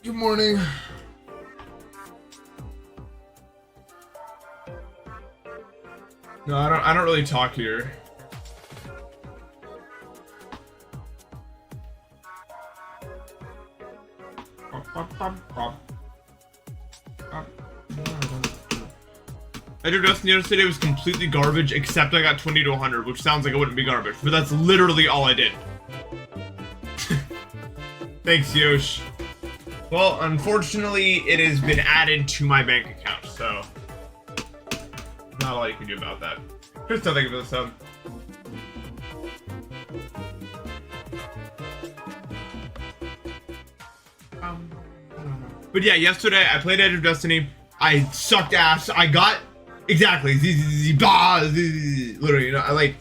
Good morning. No, I don't really talk here. Edge of Destiny yesterday was completely garbage, except I got 20 to 100, which sounds like it wouldn't be garbage, but that's literally all I did. Thanks, Yosh. Well, unfortunately, it has been added to my bank account, so not all you can do about that. Crystal, thank you for the sub. But yeah, yesterday I played Edge of Destiny. I sucked ass. I got exactly literally, you know, I like,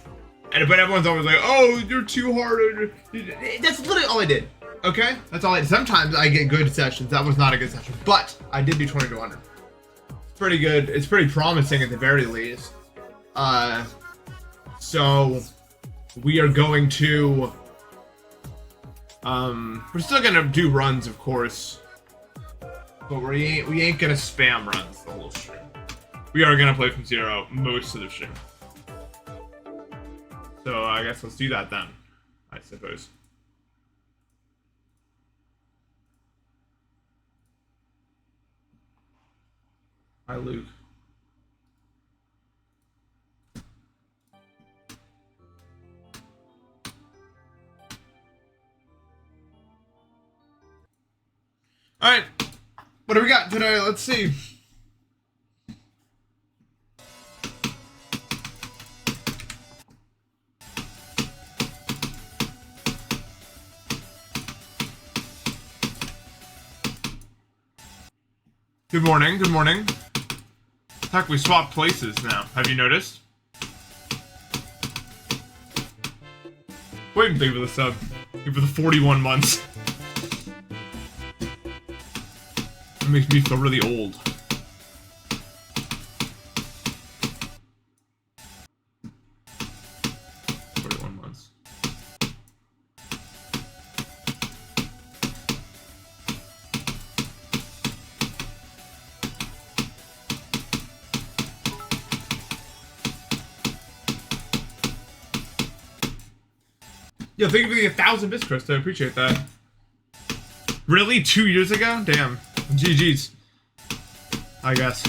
but everyone's always like, "Oh, you're too hard." That's literally all I did. Okay, that's all I did. Sometimes I get good sessions. That was not a good session, but I did do 20 to 100. It's pretty good. It's pretty promising at the very least. So we are going to, we're still gonna do runs, of course, but we ain't gonna spam runs the whole stream. We are gonna play from zero most of the stream. So I guess let's do that then, I suppose. Hi, Luke. All right, what do we got today? Let's see. Good morning, good morning. Heck, we swapped places now. Have you noticed? Wait, thank you for the sub. Thank you for the 41 months. It makes me feel really old. Yeah, thank you for the 1,000 bits, Chris. I appreciate that. Really? 2 years ago? Damn. GG's. I guess.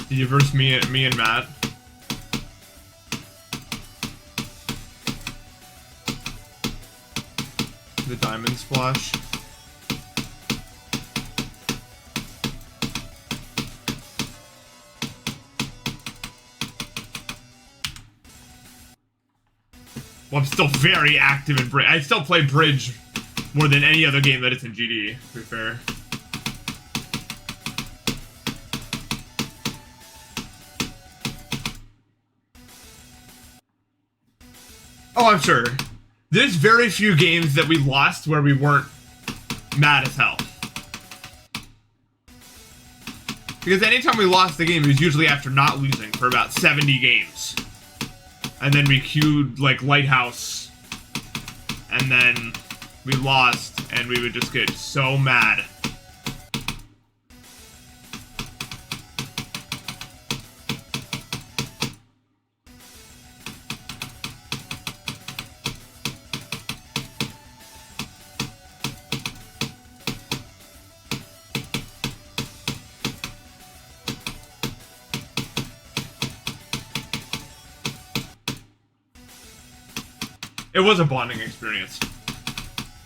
Did you verse me and Matt? The diamond splash. Well, I'm still very active in Bridge. I still play Bridge more than any other game that is in GD, to be fair. Oh, I'm sure. There's very few games that we lost where we weren't mad as hell. Because anytime we lost the game, it was usually after not losing for about 70 games. And then we queued, like, Lighthouse. And then we lost, and we would just get so mad. It was a bonding experience.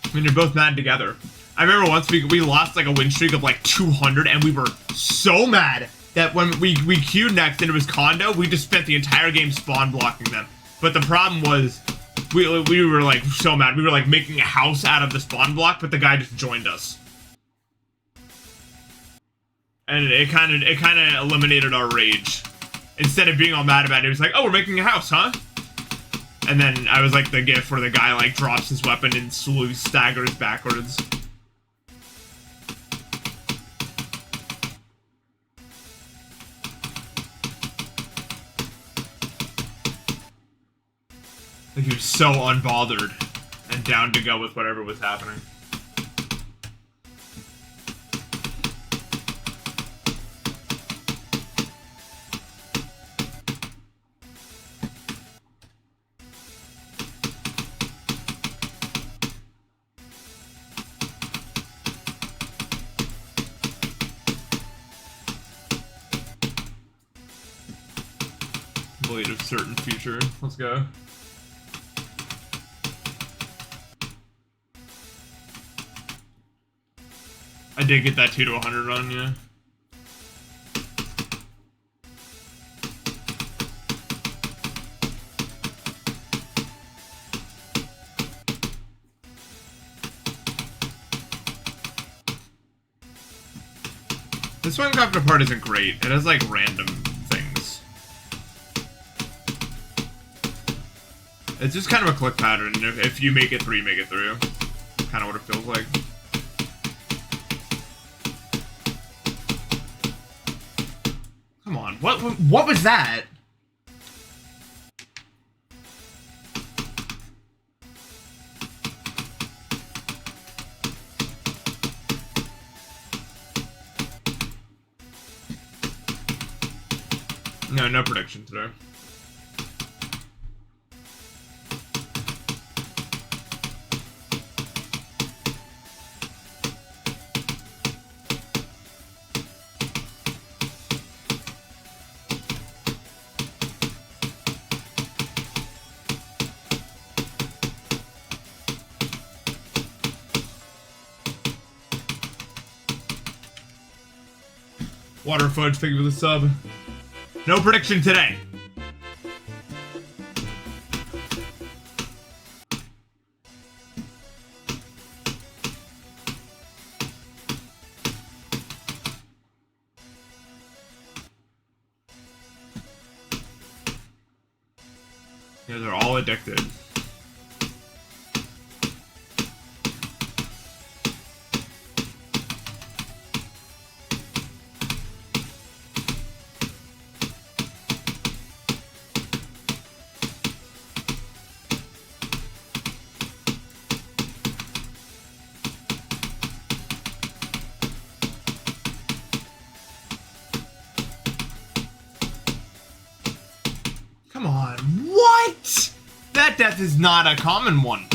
I mean, you're both mad together. I remember once we lost like a win streak of like 200, and we were so mad that when we queued next and it was Condo, we just spent the entire game spawn blocking them. But the problem was, we were like so mad. We were like making a house out of the spawn block, but the guy just joined us. And it kind of eliminated our rage. Instead of being all mad about it, it was like, oh, we're making a house, huh? And then I was like the gif where the guy like drops his weapon and slowly staggers backwards. Like he was so unbothered and down to go with whatever was happening. Blade of certain future. Let's go. I did get that 2 to 100 run, yeah. This Minecraft part isn't great. It has like random things. It's just kind of a click pattern. If you make it through, you make it through. Kind of what it feels like. Come on, what was that? No, no prediction today. Water Fudge, thank you for the sub. No prediction today. Yeah, they're all addicted. Come on, what? That death is not a common one.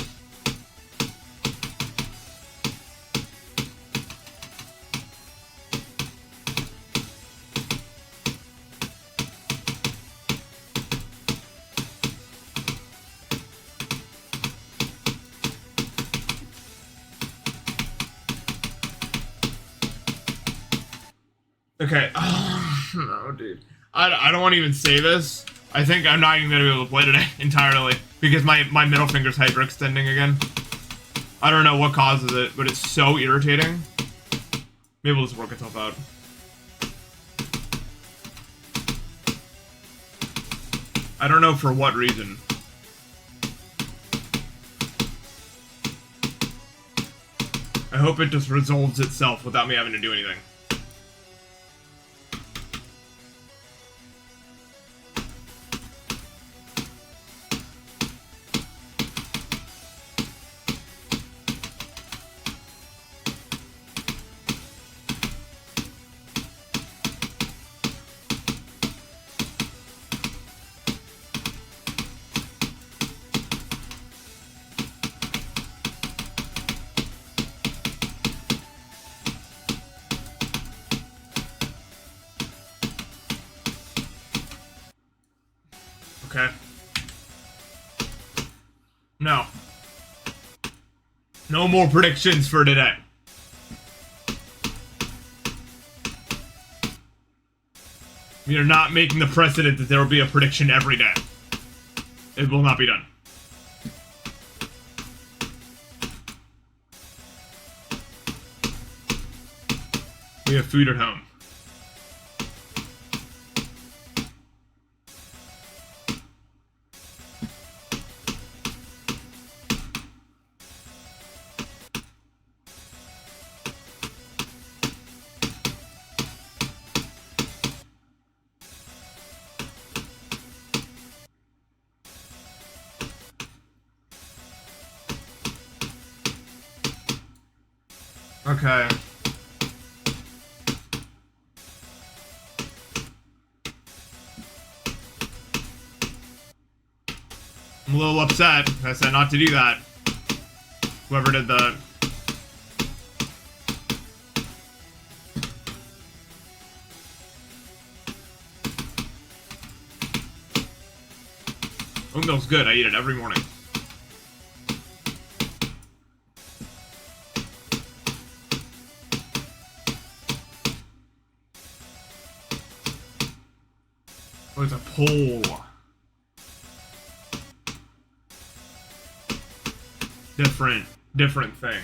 Okay. Oh, no, dude. I don't want to even say this. I think I'm not even going to be able to play today entirely because my middle finger's hyperextending again. I don't know what causes it, but it's so irritating. Maybe it'll just work itself out. I don't know for what reason. I hope it just resolves itself without me having to do anything. Okay. No. No more predictions for today. We are not making the precedent that there will be a prediction every day. It will not be done. We have food at home. Okay. I'm a little upset. I said not to do that. Whoever did that. Oat milk's good. I eat it every morning. Oh, it's a pole. Different thing.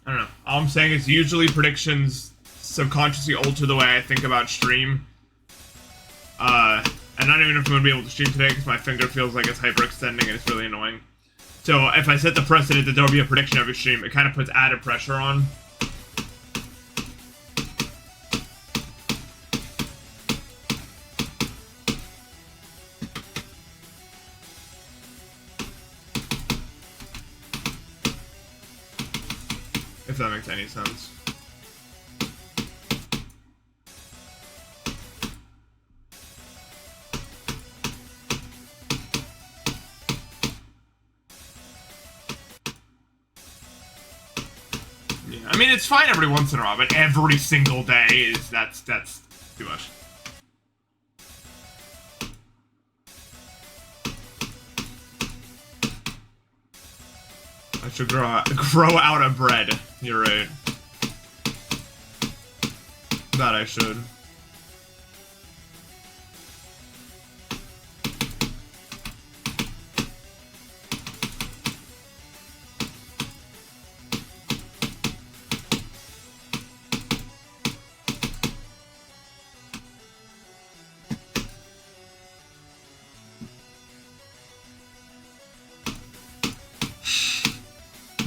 I don't know. All I'm saying is usually predictions subconsciously alter the way I think about stream. And I don't even know if I'm going to be able to stream today because my finger feels like it's hyperextending and it's really annoying. So if I set the precedent that there will be a prediction every stream, it kind of puts added pressure on. If that makes any sense. I mean, it's fine every once in a while, but every single day is that's too much. I should grow out of bread. You're right. That I should.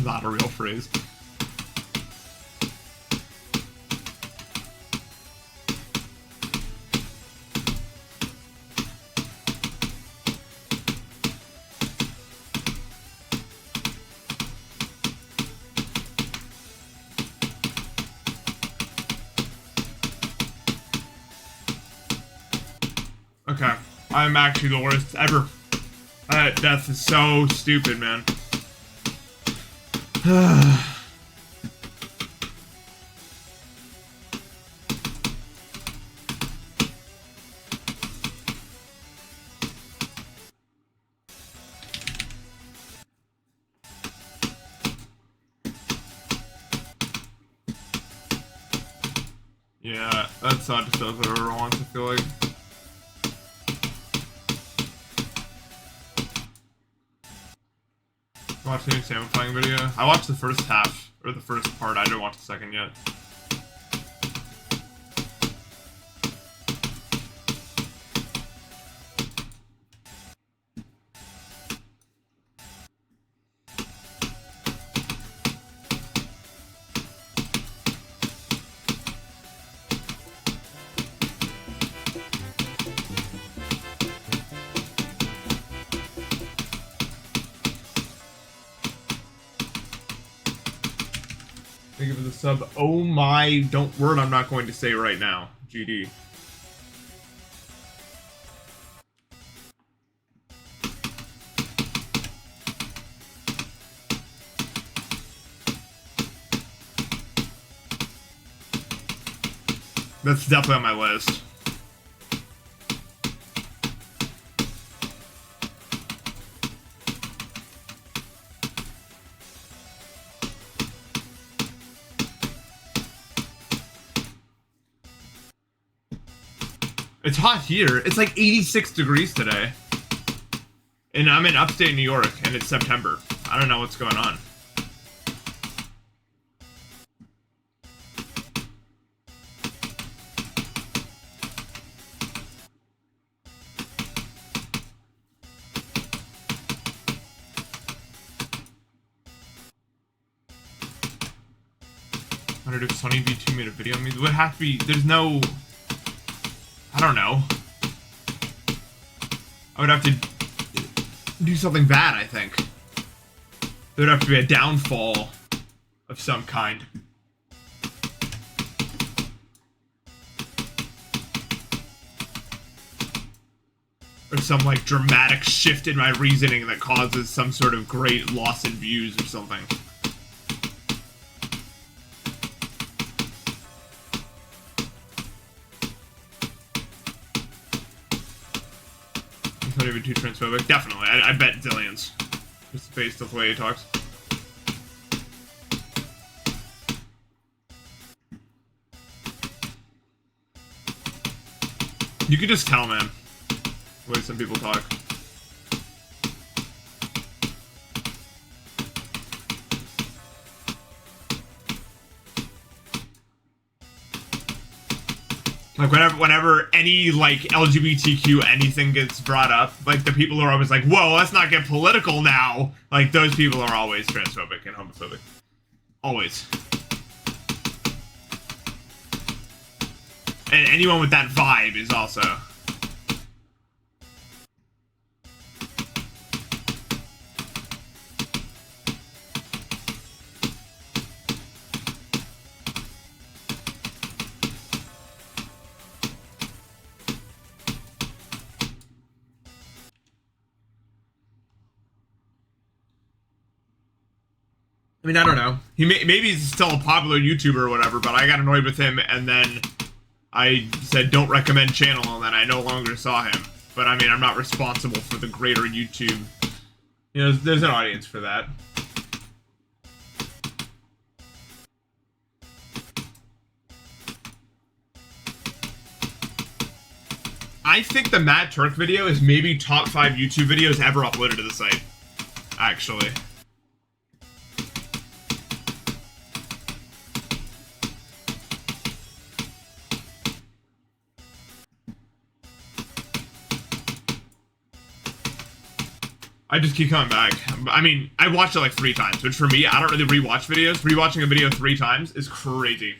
Not a real phrase. Okay, I'm actually the worst ever. That death is so stupid, man. Yeah, that's not just stuff I ever want to feel like. Watch the new salmon playing video. I watched the first half, or the first part. I didn't watch the second yet. Thank you for the sub. Oh my, word I'm not going to say right now. GD. That's definitely on my list. It's hot here. It's like 86 degrees today. And I'm in upstate New York, and it's September. I don't know what's going on. wondered if Sunny V2 made a video on me. It would have to be, there's no, I don't know. I would have to do something bad, I think. There would have to be a downfall of some kind. Or some, like, dramatic shift in my reasoning that causes some sort of great loss in views or something. He's not even too transphobic. Definitely. I bet zillions. Just based off the way he talks. You can just tell, man. The way some people talk. Like, whenever any, like, LGBTQ anything gets brought up, like, the people are always like, whoa, let's not get political now. Like, those people are always transphobic and homophobic. Always. And anyone with that vibe is also. I mean, I don't know. Maybe he's still a popular YouTuber or whatever, but I got annoyed with him, and then I said, don't recommend channel, and then I no longer saw him. But, I mean, I'm not responsible for the greater YouTube. You know, there's an audience for that. I think the Matt Turk video is maybe top 5 YouTube videos ever uploaded to the site. Actually. I just keep coming back. I mean, I watched it like 3 times, which for me, I don't really rewatch videos. Rewatching a video 3 times is crazy.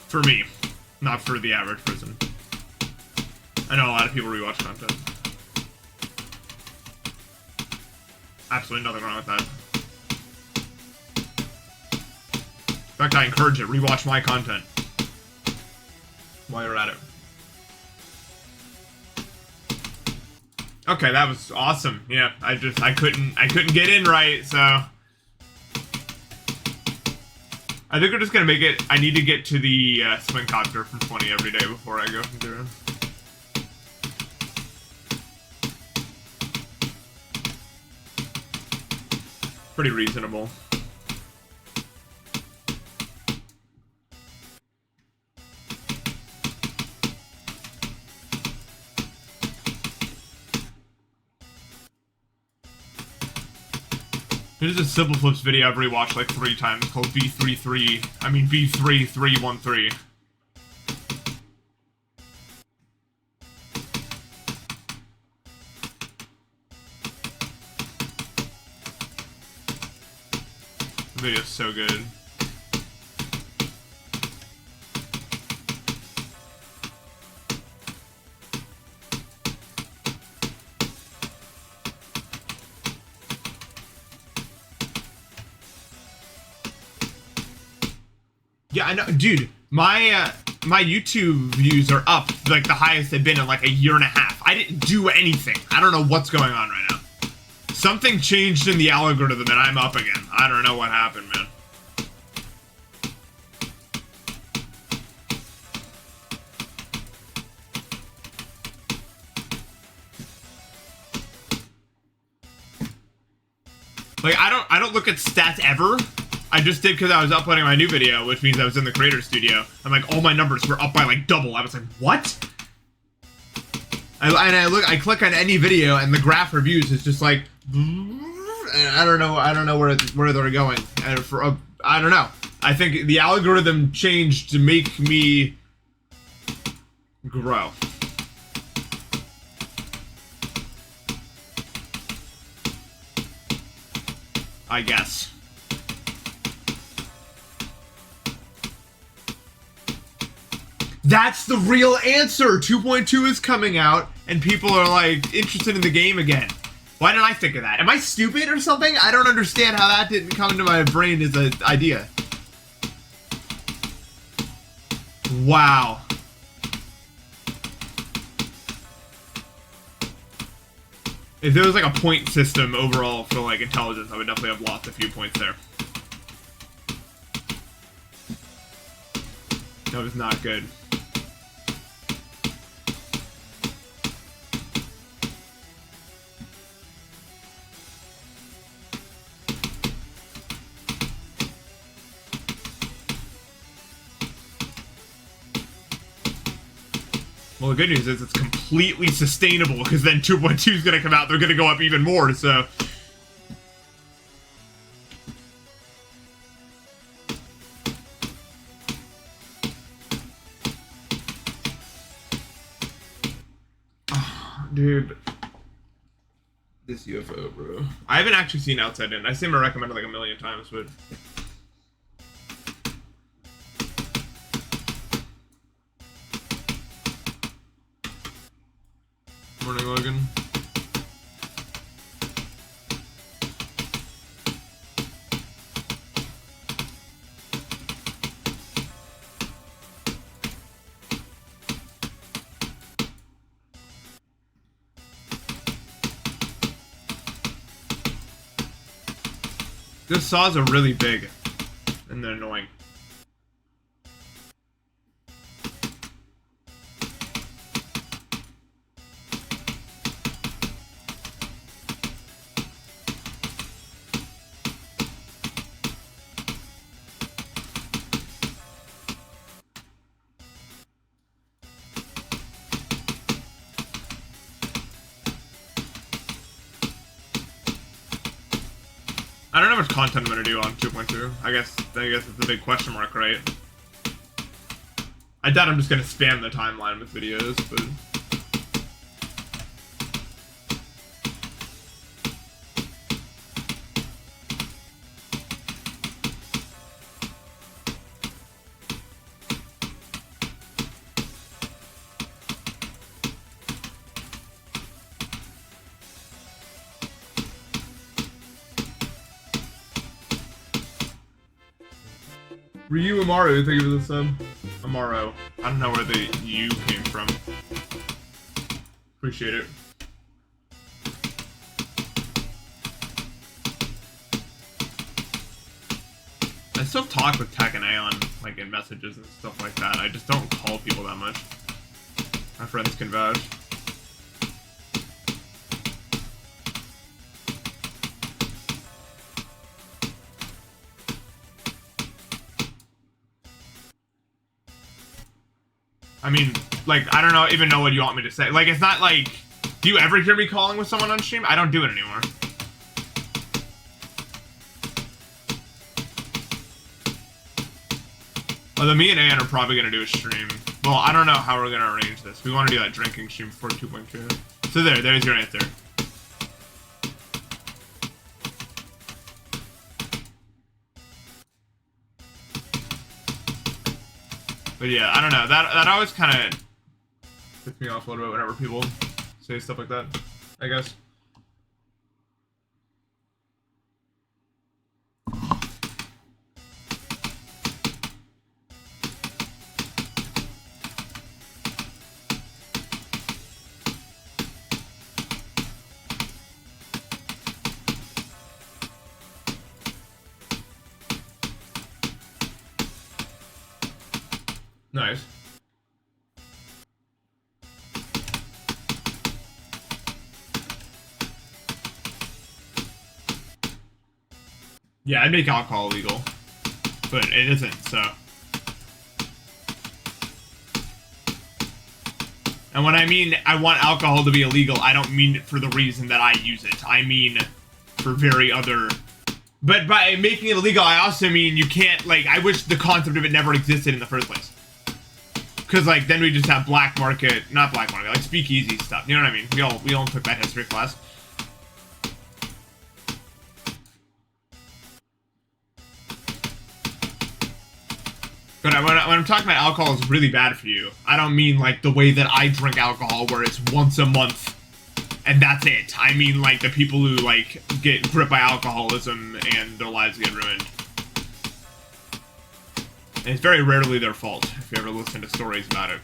For me, not for the average person. I know a lot of people rewatch content. Absolutely nothing wrong with that. In fact, I encourage it. Rewatch my content while you're at it. Okay, that was awesome. Yeah, I couldn't get in right, so I think we're just gonna make it. I need to get to the swing copter from 20 every day before I go from 0. Pretty reasonable. There's a Simple Flips video I've rewatched like 3 times called B3313. The video's so good. Yeah, I know, dude. My YouTube views are up like the highest they've been in like a year and a half. I didn't do anything. I don't know what's going on right now. Something changed in the algorithm and I'm up again. I don't know what happened, man. Like, I don't look at stats ever. I just did because I was uploading my new video, which means I was in the creator studio. And like all my numbers were up by like double. I was like, what? I click on any video and the graph reviews is just like, and I don't know where they're going. I don't know. I think the algorithm changed to make me grow. I guess. That's the real answer! 2.2 is coming out, and people are, like, interested in the game again. Why didn't I think of that? Am I stupid or something? I don't understand how that didn't come into my brain as an idea. Wow. If there was, like, a point system overall for, like, intelligence, I would definitely have lost a few points there. That was not good. Well, the good news is it's completely sustainable, because then 2.2 is going to come out, they're going to go up even more, so... Oh, dude. This UFO, bro. I haven't actually seen Outside In. I see him recommended like a million times, but... Morning, Logan. Those saws are really big, and they're annoying. I don't know how much content I'm gonna do on 2.2. I guess it's a big question mark, right? I doubt I'm just gonna spam the timeline with videos, but... Ryu Amaru, thank you for the sub. Amaro. I don't know where the U came from. Appreciate it. I still talk with Tech and Aeon, like in messages and stuff like that. I just don't call people that much. My friends can vouch. I mean, like, I don't even know what you want me to say. Like, it's not like... Do you ever hear me calling with someone on stream? I don't do it anymore. Although me and Ann are probably going to do a stream. Well, I don't know how we're going to arrange this. We want to do that drinking stream before 2.2. So there's your answer. But yeah, I don't know. That always kind of puts me off a little bit whenever people say stuff like that, I guess. Nice. Yeah, I'd make alcohol illegal, but it isn't, so. And when I mean I want alcohol to be illegal, I don't mean it for the reason that I use it. I mean for very other But by making it illegal, I also mean you can't, like, I wish the concept of it never existed in the first place. Because, like, then we just have black market, not black market, like speakeasy stuff. You know what I mean? We all took that history class. But when I'm talking about alcohol is really bad for you, I don't mean, like, the way that I drink alcohol where it's once a month and that's it. I mean, like, the people who, like, get gripped by alcoholism and their lives get ruined. And it's very rarely their fault, if you ever listen to stories about it.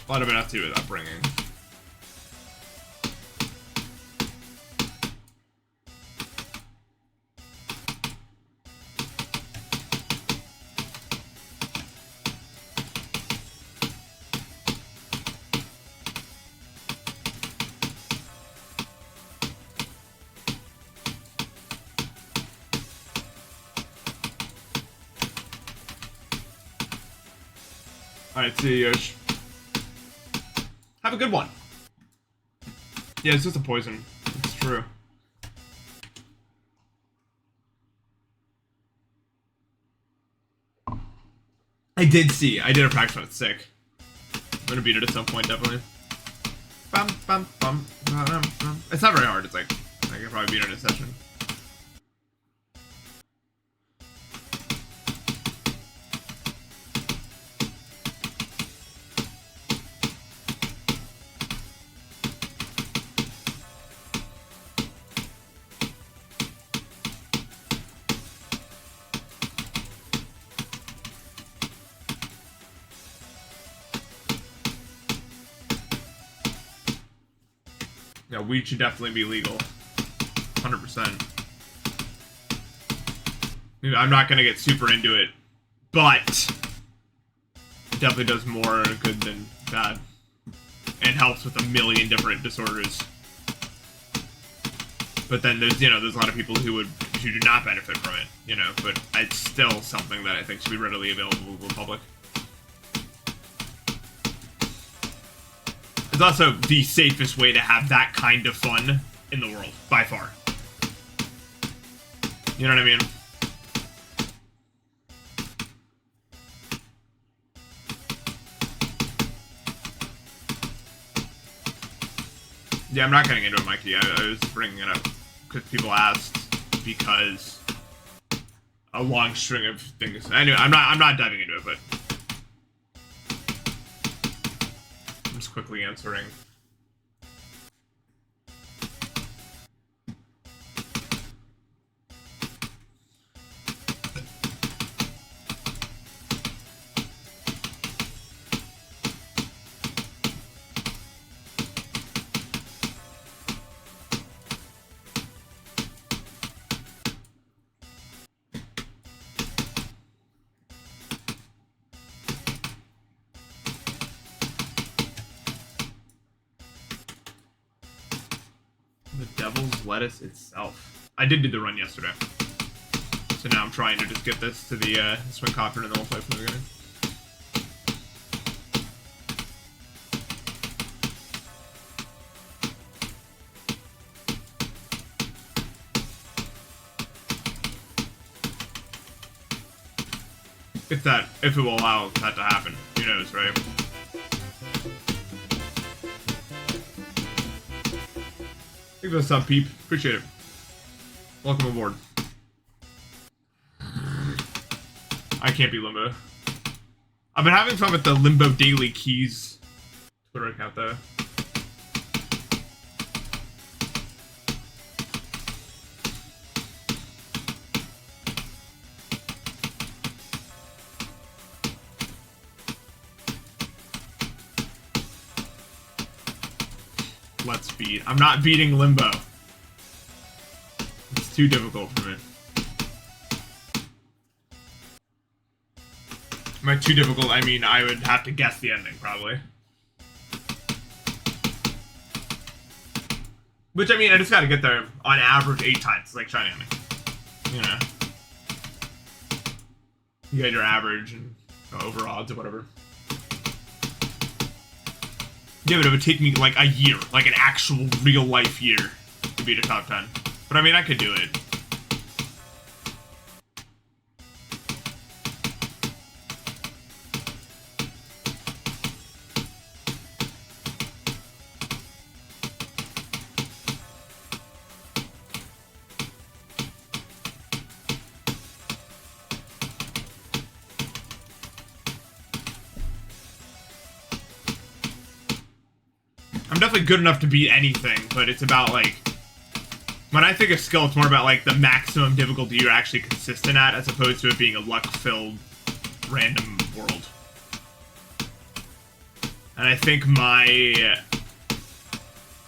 A lot of it has to do with upbringing. Alright, see you, Yosh. Have a good one. Yeah, it's just a poison. It's true. I did a practice when it's sick. I'm gonna beat it at some point, definitely. Bum, bum, bum, bum, bum. It's not very hard, it's like, I could probably beat it in a session. Yeah, weed should definitely be legal. 100%. I'm not gonna get super into it, but it definitely does more good than bad. And helps with a million different disorders. But then there's, you know, there's a lot of people who do not benefit from it, you know, but it's still something that I think should be readily available to the public. It's also the safest way to have that kind of fun in the world, by far. You know what I mean? Yeah, I'm not getting into it, Mikey. I was bringing it up because people asked, because a long string of things. Anyway, I'm not diving into it, but I'm just quickly answering. Devil's lettuce itself. I did do the run yesterday. So now I'm trying to just get this to the swing copter and then we'll play from the beginning. If it will allow that to happen. Who knows, right? Thanks for the sub, Peep. Appreciate it. Welcome aboard. I can't be Limbo. I've been having fun with the Limbo Daily Keys Twitter account, though. Let's beat. I'm not beating Limbo. It's too difficult for me. By too difficult, I mean I would have to guess the ending, probably. Which, I mean, I just gotta get there on average 8 times, like Shiny on me. You know. You get your average and over odds or whatever. Yeah, but it would take me like a year, like an actual real life year to beat a top 10. But I mean, I could do it. I'm definitely good enough to beat anything, but it's about, like... When I think of skill, it's more about, like, the maximum difficulty you're actually consistent at, as opposed to it being a luck-filled, random world. And I think my...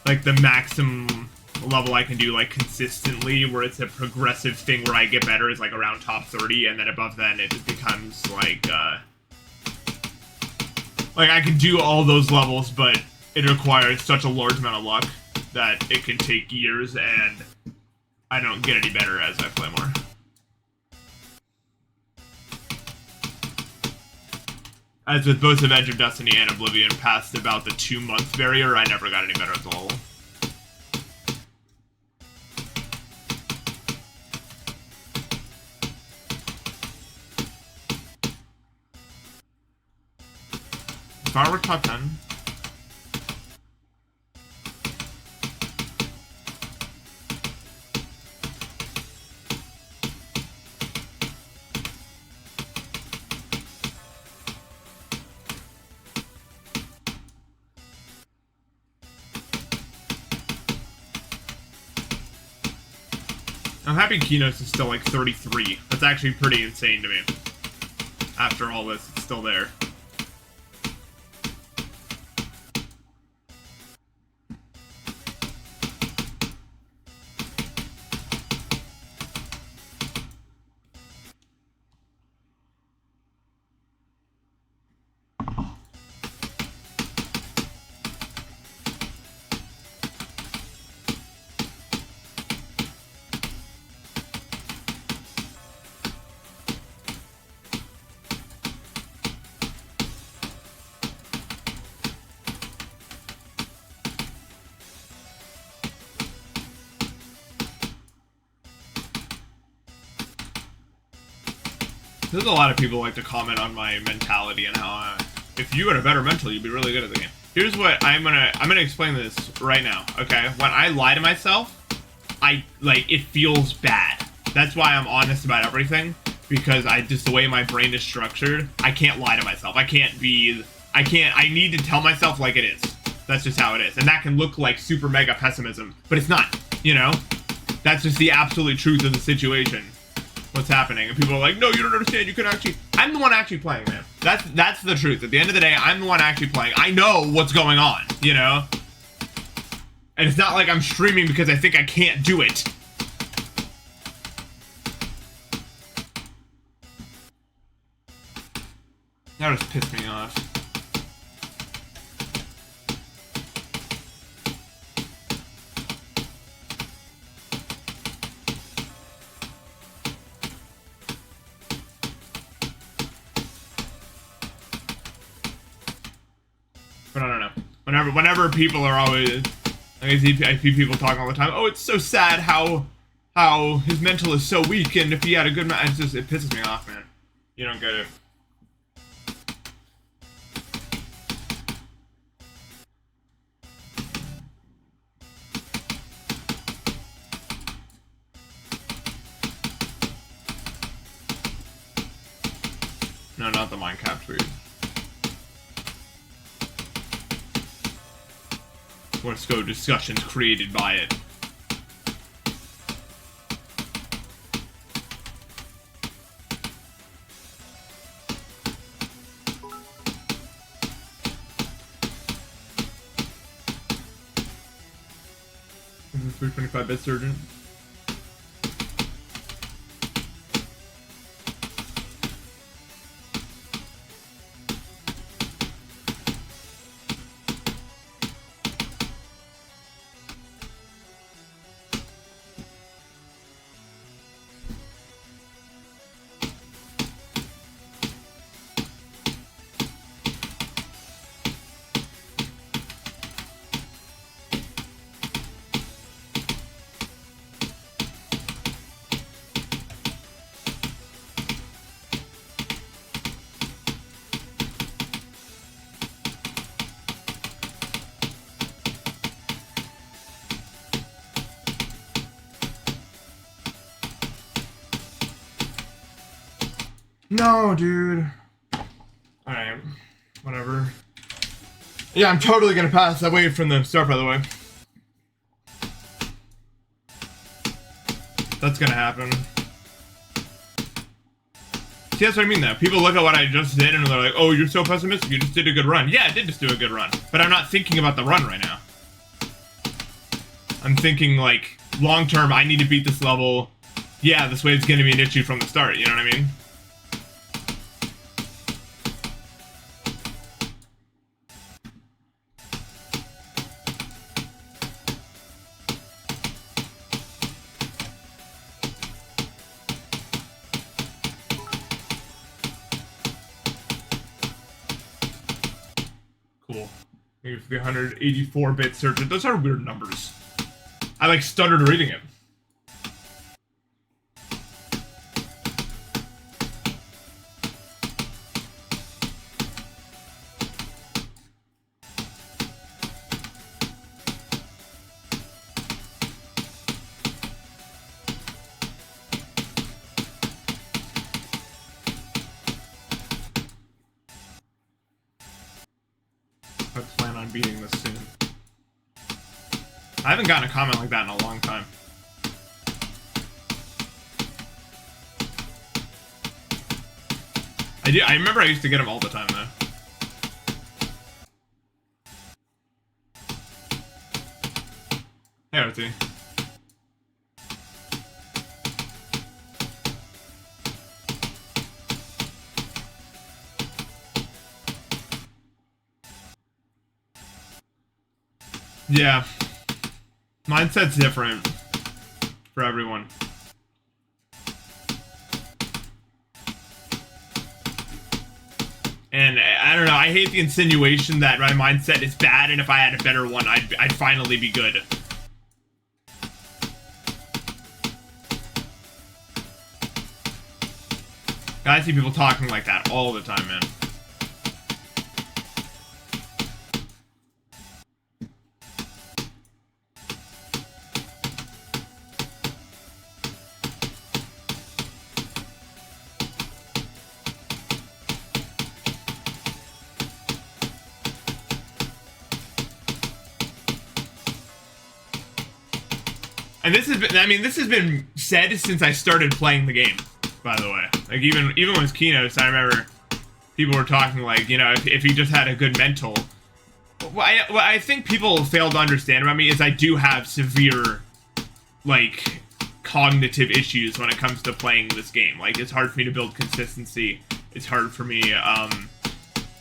Like, the maximum level I can do, like, consistently, where it's a progressive thing where I get better, is, like, around top 30, and then above then it just becomes, like, I can do all those levels, but it requires such a large amount of luck that it can take years, and I don't get any better as I play more. As with both of Edge of Destiny and Oblivion, past about the 2-month barrier, I never got any better at the level. Firework top 10. I'm happy Keynotes is still like 33. That's actually pretty insane to me. After all this, it's still there. There's a lot of people like to comment on my mentality and how if you had a better mental, you'd be really good at the game. Here's what I'm gonna explain this right now, okay? When I lie to myself, it feels bad. That's why I'm honest about everything, because just the way my brain is structured, I can't lie to myself. I need to tell myself like it is. That's just how it is. And that can look like super mega pessimism, but it's not, you know? That's just the absolute truth of the situation. What's happening, and people are like, no, you don't understand, you can actually... I'm the one actually playing, man. That's the truth. At the end of the day, I'm the one actually playing. I know what's going on, you know? And it's not like I'm streaming because I think I can't do it. That just pissed me off. But I don't know. Whenever people are always, I see people talking all the time. Oh, it's so sad how his mental is so weak, and if he had a good it pisses me off, man. You don't get it. No, not the Minecraft tweet. Let's go discussions created by it. This is 325-bit surgeon. No, dude. Alright. Whatever. Yeah, I'm totally gonna pass that wave from the start, by the way. That's gonna happen. See, that's what I mean, though. People look at what I just did and they're like, oh, you're so pessimistic, you just did a good run. Yeah, I did just do a good run. But I'm not thinking about the run right now. I'm thinking, like, long-term, I need to beat this level. Yeah, this wave's gonna be an issue from the start, you know what I mean? Cool. Maybe for the 184-bit search. Those are weird numbers. I, like, stuttered reading it. I plan on beating this soon. I haven't gotten a comment like that in a long time. I remember I used to get them all the time, though. Hey, RT. Yeah. Mindset's different for everyone. And I don't know, I hate the insinuation that my mindset is bad and if I had a better one, I'd finally be good. I see people talking like that all the time, man. And this has been, I mean, this has been said since I started playing the game, by the way. Like, even when it was keynotes, I remember people were talking like, you know, if you just had a good mental. What I think people fail to understand about me is I do have severe, like, cognitive issues when it comes to playing this game. Like, it's hard for me to build consistency. It's hard for me,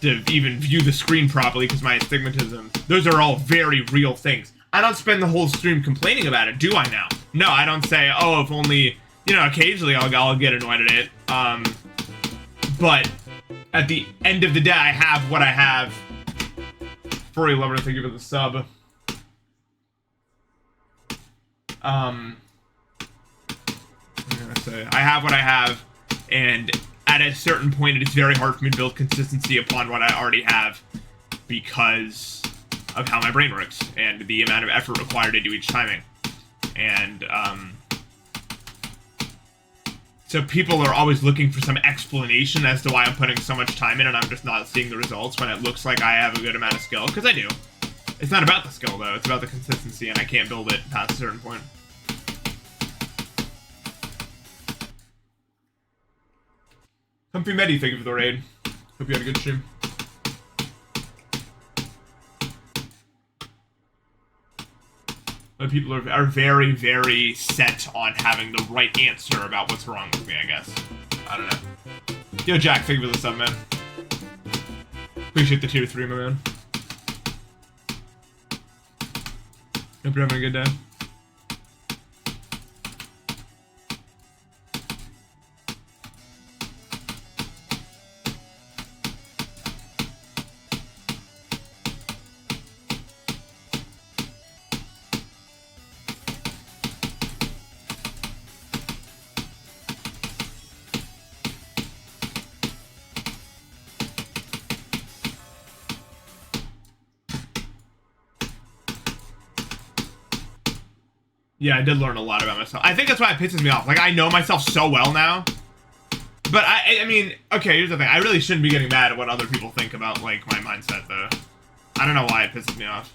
to even view the screen properly because my astigmatism. Those are all very real things. I don't spend the whole stream complaining about it, do I now? No, I don't say, oh, if only, you know, occasionally I'll get annoyed at it. But at the end of the day, I have what I have. Furry Lover, thank you for the sub. I'm gonna say, I have what I have, and at a certain point, it is very hard for me to build consistency upon what I already have because of how my brain works and the amount of effort required to do each timing. And so people are always looking for some explanation as to why I'm putting so much time in and I'm just not seeing the results when it looks like I have a good amount of skill, because I do. It's not about the skill though, it's about the consistency, and I can't build it past a certain point. Humphrey Medi, thank you for the raid. Hope you had a good stream. But people are very, very set on having the right answer about what's wrong with me, I guess. I don't know. Yo, Jack, thank you for the sub, man. Appreciate the tier 3, my man. Hope you're having a good day. Yeah, I did learn a lot about myself. I think that's why it pisses me off. Like, I know myself so well now But I mean, okay, here's the thing. I really shouldn't be getting mad at what other people think about, like, my mindset, though. I don't know why it pisses me off.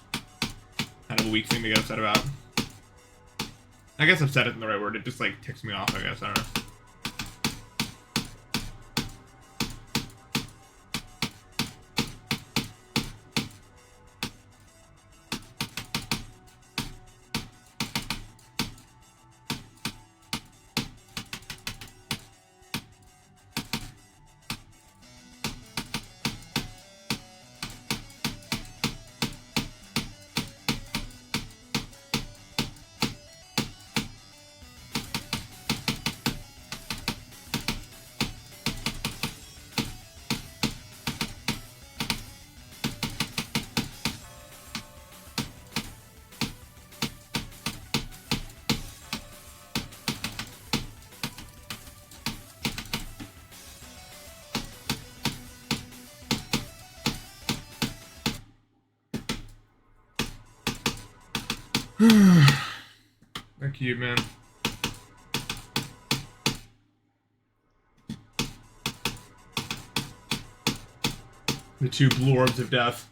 Kind of a weak thing to get upset about. I guess upset isn't the right word. It just, like, ticks me off, I guess. I don't know. Thank you, man. The two blue orbs of death.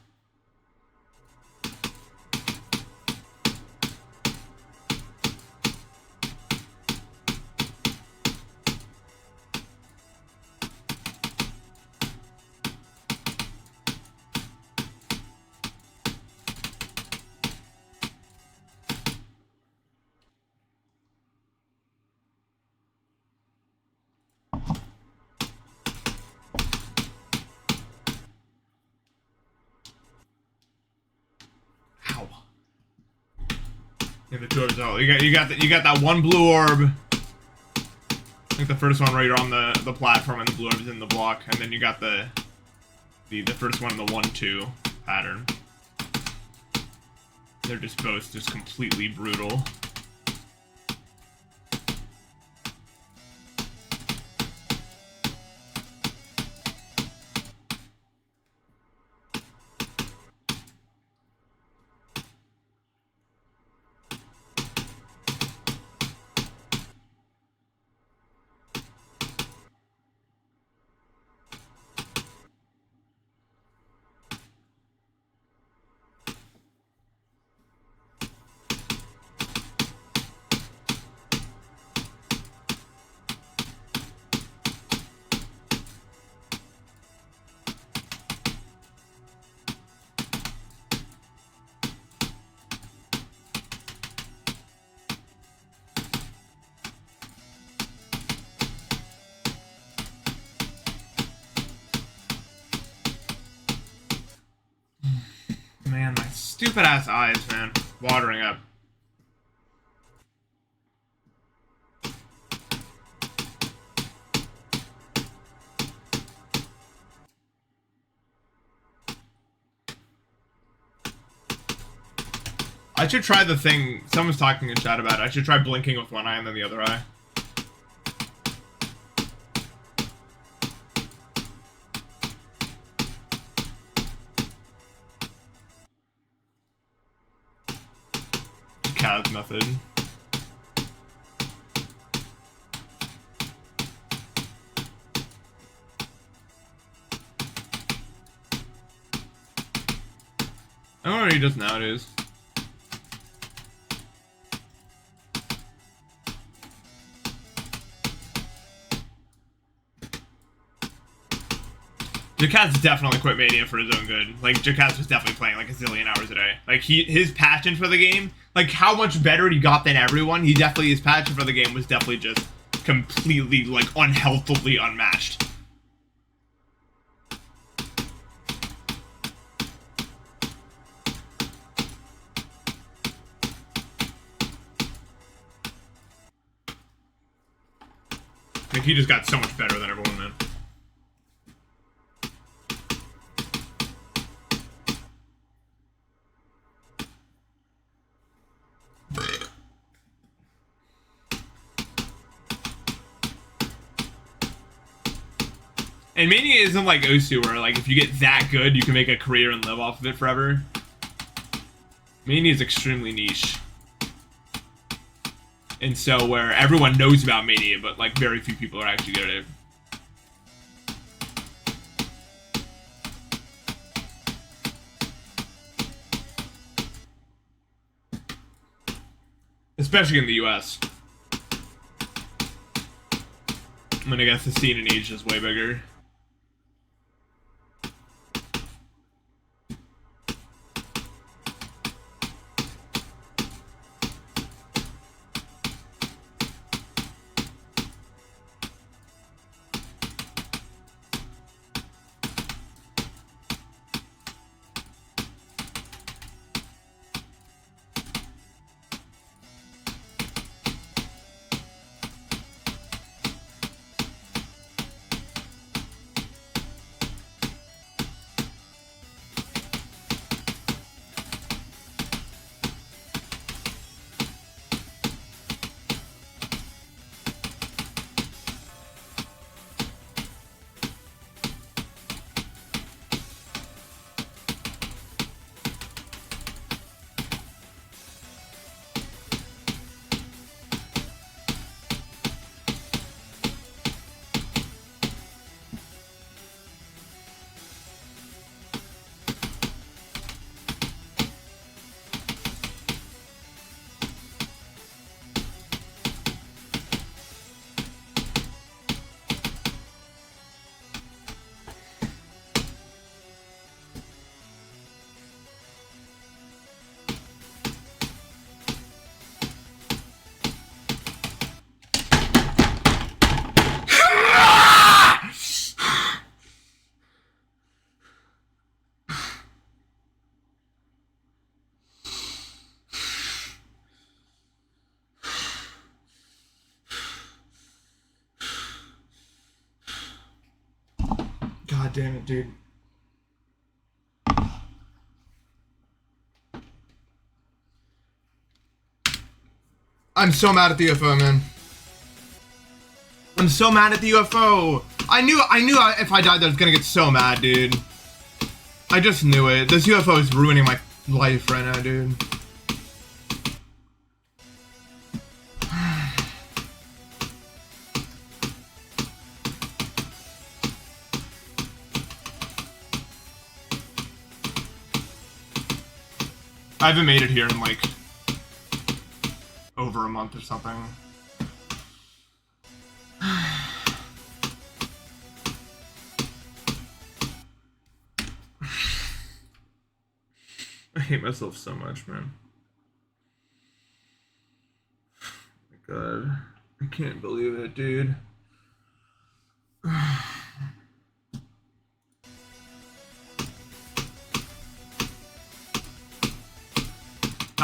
Yeah, the two orbs. Oh, you got that one blue orb. I think the first one where you're on the platform and the blue orb is in the block, and then you got the first one in the 1-2 pattern. They're just both just completely brutal. Man, my stupid ass eyes, man. Watering up. I should try the thing. Someone's talking in chat about it. I should try blinking with one eye and then the other eye. Kaz method. I don't know what he does nowadays. Jakaz definitely quit Mania for his own good. Like, Jakaz was definitely playing like a zillion hours a day. Like, his passion for the game, like how much better he got than everyone, his passion for the game was definitely just completely, like, unhealthily unmatched. Like, he just got so much better than everyone, man. And Mania isn't like Osu, where like if you get that good, you can make a career and live off of it forever. Mania is extremely niche. And so where everyone knows about Mania, but like very few people are actually good at it. especially in the US. I mean, I guess the scene in Asia is way bigger. God damn it, dude. I'm so mad at the UFO, man. I'm so mad at the UFO. I knew if I died, I was gonna get so mad, dude. I just knew it. This UFO is ruining my life right now, dude. I haven't made it here in like over a month or something. I hate myself so much, man. Oh my God, I can't believe it, dude.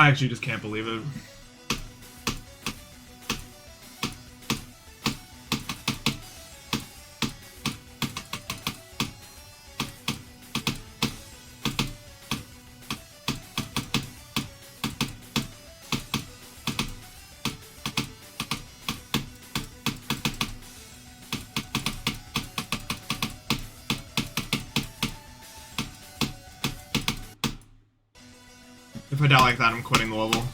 I actually just can't believe it. If I die like that, I'm quitting the level.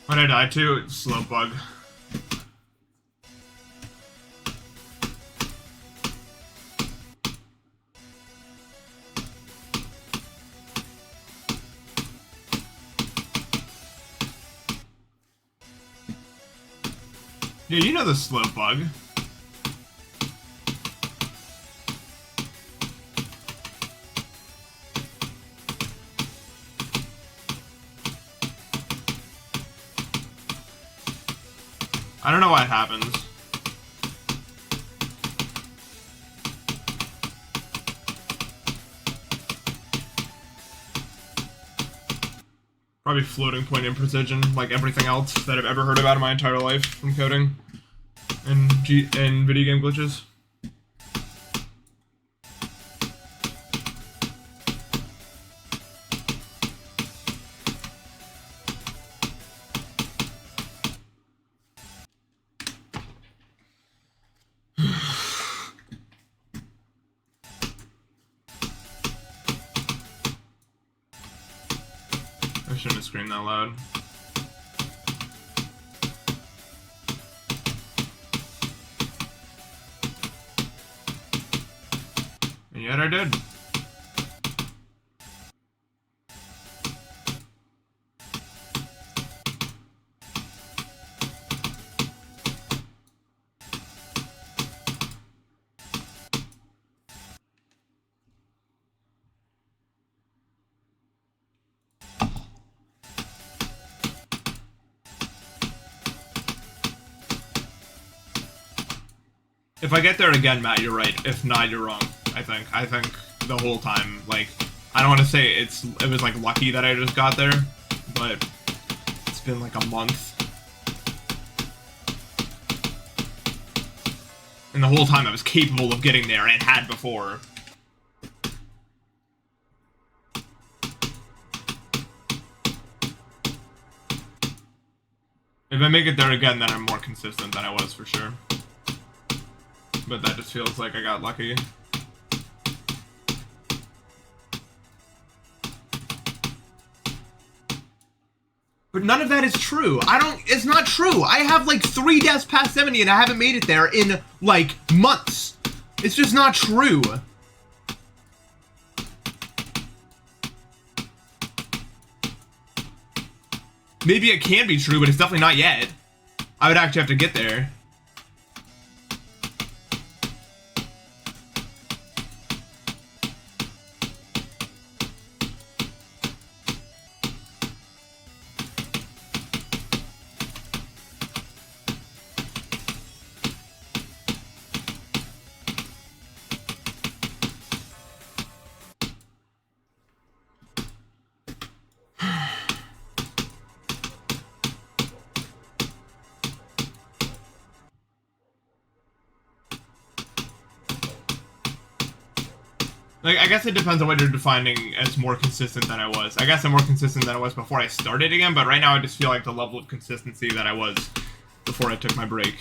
What did I die to? Slow bug. Yeah, you know the slow bug. I don't know why it happens. Probably floating point imprecision, like everything else that I've ever heard about in my entire life from coding and video game glitches. shouldn't have screamed that loud. And yet I did. If I get there again, Matt, you're right. If not, you're wrong. I think the whole time, like, I don't want to say it was like lucky that I just got there, but it's been like a month. And the whole time I was capable of getting there and had before. If I make it there again, then I'm more consistent than I was for sure. But that just feels like I got lucky. But none of that is true. It's not true. I have like 3 deaths past 70 and I haven't made it there in like months. It's just not true. Maybe it can be true, but it's definitely not yet. I would actually have to get there. Like, I guess it depends on what you're defining as more consistent than I was. I guess I'm more consistent than I was before I started again, but right now I just feel like the level of consistency that I was before I took my break.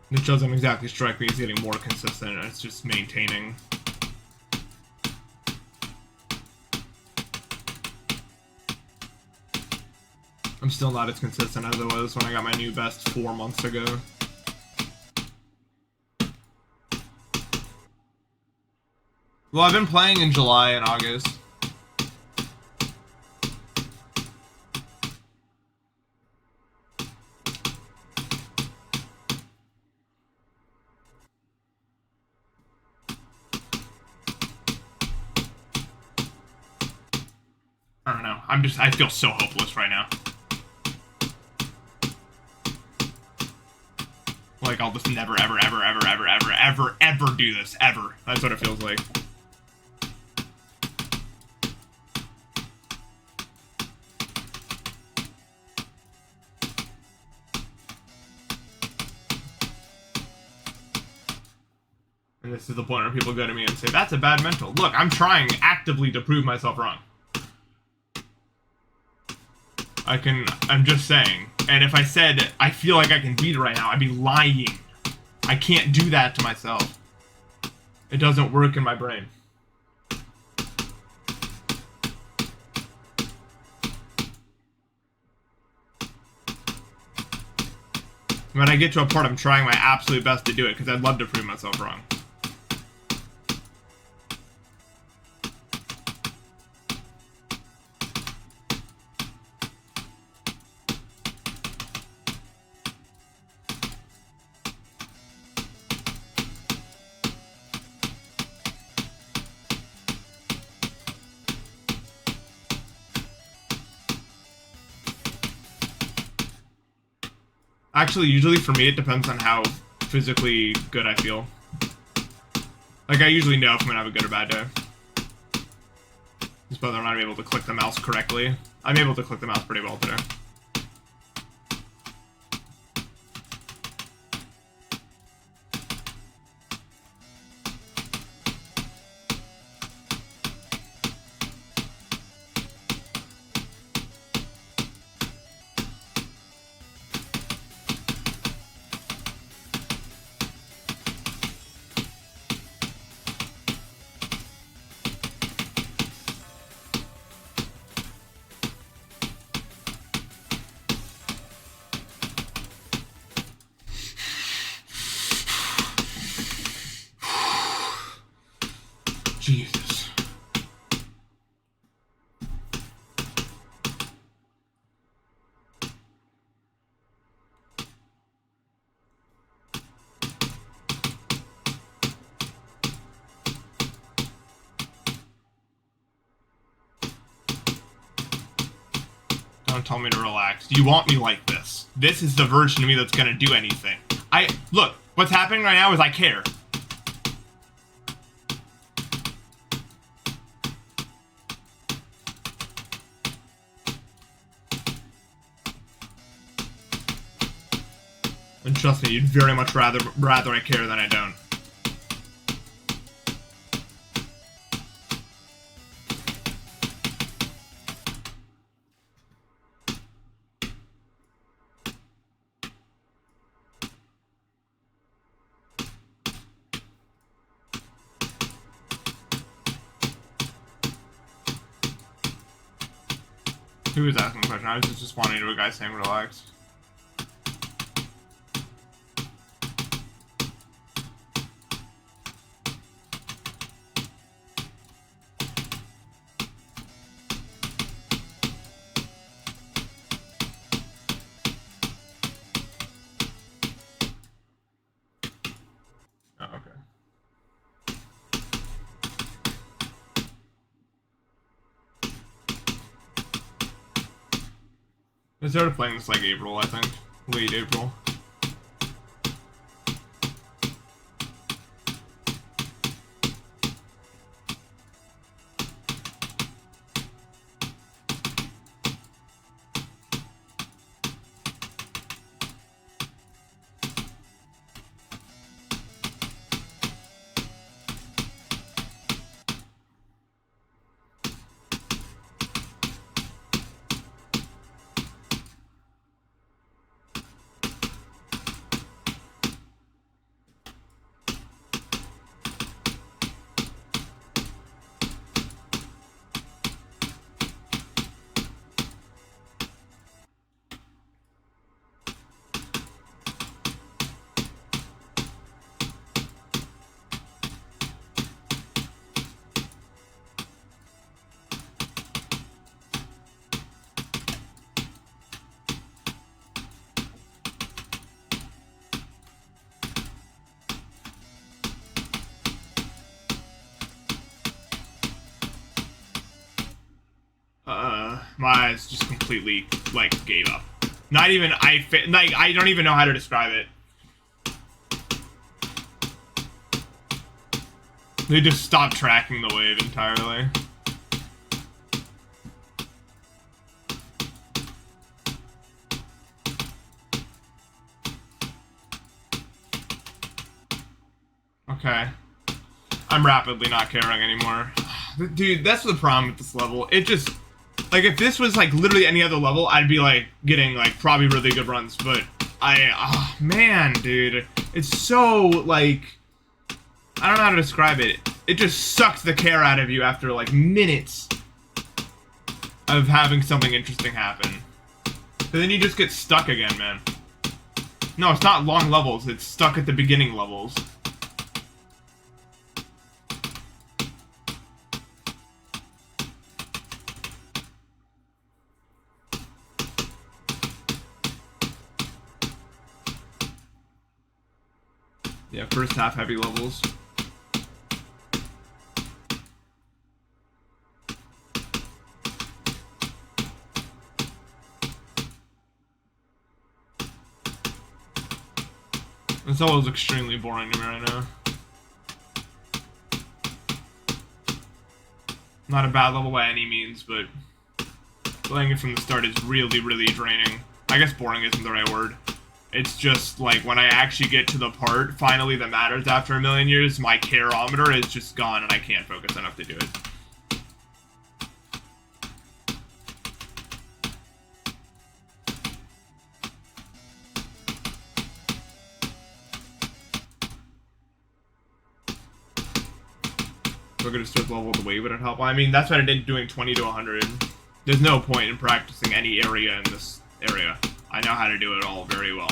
It doesn't exactly strike me as getting more consistent, it's just maintaining. I'm still not as consistent as I was when I got my new best 4 months ago. Well, I've been playing in July and August. I don't know. I feel so hopeless right now. Like, I'll just never, ever, ever, ever, ever, ever, ever, ever do this. Ever. That's what it feels like. And this is the point where people go to me and say, that's a bad mental. Look, I'm trying actively to prove myself wrong. I'm just saying. And if I said, I feel like I can beat it right now, I'd be lying. I can't do that to myself. It doesn't work in my brain. When I get to a part, I'm trying my absolute best to do it, because I'd love to prove myself wrong. Actually, usually for me, it depends on how physically good I feel. Like, I usually know if I'm gonna have a good or bad day. Just whether or not I'm able to click the mouse correctly. I'm able to click the mouse pretty well today. Jesus. Don't tell me to relax. You want me like this. This is the version of me that's gonna do anything. Look, what's happening right now is I care. And trust me, you'd very much rather I care than I don't. Who was asking the question? I was just responding to a guy saying relax. Oh, okay. I started playing this like April, I think. Late April. My eyes just completely, like, gave up. Not even, I don't even know how to describe it. They just stopped tracking the wave entirely. Okay. I'm rapidly not caring anymore. Dude, that's the problem with this level. It just... Like, if this was, like, literally any other level, I'd be, like, getting, like, probably really good runs, but oh, man, dude. It's so, like... I don't know how to describe it. It just sucks the care out of you after, like, minutes of having something interesting happen. But then you just get stuck again, man. No, it's not long levels. It's stuck at the beginning levels. Yeah, first half heavy levels. This level is extremely boring to me right now. Not a bad level by any means, but playing it from the start is really, really draining. I guess boring isn't the right word. It's just, like, when I actually get to the part, finally, that matters after a million years, my careometer is just gone and I can't focus enough to do it. We're gonna start level the way would it help? I mean, that's what I did doing 20 to 100. There's no point in practicing any area in this area. I know how to do it all very well.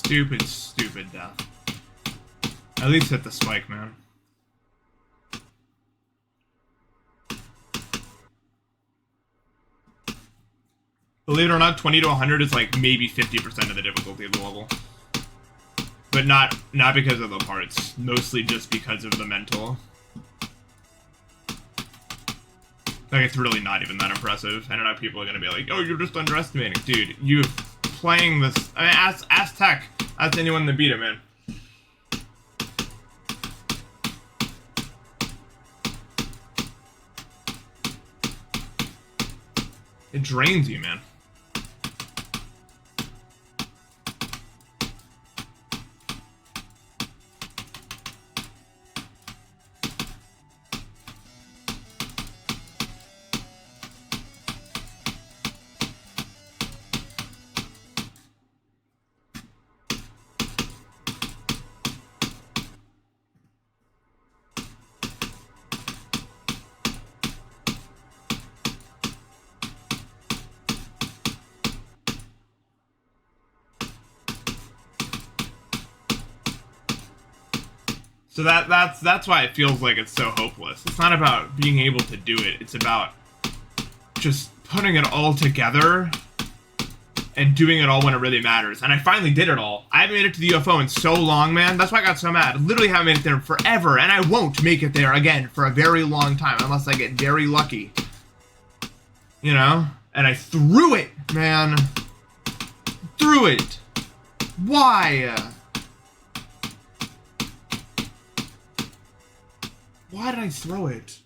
Stupid, stupid death. At least hit the spike, man. Believe it or not, 20 to 100 is like maybe 50% of the difficulty of the level. But not because of the parts, mostly just because of the mental. Like, it's really not even that impressive. I don't know, people are gonna be like, oh, you're just underestimating. Dude, you playing this... I mean, ask Tech. Ask anyone that beat it, man. It drains you, man. So that's why it feels like it's so hopeless. It's not about being able to do it. It's about just putting it all together and doing it all when it really matters. And I finally did it all. I haven't made it to the UFO in so long, man. That's why I got so mad. I literally haven't made it there forever, and I won't make it there again for a very long time unless I get very lucky. You know? And I threw it, man. Threw it. Why? Why did I throw it?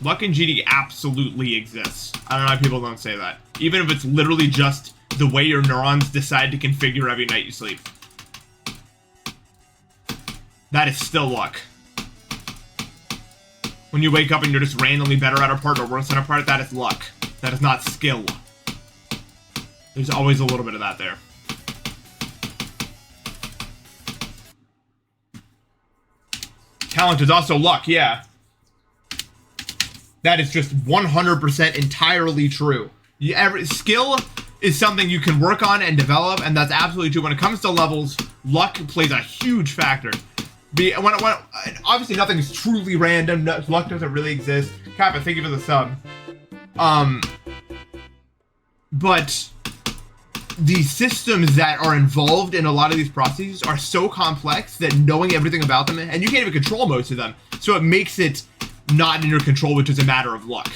Luck in GD absolutely exists. I don't know why people don't say that. Even if it's literally just the way your neurons decide to configure every night you sleep. That is still luck. When you wake up and you're just randomly better at a part or worse at a part, that is luck. That is not skill. There's always a little bit of that there. Talent is also luck, yeah. That is just 100% entirely true. Skill is something you can work on and develop, and that's absolutely true. When it comes to levels, luck plays a huge factor. Obviously nothing is truly random. Luck doesn't really exist. Kappa, thank you for the sub. But the systems that are involved in a lot of these processes are so complex that knowing everything about them, and you can't even control most of them, so it makes it not in your control, which is a matter of luck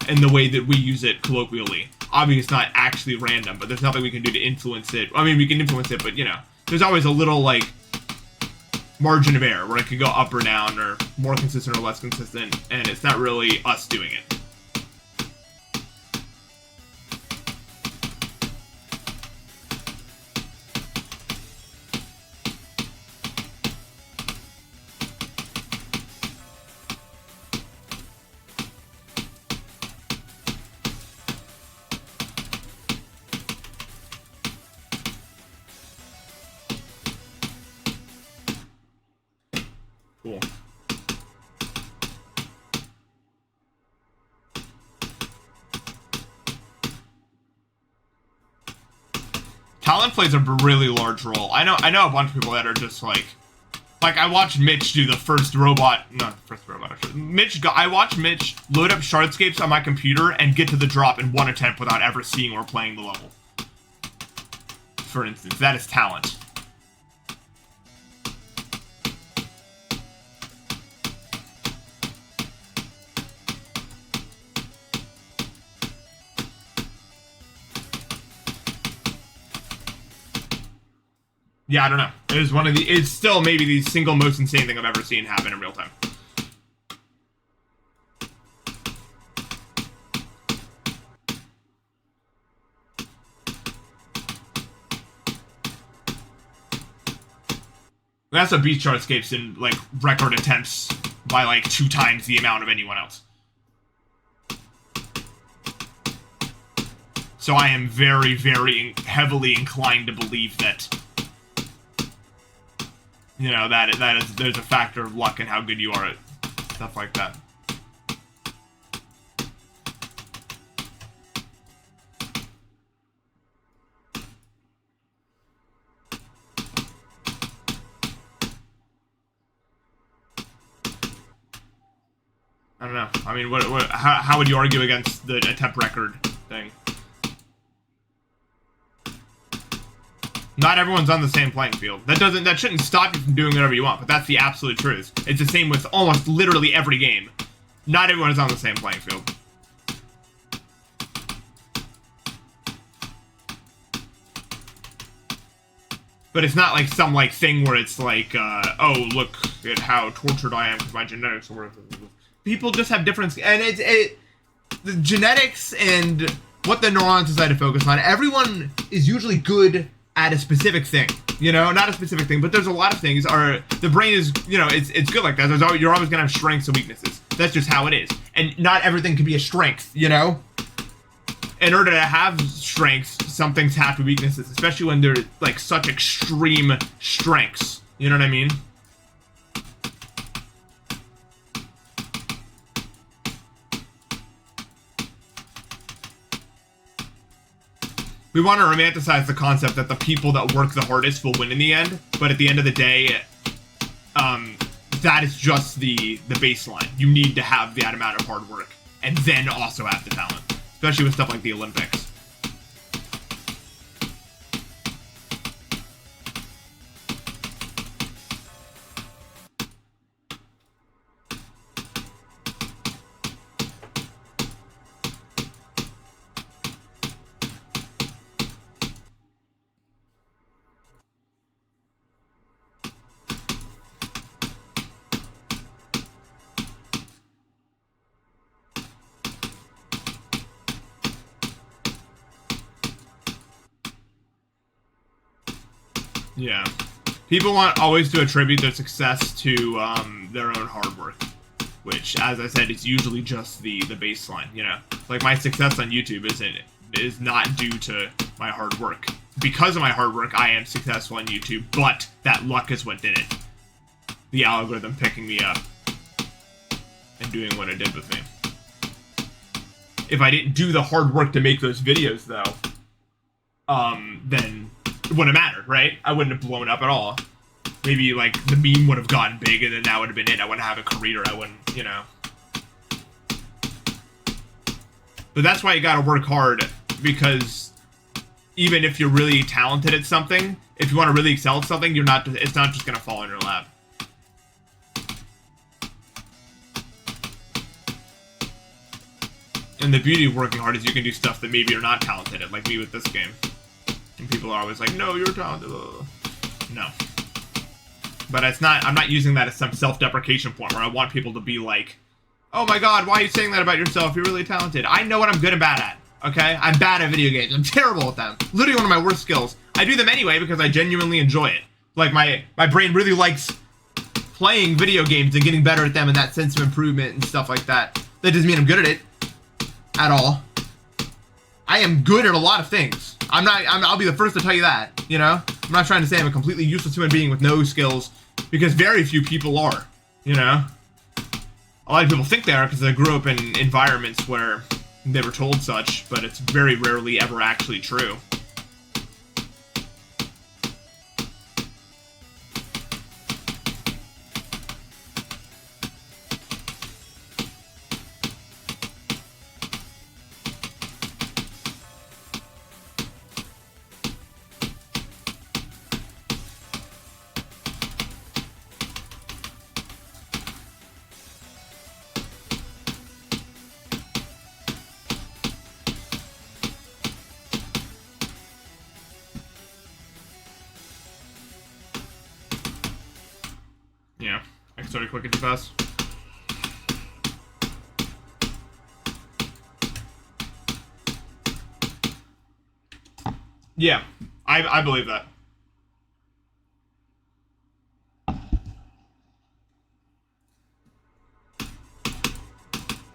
in the way that we use it colloquially. Obviously, it's not actually random, but there's nothing we can do to influence it. I mean, we can influence it, but, you know, there's always a little, like, margin of error where it could go up or down or more consistent or less consistent, and it's not really us doing it. Cool. Talent plays a really large role. I know a bunch of people that are just like I watched Mitch do the first robot, not the first robot, actually. I watched Mitch load up Shardscapes on my computer and get to the drop in one attempt without ever seeing or playing the level. For instance, that is talent. Yeah, I don't know. It was one of the... It's still maybe the single most insane thing I've ever seen happen in real time. That's a beat Chartscapes in, like, record attempts by, like, 2 times the amount of anyone else. So I am very, very heavily inclined to believe that... you know, there's a factor of luck in how good you are at stuff like that. I don't know. I mean, how would you argue against the attempt record thing? Not everyone's on the same playing field. That shouldn't stop you from doing whatever you want, but that's the absolute truth. It's the same with almost literally every game. Not everyone is on the same playing field. But it's not like some thing where it's like, oh, look at how tortured I am because my genetics are worth it. People just have different, and the genetics and what the neurons decide to focus on. Everyone is usually good at a specific thing, you know, not a specific thing, but there's a lot of things. The brain is, you know, it's good like that. You're always gonna have strengths and weaknesses. That's just how it is, and not everything can be a strength, you know. In order to have strengths, some things have to be weaknesses, especially when they're like such extreme strengths. You know what I mean? We want to romanticize the concept that the people that work the hardest will win in the end, but at the end of the day, that is just the baseline. You need to have that amount of hard work, and then also have the talent, especially with stuff like the Olympics. Yeah. People want always to attribute their success to their own hard work, which, as I said, is usually just the baseline, you know? Like, my success on YouTube is not due to my hard work. Because of my hard work, I am successful on YouTube, but that luck is what did it. The algorithm picking me up and doing what it did with me. If I didn't do the hard work to make those videos, though, then it wouldn't have mattered, right? I wouldn't have blown up at all. Maybe, like, the meme would have gotten big, and then that would have been it. I wouldn't have a career. I wouldn't, you know. But that's why you gotta work hard, because even if you're really talented at something, if you want to really excel at something, it's not just gonna fall in your lap. And the beauty of working hard is you can do stuff that maybe you're not talented at, like me with this game. And people are always like, no, you're talented. No. But I'm not using that as some self-deprecation point where I want people to be like, oh my god, why are you saying that about yourself? You're really talented. I know what I'm good and bad at, okay? I'm bad at video games. I'm terrible at them. Literally one of my worst skills. I do them anyway because I genuinely enjoy it. Like, my brain really likes playing video games and getting better at them and that sense of improvement and stuff like that. That doesn't mean I'm good at it. At all. I am good at a lot of things. I'll be the first to tell you that, you know? I'm not trying to say I'm a completely useless human being with no skills, because very few people are, you know? A lot of people think they are because they grew up in environments where they were told such, but it's very rarely ever actually true. Yeah, I started clicking too fast. Yeah, I believe that.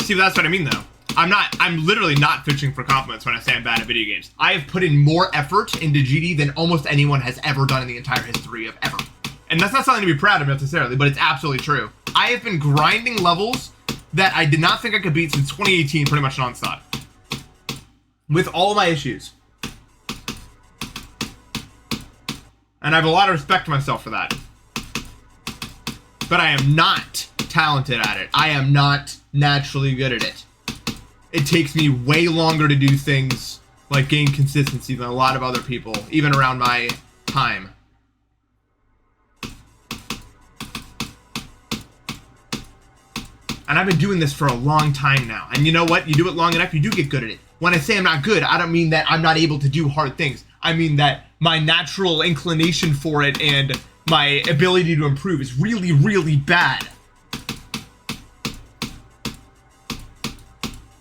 See, that's what I mean, though. I'm literally not fishing for compliments when I say I'm bad at video games. I have put in more effort into GD than almost anyone has ever done in the entire history of ever. And that's not something to be proud of necessarily, but it's absolutely true. I have been grinding levels that I did not think I could beat since 2018, pretty much nonstop. With all my issues. And I have a lot of respect to myself for that. But I am not talented at it. I am not naturally good at it. It takes me way longer to do things like gain consistency than a lot of other people, even around my time. And I've been doing this for a long time now. And you know what? You do it long enough, you do get good at it. When I say I'm not good, I don't mean that I'm not able to do hard things. I mean that my natural inclination for it and my ability to improve is really, really bad.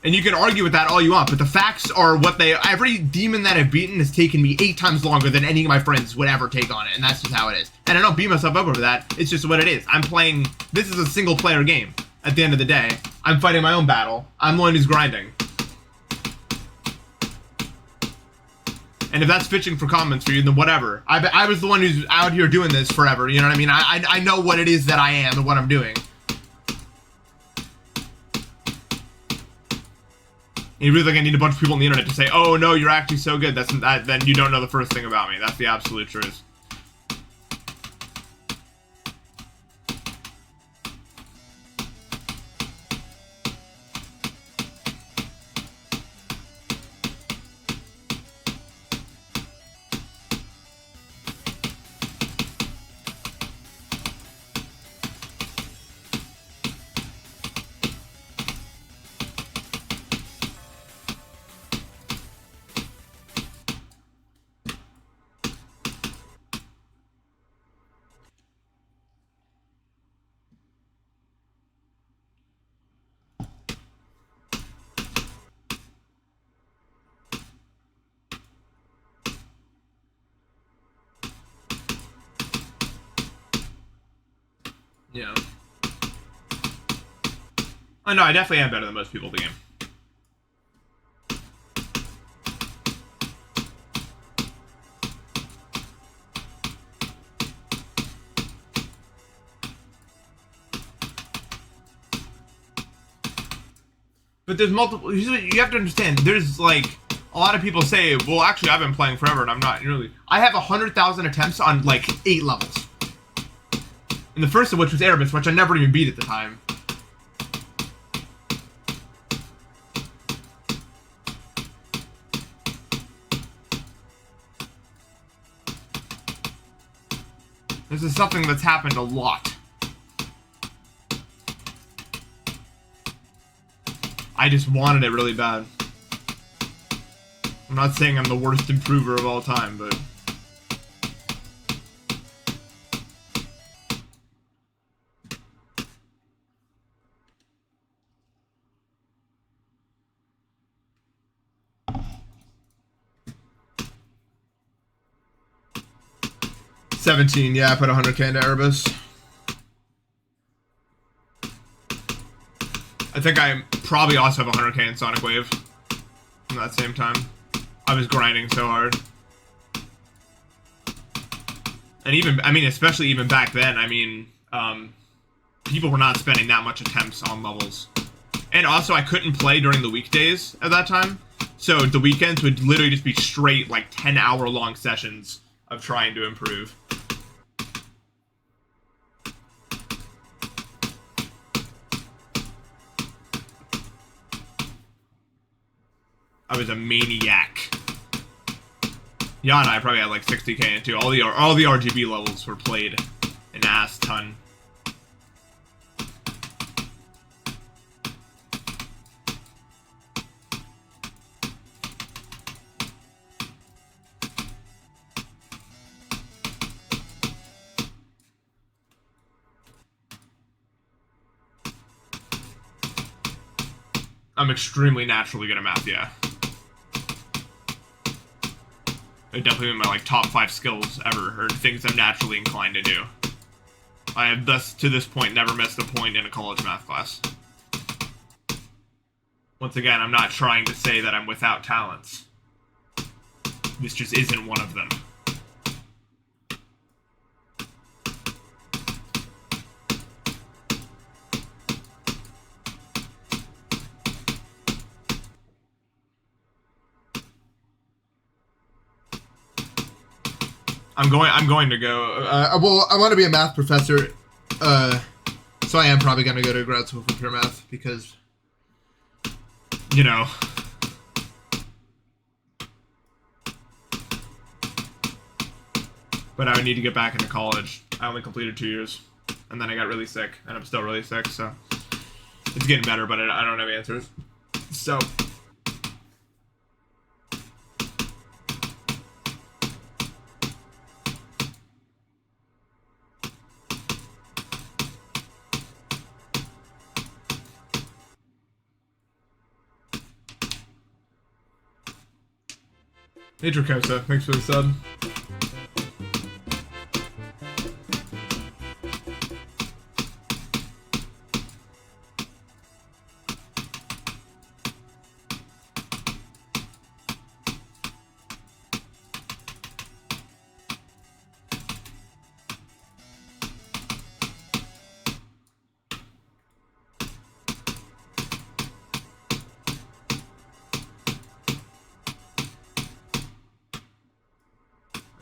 And you can argue with that all you want, but the facts are what they... Every demon that I've beaten has taken me 8 times longer than any of my friends would ever take on it, and that's just how it is. And I don't beat myself up over that. It's just what it is. I'm playing... This is a single-player game. At the end of the day, I'm fighting my own battle. I'm the one who's grinding. And if that's fishing for comments for you, then whatever. I was the one who's out here doing this forever, you know what I mean? I know what it is that I am and what I'm doing. And you really think I need a bunch of people on the internet to say, oh no, you're actually so good, then you don't know the first thing about me. That's the absolute truth. Yeah. Oh no, I definitely am better than most people at the game. But there's multiple... You have to understand, there's like... A lot of people say, well, actually, I've been playing forever and I'm not really... I have 100,000 attempts on like 8 levels. And the first of which was Erebus, which I never even beat at the time. This is something that's happened a lot. I just wanted it really bad. I'm not saying I'm the worst improver of all time, but... $17, yeah, I put 100k into Erebus. I think I probably also have 100k in Sonic Wave. At that same time. I was grinding so hard. And even, I mean, especially even back then, I mean, people were not spending that much attempts on levels. And also, I couldn't play during the weekdays at that time. So the weekends would literally just be straight, like, 10-hour-long sessions of trying to improve. I was a maniac. Yana and I probably had like 60k into all the RGB levels were played an ass ton. I'm extremely naturally good at math, yeah. It definitely been my like top 5 skills ever, or things I'm naturally inclined to do. I have thus to this point never missed a point in a college math class. Once again, I'm not trying to say that I'm without talents. This just isn't one of them. I'm going to go. Well, I want to be a math professor, so I am probably going to go to grad school for pure math because, you know. But I would need to get back into college. I only completed 2 years, and then I got really sick, and I'm still really sick. So it's getting better, but I don't have answers. So. Hey Dracosa, thanks for the sub.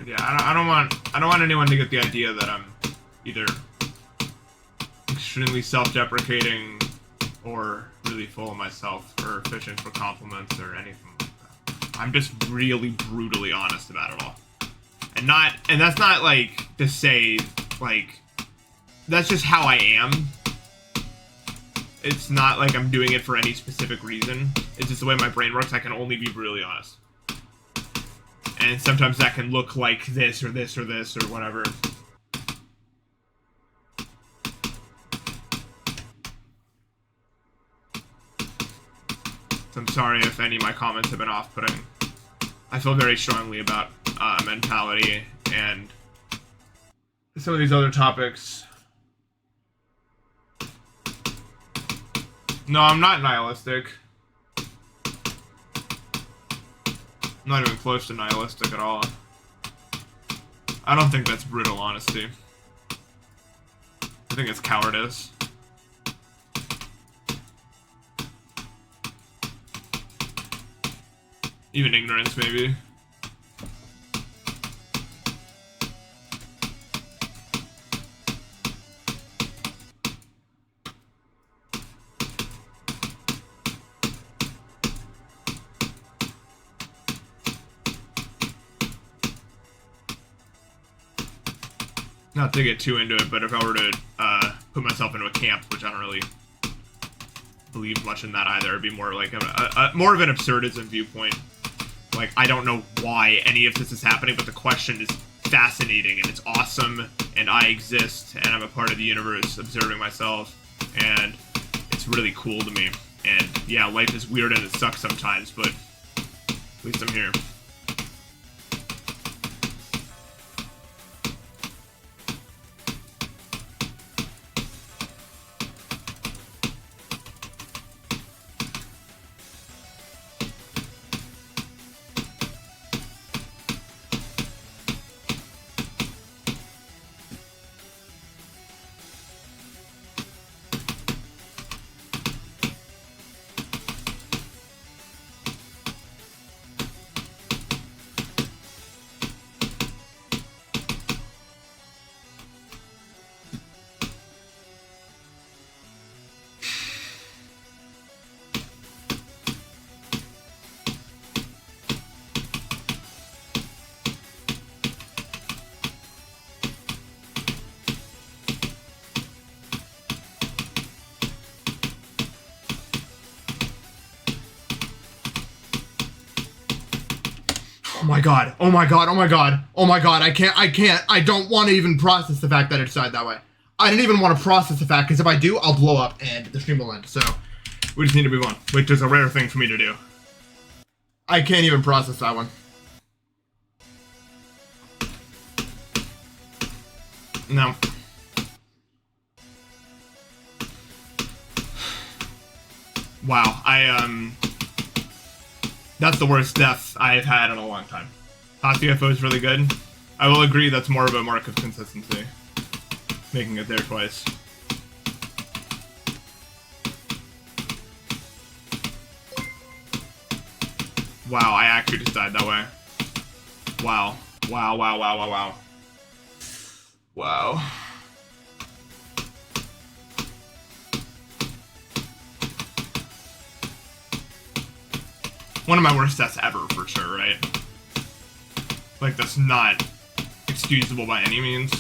Yeah, I don't want anyone to get the idea that I'm either extremely self-deprecating or really full of myself or fishing for compliments or anything like that. I'm just really brutally honest about it all. And that's not like to say like that's just how I am. It's not like I'm doing it for any specific reason. It's just the way my brain works. I can only be brutally honest. And sometimes that can look like this or this or this or whatever. So I'm sorry if any of my comments have been off-putting. I feel very strongly about mentality and some of these other topics. No, I'm not nihilistic. I'm not even close to nihilistic at all. I don't think that's brutal honesty. I think it's cowardice. Even ignorance, maybe. Not to get too into it, but if I were to put myself into a camp, which I don't really believe much in that either, it'd be more like more of an absurdism viewpoint. Like, I don't know why any of this is happening, but the question is fascinating, and it's awesome, and I exist, and I'm a part of the universe, observing myself, and it's really cool to me. And yeah, life is weird and it sucks sometimes, but at least I'm here. Oh my god, oh my god, oh my god, oh my god, I don't want to even process the fact that it died that way. I didn't even want to process the fact, because if I do, I'll blow up and the stream will end, so we just need to move on, which is a rare thing for me to do. I can't even process that one. No. Wow, that's the worst death I've had in a long time. Hot UFO is really good. I will agree that's more of a mark of consistency. Making it there twice. Wow, I actually just died that way. Wow. Wow, wow, wow, wow, wow. Wow. One of my worst deaths ever, for sure, right? Like, that's not excusable by any means.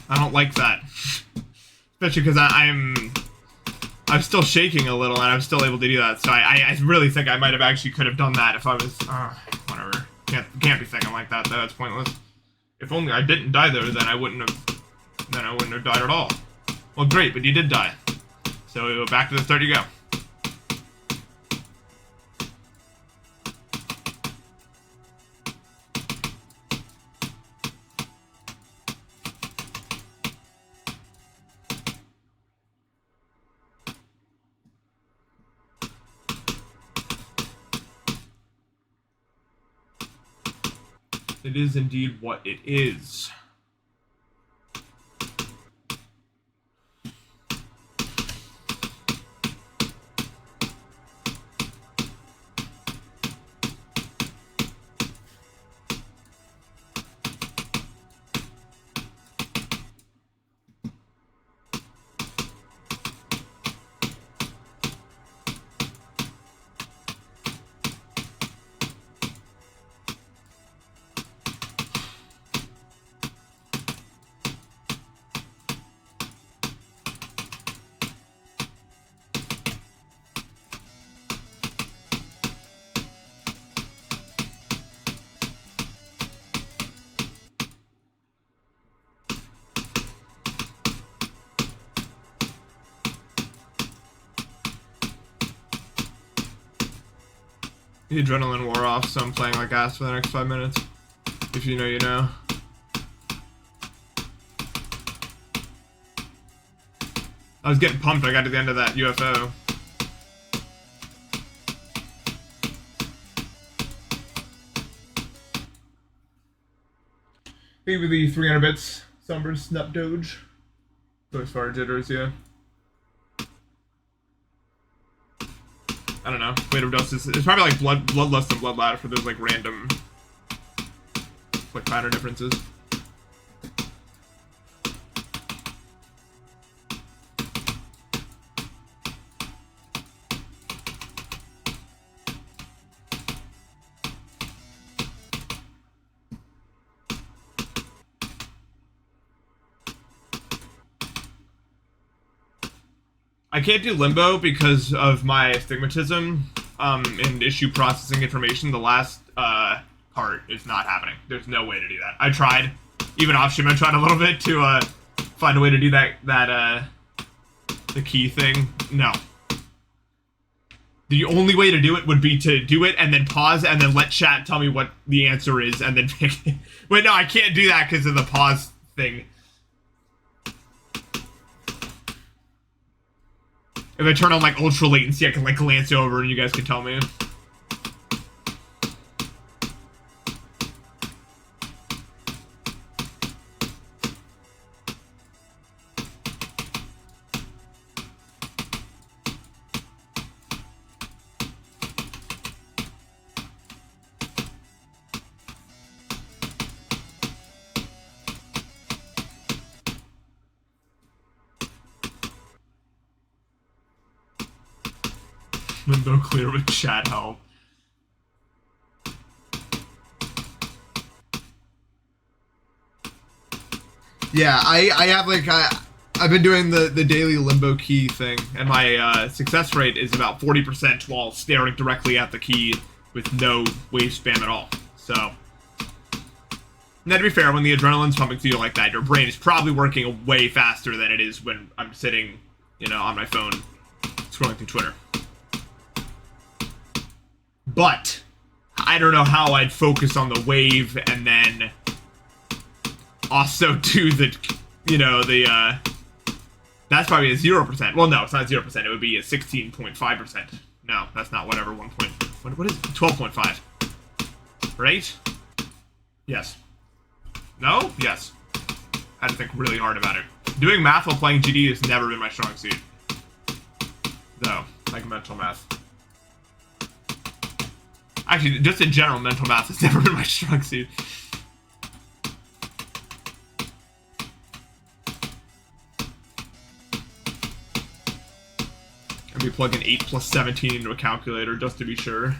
I don't like that. Especially because I'm still shaking a little and I'm still able to do that. So I really think I might have actually could have done that if I was, whatever. Can't be thinking like that though, it's pointless. If only I didn't die though, then I wouldn't have died at all. Well great, but you did die. So back to the start you go. It is indeed what it is. The adrenaline wore off, so I'm playing like ass for the next 5 minutes. If you know, you know. I was getting pumped, I got to the end of that UFO. Maybe the 300 bits, Somber Snap Doge. So as far as jitters, yeah. I don't know. Weight of dust is, it's probably like bloodlust and bloodladder for those like random like pattern differences. I can't do limbo because of my astigmatism and issue processing information. The last part is not happening. There's no way to do that. I tried, even off stream, I tried a little bit to find a way to do that the key thing. No. The only way to do it would be to do it and then pause and then let chat tell me what the answer is and then pick it. Wait, no, I can't do that because of the pause thing. If I turn on like ultra latency, I can like glance over and you guys can tell me. Limbo clear with chat help. Yeah, I have like I've been doing the daily limbo key thing, and my success rate is about 40% while staring directly at the key with no wave spam at all. So, now to be fair, when the adrenaline's pumping through you like that, your brain is probably working way faster than it is when I'm sitting, you know, on my phone scrolling through Twitter. but I don't know how I'd focus on the wave and then also do the, you know, the, that's probably a 0%. Well, no, it's not 0%. It would be a 16.5%. No, that's not whatever, what is it? 12.5. Right? Yes. No? Yes. I had to think really hard about it. Doing math while playing GD has never been my strong suit. Though, like mental math. Actually, just in general, mental math has never been my strong suit. I'd be plugging 8 plus 17 into a calculator just to be sure.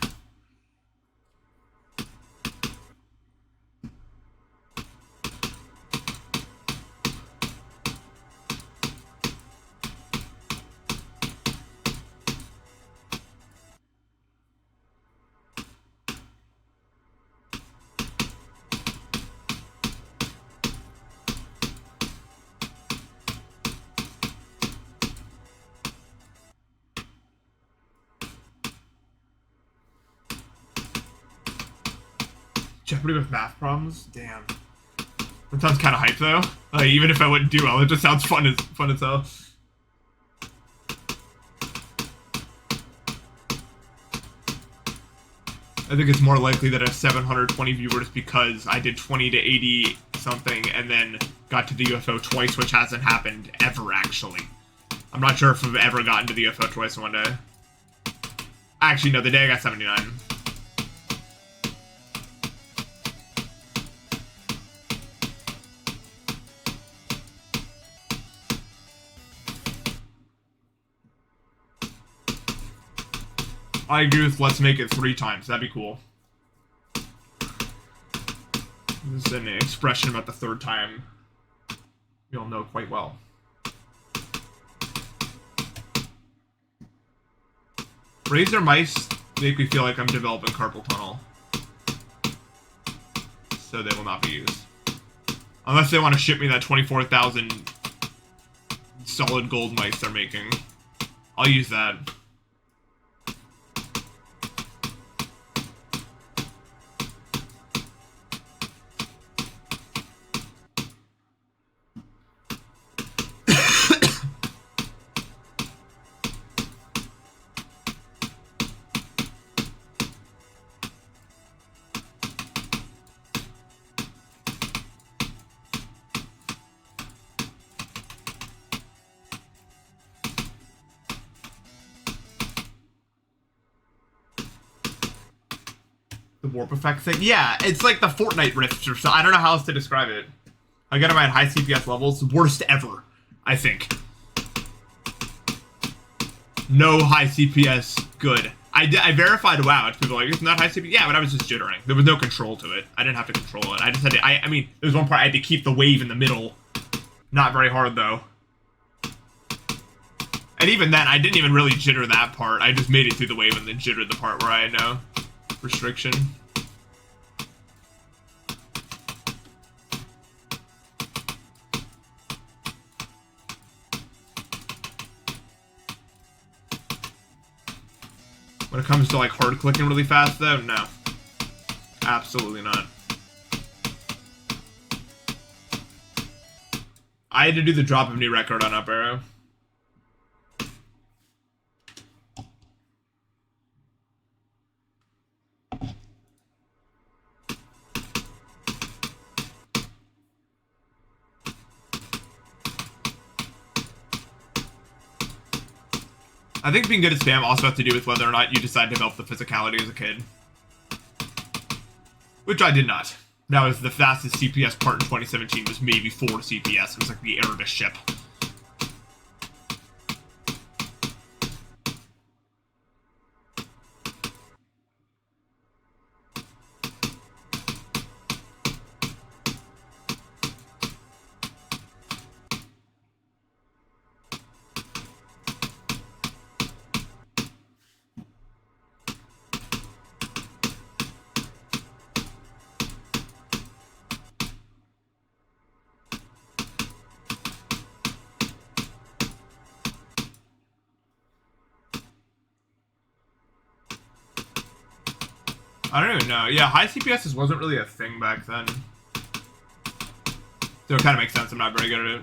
Jeopardy with math problems? Damn. That sounds kind of hype though. Like, even if I wouldn't do well, it just sounds fun as hell. I think it's more likely that I have 720 viewers because I did 20 to 80 something and then got to the UFO twice, which hasn't happened ever, actually. I'm not sure if I've ever gotten to the UFO twice in one day. Actually, no, the day I got 79. I agree with let's make it 3 times. That'd be cool. This is an expression about the 3rd time we all know quite well. Razer mice make me feel like I'm developing carpal tunnel. So they will not be used. Unless they want to ship me that 24,000 solid gold mice they're making. I'll use that. The warp effect thing? Yeah, it's like the Fortnite rifts or so. I don't know how else to describe it. I get them at high CPS levels. Worst ever, I think. No high CPS good. I verified WoW. People are like, it's not high CPS. Yeah, but I was just jittering. There was no control to it. I didn't have to control it. I just had to, I mean, there was one part I had to keep the wave in the middle. Not very hard, though. And even then, I didn't even really jitter that part. I just made it through the wave and then jittered the part where I had no restriction. When it comes to like hard clicking really fast though, no. Absolutely not. I had to do the drop of new record on Up Arrow. I think being good at spam also has to do with whether or not you decide to develop the physicality as a kid. Which I did not. That was the fastest CPS part in 2017 was maybe 4 CPS. It was like the Erebus ship. I don't even know. Yeah, high CPS wasn't really a thing back then. So it kind of makes sense I'm not very good at it.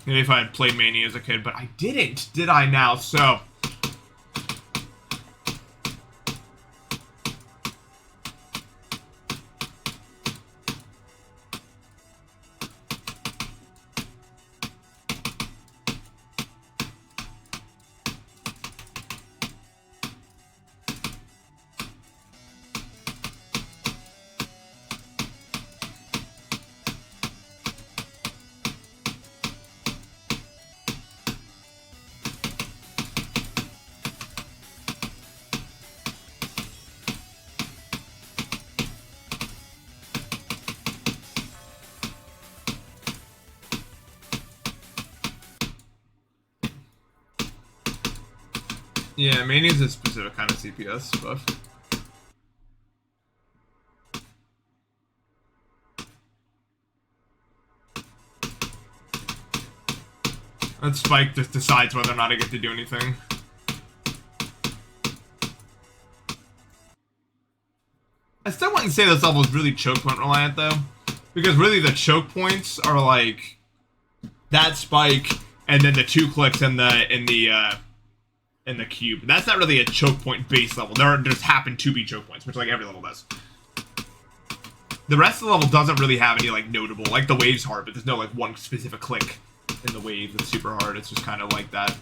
Maybe if I had played Mania as a kid, but I didn't, did I now? So... Yeah, Mania's a specific kind of CPS buff. That Spike just decides whether or not I get to do anything. I still wouldn't say this level is really choke point reliant though, because really the choke points are like that Spike and then the 2 clicks in the cube. That's not really a choke point base level. There just happen to be choke points, which like every level does. The rest of the level doesn't really have any like notable, like the wave's hard, but there's no like one specific click in the wave that's super hard. It's just kind of like that.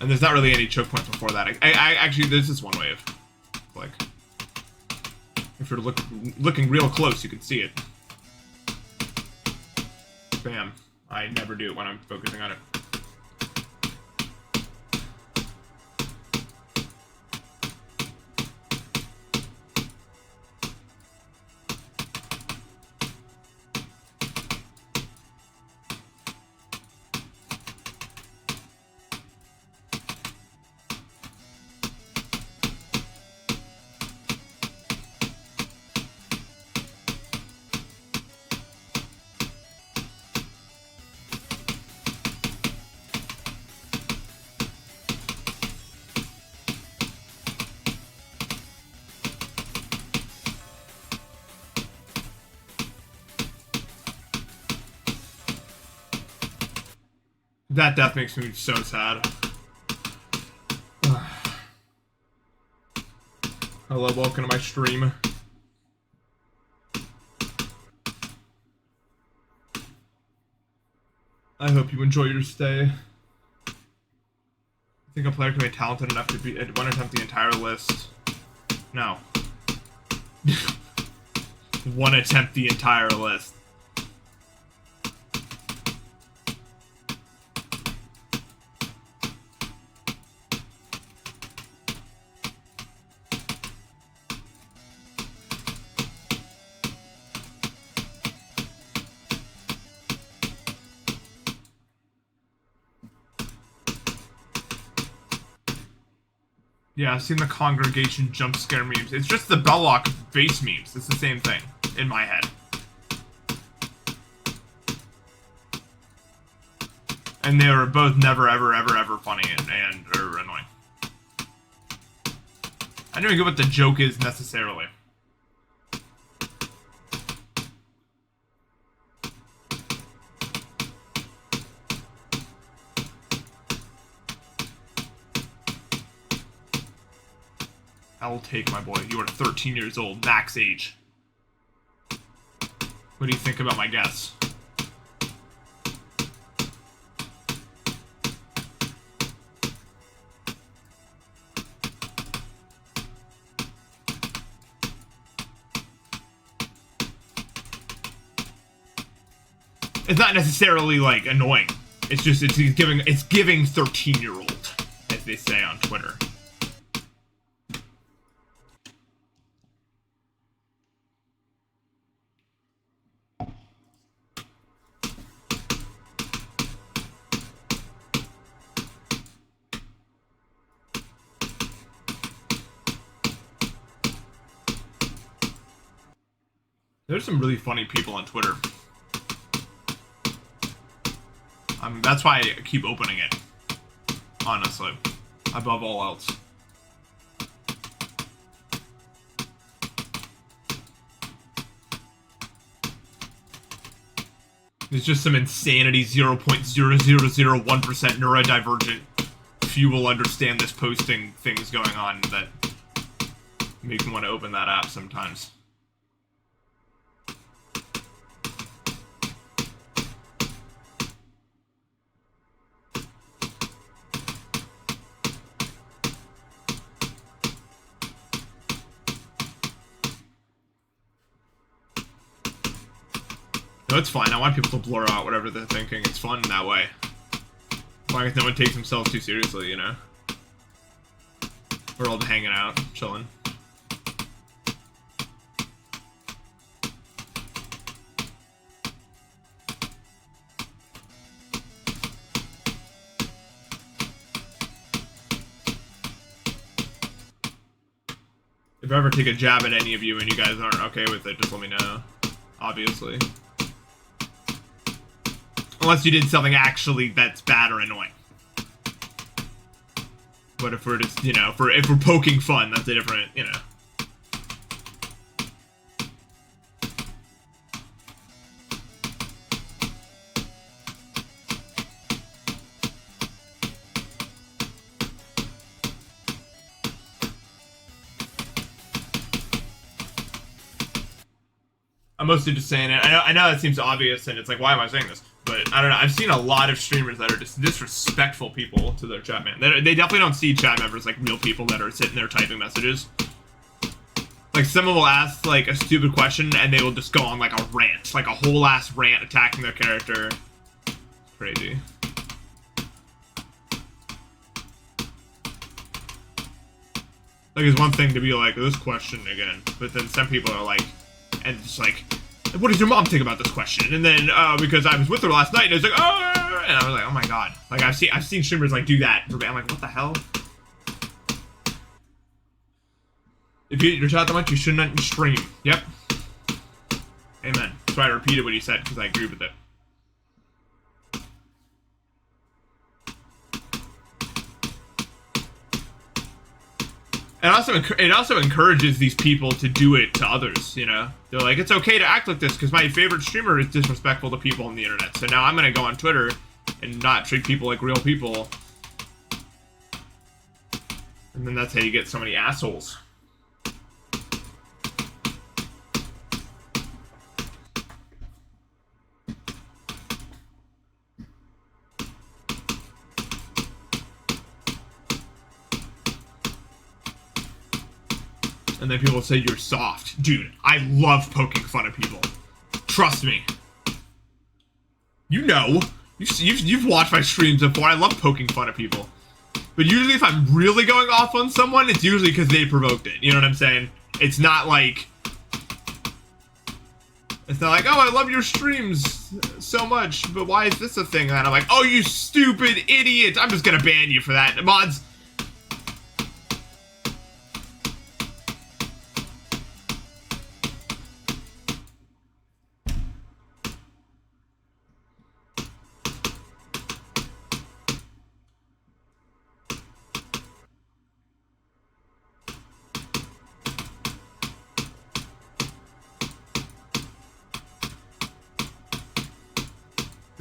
And there's not really any choke points before that. I actually, there's this one wave. Like, if you're looking real close, you can see it. Bam. I never do it when I'm focusing on it. That death makes me so sad. Hello, welcome to my stream. I hope you enjoy your stay. I think a player can be talented enough to be at one attempt the entire list. No. One attempt the entire list. Yeah, I've seen the congregation jump scare memes. It's just the Belloc base memes. It's the same thing in my head. And they were both never, ever, ever, ever funny and or annoying. I don't even get what the joke is necessarily. I will take, my boy. You are 13 years old, max age. What do you think about my guess? It's not necessarily like annoying. It's just it's giving 13-year-old, as they say on Twitter. There's some really funny people on Twitter. That's why I keep opening it. Honestly, above all else. There's just some insanity 0.0001% neurodivergent few will understand this posting things going on that make me want to open that app sometimes. No, it's fine. I want people to blur out whatever they're thinking. It's fun that way. As long as no one takes themselves too seriously, you know? We're all hanging out, chilling. If I ever take a jab at any of you and you guys aren't okay with it, just let me know. Obviously. Unless you did something actually that's bad or annoying. But if we're just, you know, if we're poking fun, that's a different, you know. I'm mostly just saying it. I know that seems obvious, and it's like, why am I saying this? But I don't know. I've seen a lot of streamers that are just disrespectful people to their chat, man. They definitely don't see chat members like real people that are sitting there typing messages. Like, someone will ask, like, a stupid question, and they will just go on, like, a rant. Like, a whole-ass rant attacking their character. Crazy. Like, it's one thing to be like, this question again. But then some people are like, and it's like, what does your mom think about this question? And then, because I was with her last night, and it's like, oh, and I was like, oh my god. Like, I've seen streamers, like, do that. I'm like, what the hell? If you hate your chat that much, you shouldn't stream. Yep. Amen. That's why I repeated what he said, because I agree with it. And it also encourages these people to do it to others, you know? They're like, it's okay to act like this because my favorite streamer is disrespectful to people on the internet. So now I'm going to go on Twitter and not treat people like real people. And then that's how you get so many assholes. And then people say you're soft. Dude, I love poking fun at people. Trust me. You know. You've watched my streams before. I love poking fun at people. But usually if I'm really going off on someone, it's usually because they provoked it. You know what I'm saying? It's not like... It's not like, oh, I love your streams so much, but why is this a thing? And I'm like, oh, you stupid idiot. I'm just gonna ban you for that. Mods...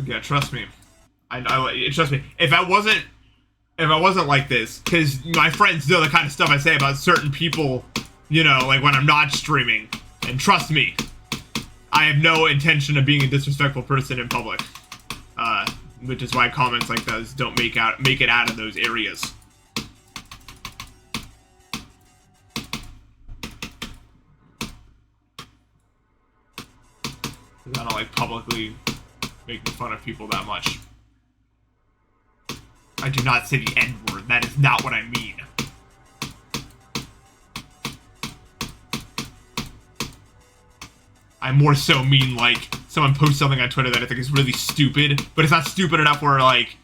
Yeah, trust me. Trust me. If I wasn't like this, because my friends know the kind of stuff I say about certain people, you know, like when I'm not streaming. And trust me, I have no intention of being a disrespectful person in public. Which is why comments like those don't make it out of those areas. I don't like publicly making fun of people that much. I do not say the N-word. That is not what I mean. I more so mean, like, someone posts something on Twitter that I think is really stupid, but it's not stupid enough where, like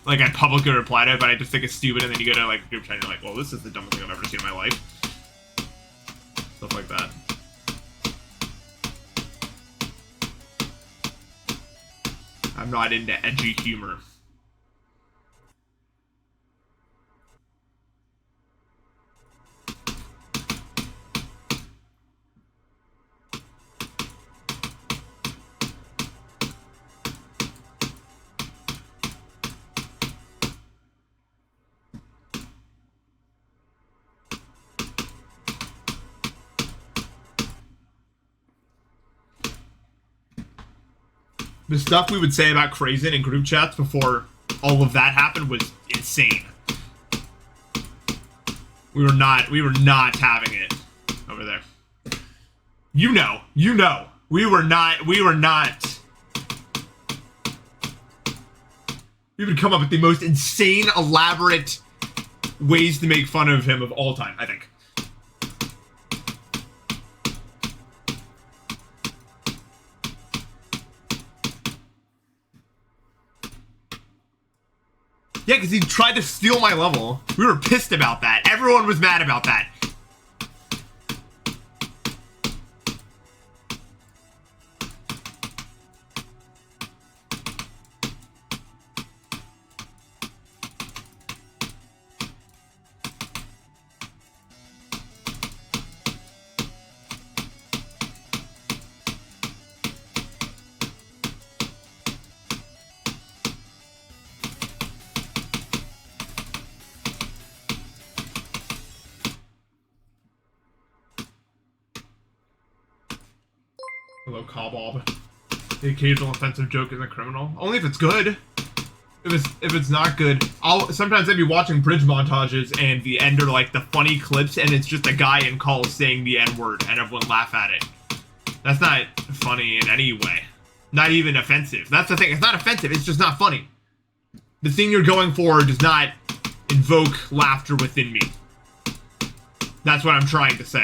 I publicly reply to it, but I just think it's stupid, and then you go to, like, a group chat and you're like, well, this is the dumbest thing I've ever seen in my life. Stuff like that. I'm not into edgy humor. The stuff we would say about Crazen in group chats before all of that happened was insane. We were not having it over there. You know. We were not. We would come up with the most insane, elaborate ways to make fun of him of all time, I think. Yeah, because he tried to steal my level. We were pissed about that. Everyone was mad about that. Hello, Cobbob. The occasional offensive joke is a criminal. Only if it's good. If it's not good, sometimes I'd be watching bridge montages and the end are like the funny clips and it's just a guy in calls saying the N-word and everyone laugh at it. That's not funny in any way. Not even offensive. That's the thing. It's not offensive. It's just not funny. The thing you're going for does not invoke laughter within me. That's what I'm trying to say.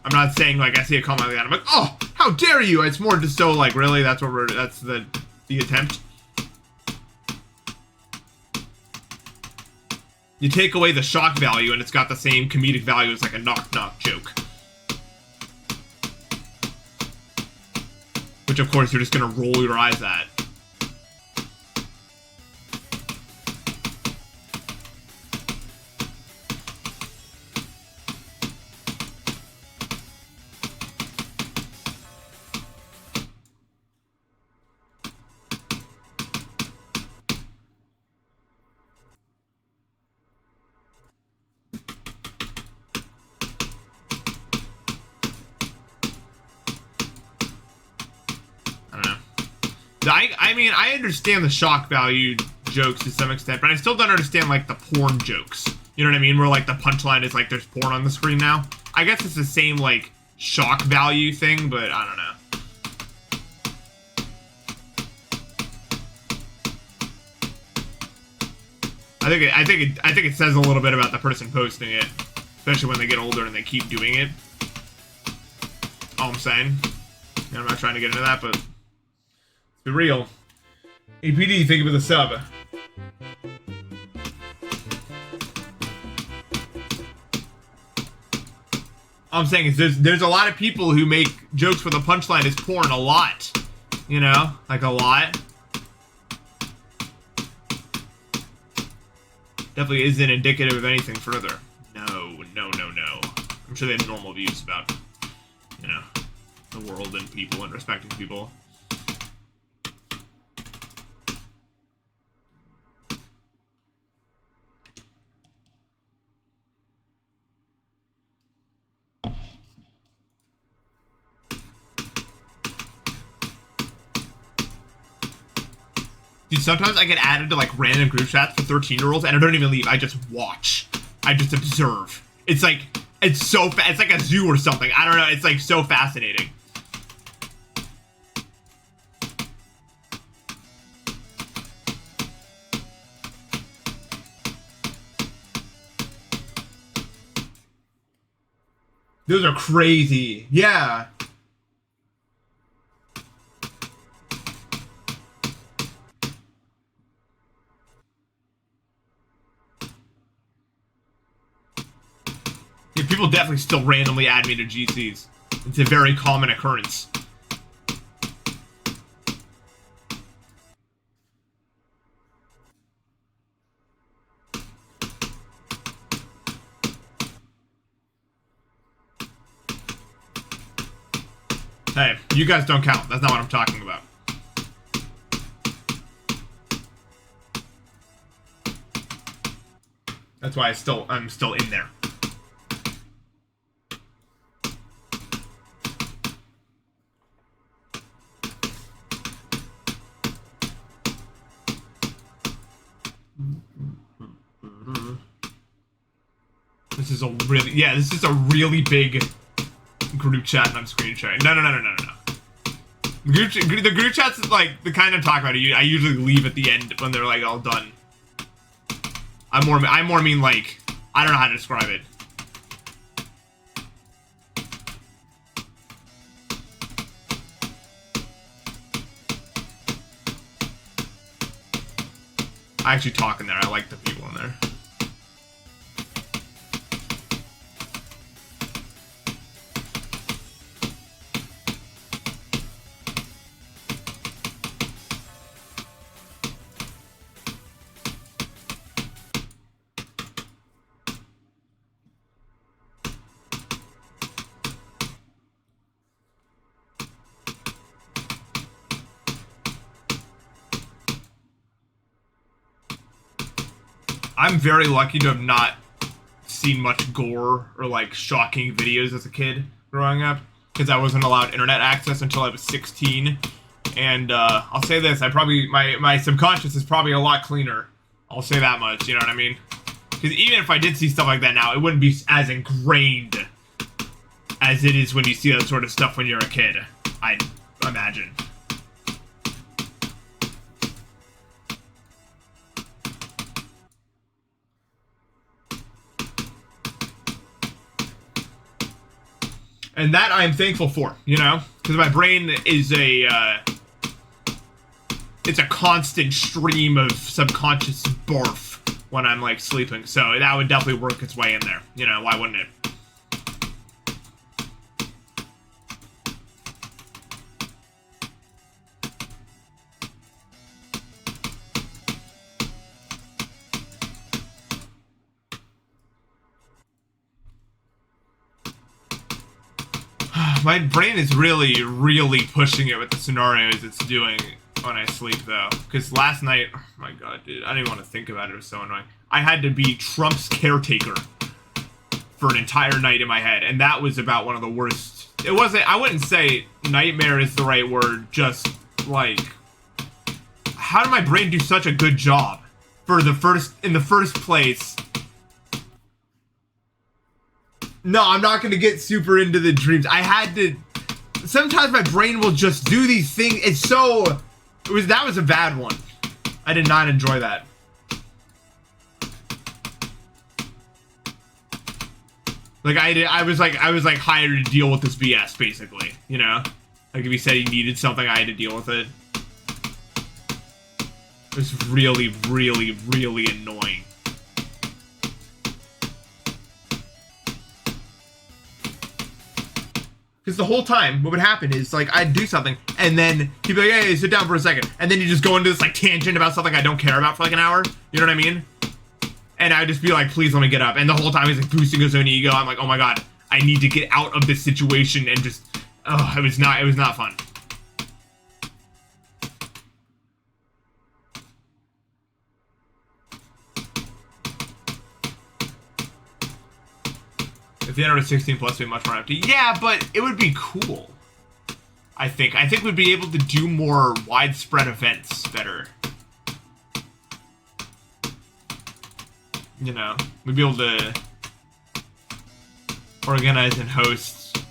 I'm not saying like I see a comment like that, I'm like, oh, how dare you? It's more just so like, really, that's the attempt. You take away the shock value and it's got the same comedic value as like a knock-knock joke. Which of course you're just gonna roll your eyes at. I mean, I understand the shock value jokes to some extent, but I still don't understand, like, the porn jokes. You know what I mean? Where, like, the punchline is, like, there's porn on the screen now. I guess it's the same, like, shock value thing, but I don't know. I think it says a little bit about the person posting it, especially when they get older and they keep doing it. All I'm saying. I'm not trying to get into that, but the real. APD, thank you for the sub. All I'm saying is there's a lot of people who make jokes where the punchline is porn a lot. You know? Like a lot. Definitely isn't indicative of anything further. No. I'm sure they have normal views about, you know, the world and people and respecting people. Dude, sometimes I get added to, like, random group chats for 13-year-olds, and I don't even leave. I just watch. I just observe. It's like, it's so it's like a zoo or something. I don't know. It's, like, so fascinating. Those are crazy. Yeah. People definitely still randomly add me to GCs. It's a very common occurrence. Hey, you guys don't count. That's not what I'm talking about. That's why I'm still in there. This is a really, yeah, this is a really big group chat and I'm screen sharing. No. The group chat's like the kind of talk about it. I usually leave at the end when they're like all done. I more mean like, I don't know how to describe it. I actually talk in there. I like the people in there. I'm very lucky to have not seen much gore or like shocking videos as a kid growing up, because I wasn't allowed internet access until I was 16. And I'll say this, my subconscious is probably a lot cleaner. I'll say that much, you know what I mean? Because even if I did see stuff like that now, it wouldn't be as ingrained as it is when you see that sort of stuff when you're a kid, I'd imagine. And that I'm thankful for, you know? Because my brain is it's a constant stream of subconscious barf when I'm, like, sleeping. So that would definitely work its way in there. You know, why wouldn't it? My brain is really, really pushing it with the scenarios it's doing when I sleep, though. Because last night, oh my god, dude, I didn't even want to think about it. It was so annoying. I had to be Trump's caretaker for an entire night in my head, and that was about one of the worst. It wasn't, I wouldn't say nightmare is the right word, just, like, how did my brain do such a good job in the first place? No, I'm not going to get super into the dreams. I had to... Sometimes my brain will just do these things. It's so... That was a bad one. I did not enjoy that. Like, I was like hired to deal with this BS, basically. You know? Like, if he said he needed something, I had to deal with it. It was really, really, really annoying. Because the whole time, what would happen is, like, I'd do something, and then he'd be like, hey, sit down for a second. And then you just go into this, like, tangent about something I don't care about for, like, an hour. You know what I mean? And I'd just be like, please let me get up. And the whole time he's, like, boosting his own ego. I'm like, oh my god, I need to get out of this situation and just... Oh, it was not fun. If the internet was 16 plus, it'd be much more empty. Yeah, but it would be cool. I think we'd be able to do more widespread events better. You know, we'd be able to organize and host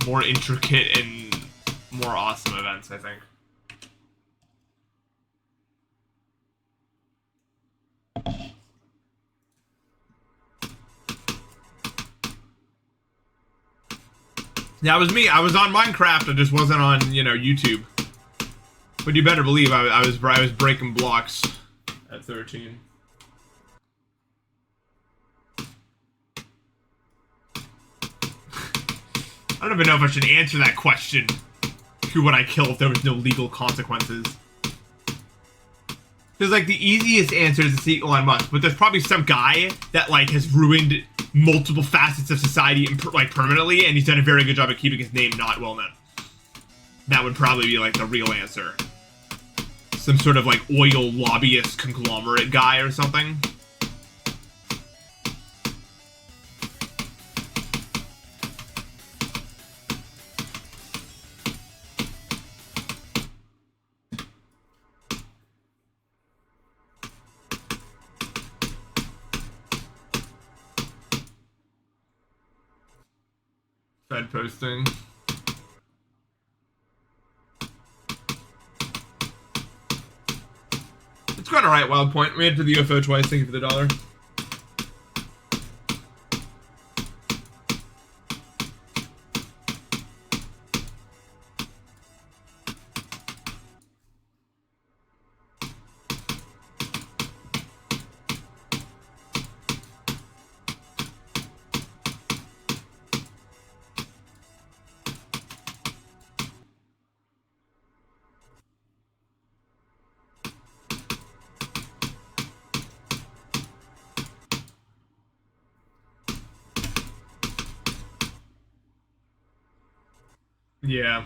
more intricate and more awesome events, I think. That was me. I was on Minecraft. I just wasn't on, you know, YouTube. But you better believe I was breaking blocks at 13. I don't even know if I should answer that question. Who would I kill if there was no legal consequences? Because, like, the easiest answer is to see Elon Musk, but there's probably some guy that, like, has ruined multiple facets of society, like, permanently, and he's done a very good job of keeping his name not well known. that would probably be like the real answer. Some sort of like oil lobbyist conglomerate guy or something. Fed posting. It's quite alright, Wild Point. We entered the UFO twice. Thank you for the $1. Yeah.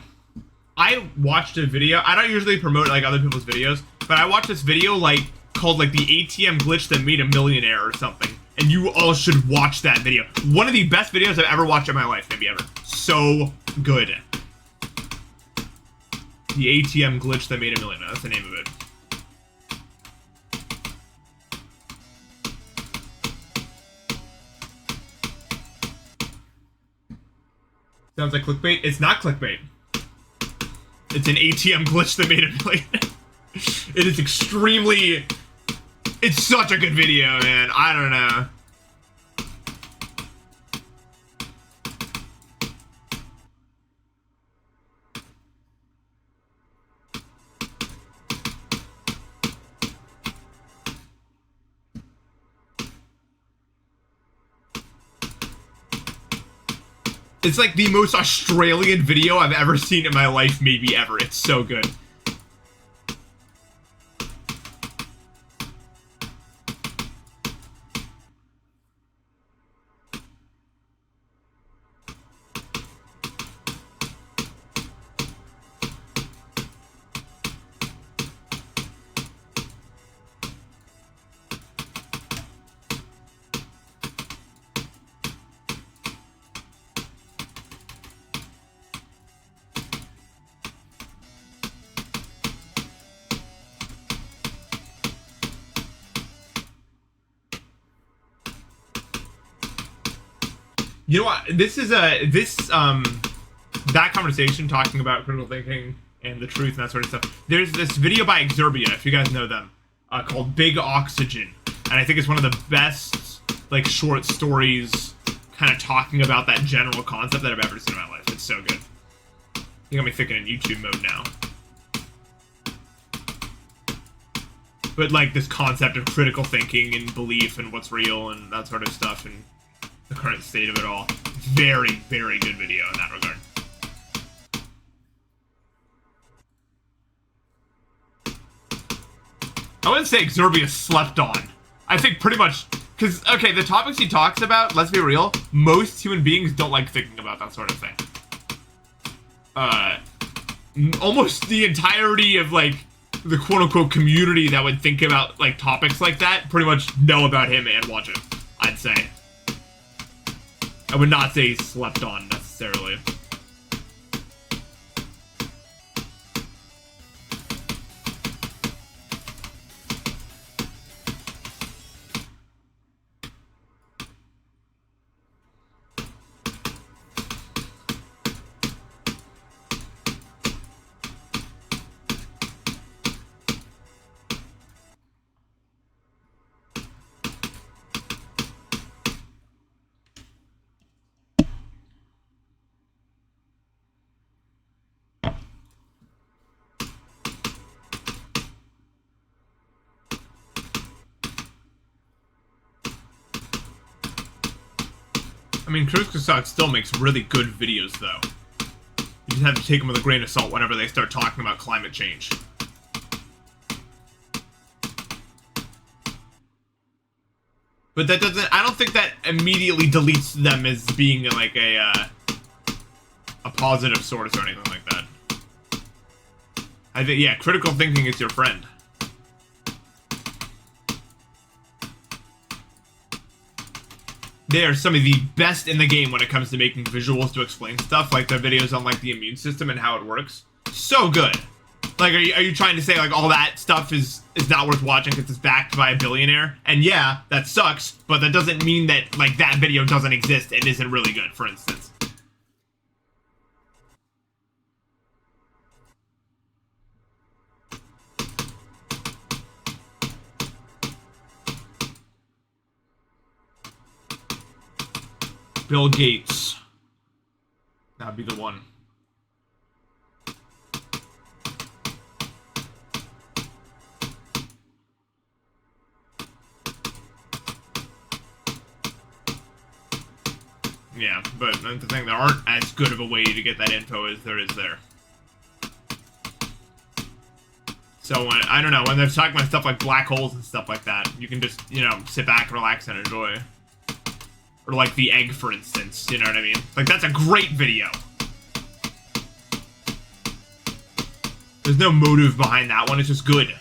I watched a video. I don't usually promote like other people's videos, but I watched this video like called like the ATM glitch that made a millionaire or something. And you all should watch that video. One of the best videos I've ever watched in my life, maybe ever. So good. The ATM glitch that made a millionaire. That's the name of it. Sounds like clickbait. It's not clickbait. It's an ATM glitch that made a million. It is extremely... It's such a good video, man. I don't know. It's like the most Australian video I've ever seen in my life, maybe ever. It's so good. You know what? This is that conversation talking about critical thinking and the truth and that sort of stuff. There's this video by Exerbia, if you guys know them, called Big Oxygen, and I think it's one of the best like short stories, kind of talking about that general concept that I've ever seen in my life. It's so good. You got me thinking in YouTube mode now. But like this concept of critical thinking and belief and what's real and that sort of stuff and the current state of it all. Very, very good video in that regard. I wouldn't say Exerbia slept on. I think pretty much, because, okay, the topics he talks about, let's be real, most human beings don't like thinking about that sort of thing. Almost the entirety of, like, the quote-unquote community that would think about, like, topics like that pretty much know about him and watch him, I'd say. I would not say he slept on, necessarily. I mean, Kurzgesagt still makes really good videos, though. You just have to take them with a grain of salt whenever they start talking about climate change. But that doesn't... I don't think that immediately deletes them as being, like, a positive source or anything like that. I think, yeah, critical thinking is your friend. They are some of the best in the game when it comes to making visuals to explain stuff, like their videos on like the immune system and how it works. So good. Like, are you trying to say like all that stuff is not worth watching because it's backed by a billionaire? And yeah, that sucks, but that doesn't mean that like that video doesn't exist and isn't really good, for instance. Bill Gates. That'd be the one. Yeah, but the thing, there aren't as good of a way to get that info as there is there. So, I don't know, when they're talking about stuff like black holes and stuff like that, you can just, you know, sit back, relax, and enjoy. Or like the egg, for instance, you know what I mean? Like, that's a great video. There's no motive behind that one, it's just good.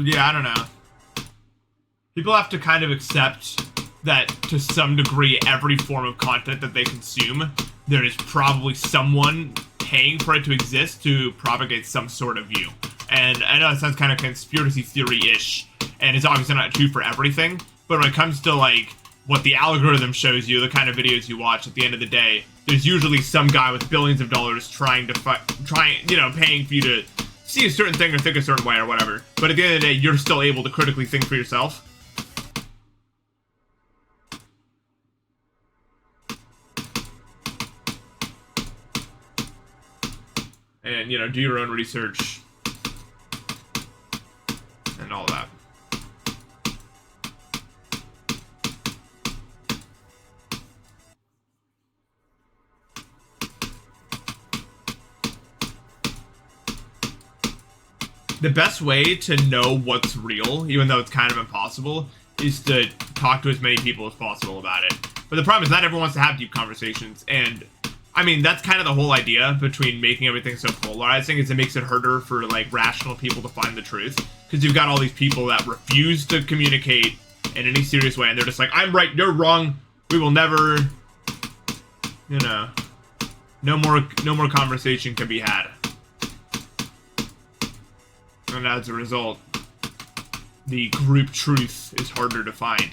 Yeah, I don't know. People have to kind of accept that, to some degree, every form of content that they consume, there is probably someone paying for it to exist to propagate some sort of view. And I know it sounds kind of conspiracy theory-ish, and it's obviously not true for everything, but when it comes to, like, what the algorithm shows you, the kind of videos you watch, at the end of the day, there's usually some guy with billions of dollars paying for you to see a certain thing or think a certain way or whatever. But at the end of the day, you're still able to critically think for yourself. And, you know, do your own research. And all that. The best way to know what's real, even though it's kind of impossible, is to talk to as many people as possible about it. But the problem is not everyone wants to have deep conversations, and I mean, that's kind of the whole idea between making everything so polarizing, is it makes it harder for, like, rational people to find the truth. Because you've got all these people that refuse to communicate in any serious way, and they're just like, I'm right, you're wrong, we will never, you know, no more conversation can be had. And as a result, the group truth is harder to find.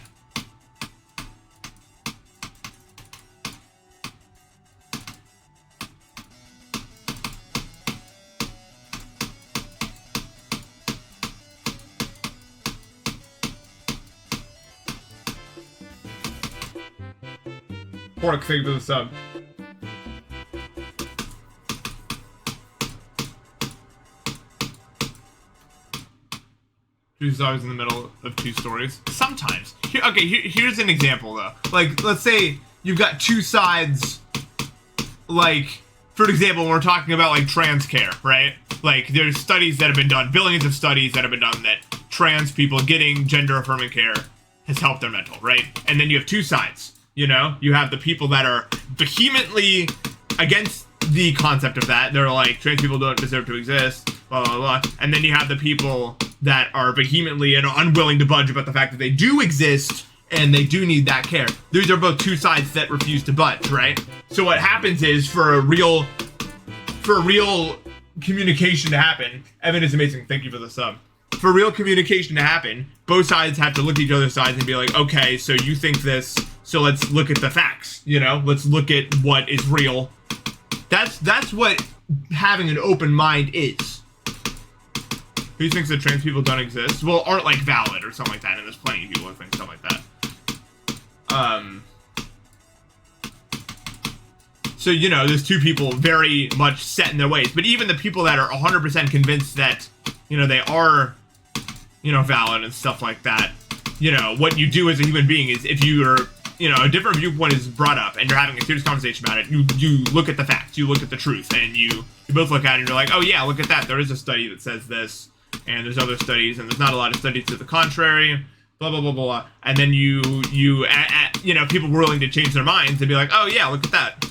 Pork, thank you for the sub. Who's always in the middle of two stories. Sometimes. Here's an example, though. Like, let's say you've got two sides, like, for example, when we're talking about, like, trans care, right? Like, there's studies that have been done, billions of studies that have been done, that trans people getting gender-affirming care has helped their mental, right? And then you have two sides, you know? You have the people that are vehemently against the concept of that. They're like, trans people don't deserve to exist, blah, blah, blah. And then you have the people that are vehemently and unwilling to budge about the fact that they do exist and they do need that care. These are both two sides that refuse to budge, right? So what happens is, for a real communication to happen, Evan is amazing, thank you for the sub. For real communication to happen, both sides have to look at each other's sides and be like, okay, so you think this, so let's look at the facts, you know? Let's look at what is real. That's what having an open mind is. Who thinks that trans people don't exist? Well, aren't, like, valid or something like that, and there's plenty of people who think stuff like that. So, you know, there's two people very much set in their ways. But even the people that are 100% convinced that, you know, they are, you know, valid and stuff like that, you know, what you do as a human being is if you're, you know, a different viewpoint is brought up and you're having a serious conversation about it, you look at the facts, you look at the truth, and you both look at it and you're like, oh yeah, look at that. There is a study that says this, and there's other studies, and there's not a lot of studies to the contrary, blah, blah, blah, blah, blah. And then you know, people were willing to change their minds and be like, oh yeah, look at that.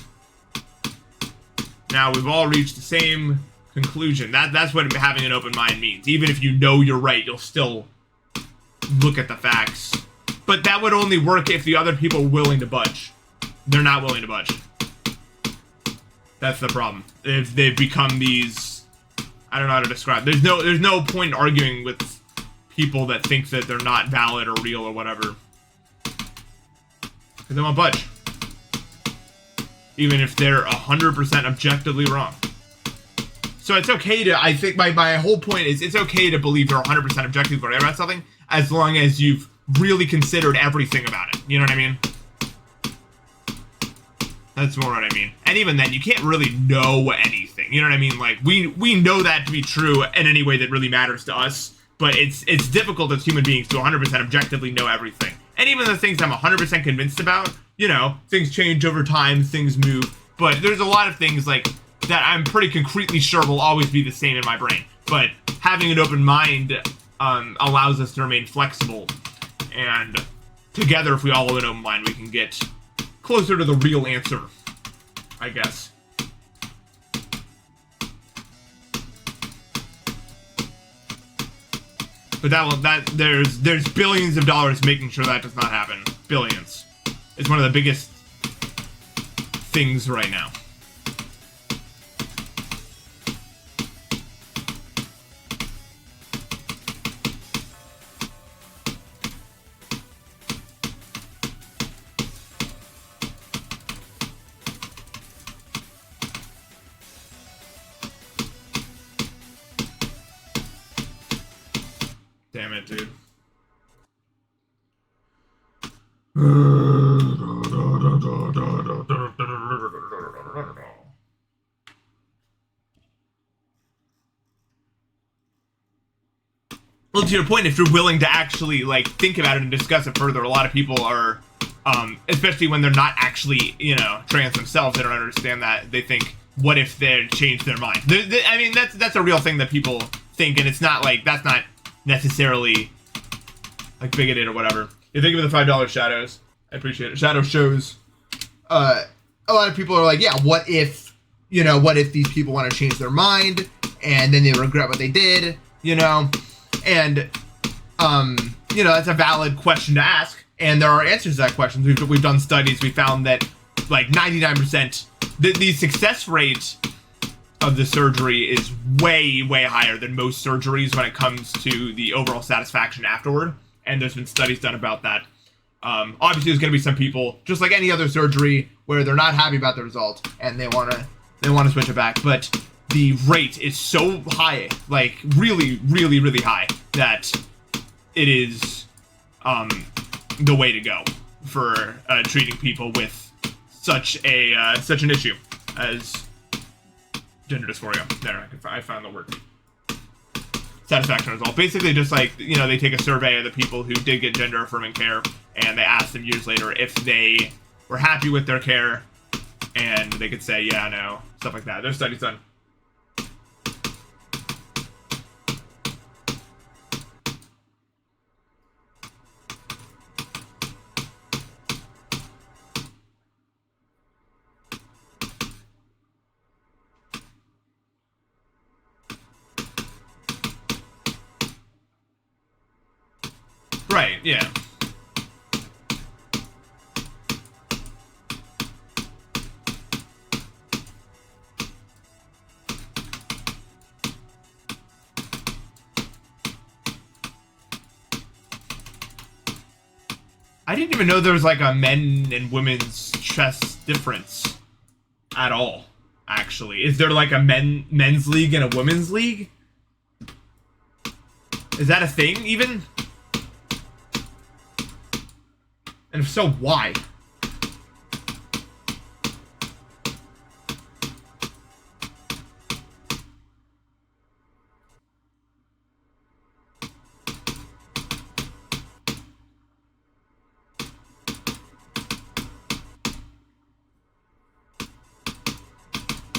Now we've all reached the same conclusion. That's what having an open mind means. Even if you know you're right, you'll still look at the facts. But that would only work if the other people were willing to budge. They're not willing to budge. That's the problem. If they've become these, I don't know how to describe. There's no point in arguing with people that think that they're not valid or real or whatever. Because they won't budge. Even if they're 100% objectively wrong. So it's okay to, I think my whole point is it's okay to believe you're 100% objectively right about something as long as you've really considered everything about it. You know what I mean? That's more what I mean. And even then, you can't really know anything. You know what I mean? Like, we know that to be true in any way that really matters to us, but it's difficult as human beings to 100% objectively know everything. And even the things I'm 100% convinced about, you know, things change over time, things move, but there's a lot of things, like, that I'm pretty concretely sure will always be the same in my brain. But having an open mind allows us to remain flexible, and together, if we all have an open mind, we can get closer to the real answer, I guess. But there's billions of dollars making sure that does not happen. Billions. It's one of the biggest things right now. Damn it, dude. Well, to your point, if you're willing to actually, like, think about it and discuss it further, a lot of people are, especially when they're not actually, you know, trans themselves, they don't understand that. They think, what if they change their mind? I mean, that's a real thing that people think, and it's not, like, that's not necessarily, like, bigoted or whatever. You think of the $5 shadows. I appreciate it. Shadow shows. A lot of people are like, yeah, what if, you know, what if these people want to change their mind and then they regret what they did, you know? And, you know, that's a valid question to ask. And there are answers to that question. We've done studies. We found that, like, 99%, the success rate of the surgery is way, way higher than most surgeries when it comes to the overall satisfaction afterward. And there's been studies done about that. Obviously, there's going to be some people, just like any other surgery, where they're not happy about the result and they want to switch it back. But the rate is so high, like really, really, really high, that it is the way to go for treating people with such an issue as gender dysphoria. There, I found the word. Satisfaction result. Basically, just like, you know, they take a survey of the people who did get gender affirming care, and they ask them years later if they were happy with their care, and they could say, yeah, no, stuff like that. There's studies done. Right, yeah. I didn't even know there was like a men and women's chess difference at all, actually. Is there like a men's league and a women's league? Is that a thing, even? And if so, why?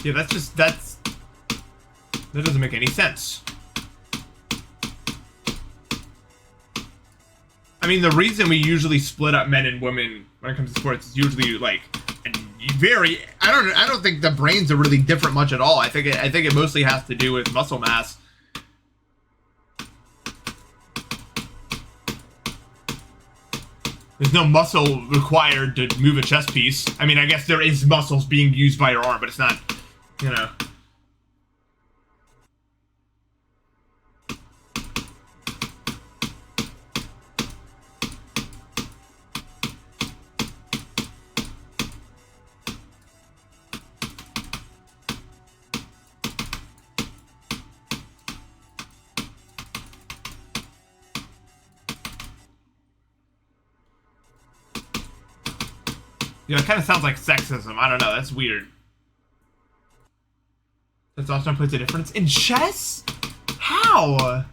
Yeah, that doesn't make any sense. I mean, the reason we usually split up men and women when it comes to sports is usually like very. I don't think the brains are really different much at all. I think it mostly has to do with muscle mass. There's no muscle required to move a chess piece. I mean, I guess there is muscles being used by your arm, but it's not, you know. Yeah, it kind of sounds like sexism. I don't know. That's weird. That's also puts a difference in chess? How?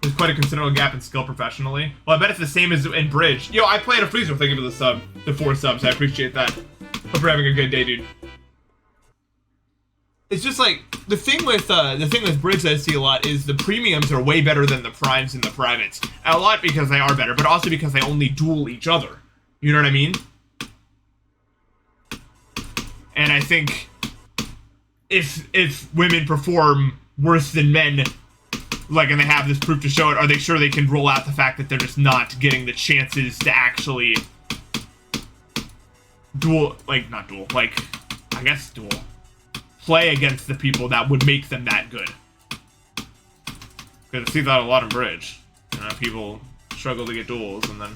There's quite a considerable gap in skill professionally. Well, I bet it's the same as in bridge. Yo, I played a freezer. Thank you for the sub. The 4 subs. I appreciate that. Hope you're having a good day, dude. It's just like the thing with bridge that I see a lot is the premiums are way better than the primes and the privates. A lot because they are better, but also because they only duel each other. You know what I mean? And I think if women perform worse than men, like, and they have this proof to show it, are they sure they can roll out the fact that they're just not getting the chances to actually play against the people that would make them that good? Because I see that a lot in bridge. You know, people struggle to get duels, and then...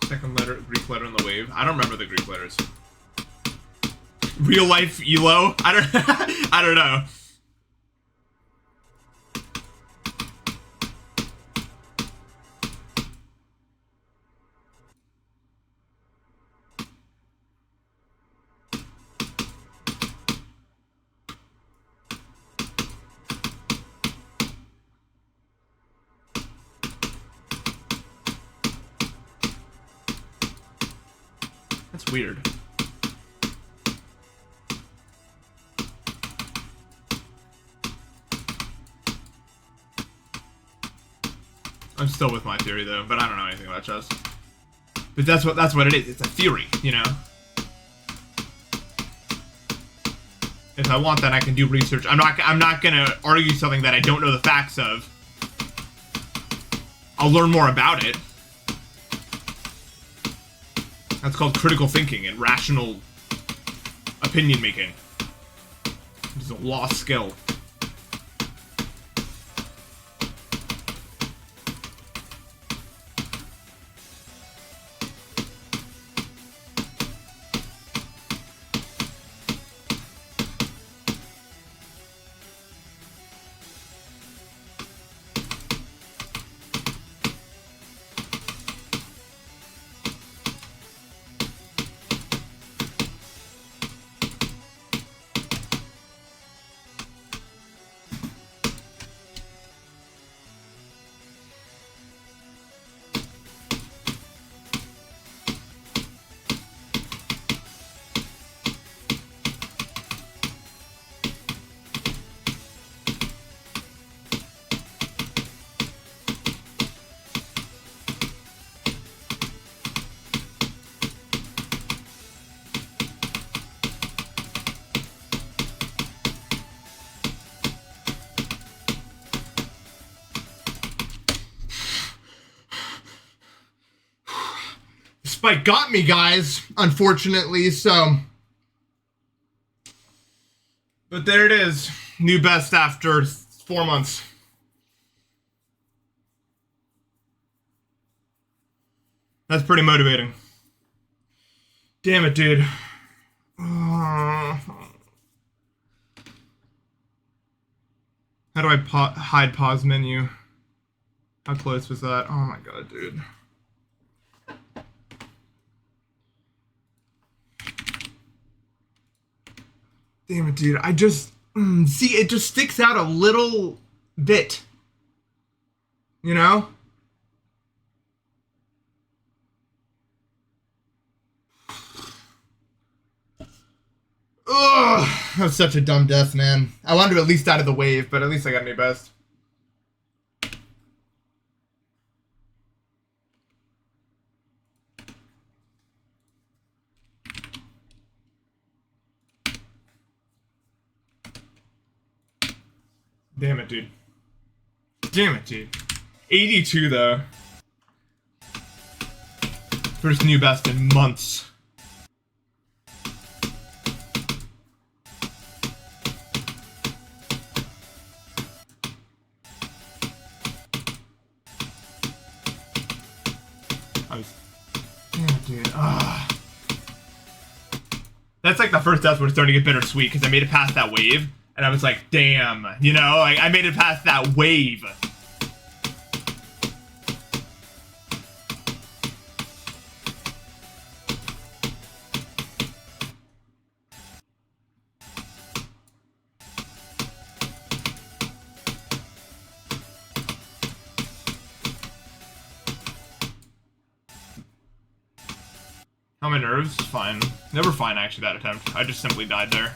Second letter, Greek letter in the wave. I don't remember the Greek letters. Real life ELO? I don't know. That's weird. I'm still with my theory though, but I don't know anything about chess. But that's what it is. It's a theory, you know. If I want that, I can do research. I'm not gonna argue something that I don't know the facts of. I'll learn more about it. That's called critical thinking and rational opinion making. It's a lost skill. Spike got me, guys, unfortunately, so. But there it is. New best after 4 months. That's pretty motivating. Damn it, dude. How do I hide pause menu? How close was that? Oh my god, dude. Damn it, dude. I just... see, it just sticks out a little bit. You know? Ugh, that was such a dumb death, man. I wanted to at least out of the wave, but at least I got Npesta. Damn it, dude. Damn it, dude. 82, though. First Npesta in months. Damn it, dude. Ugh. That's like the first death where it's starting to get bittersweet, because I made it past that wave. And I was like, damn, you know, like, I made it past that wave. How my nerves? Fine. Never fine, actually, that attempt. I just simply died there.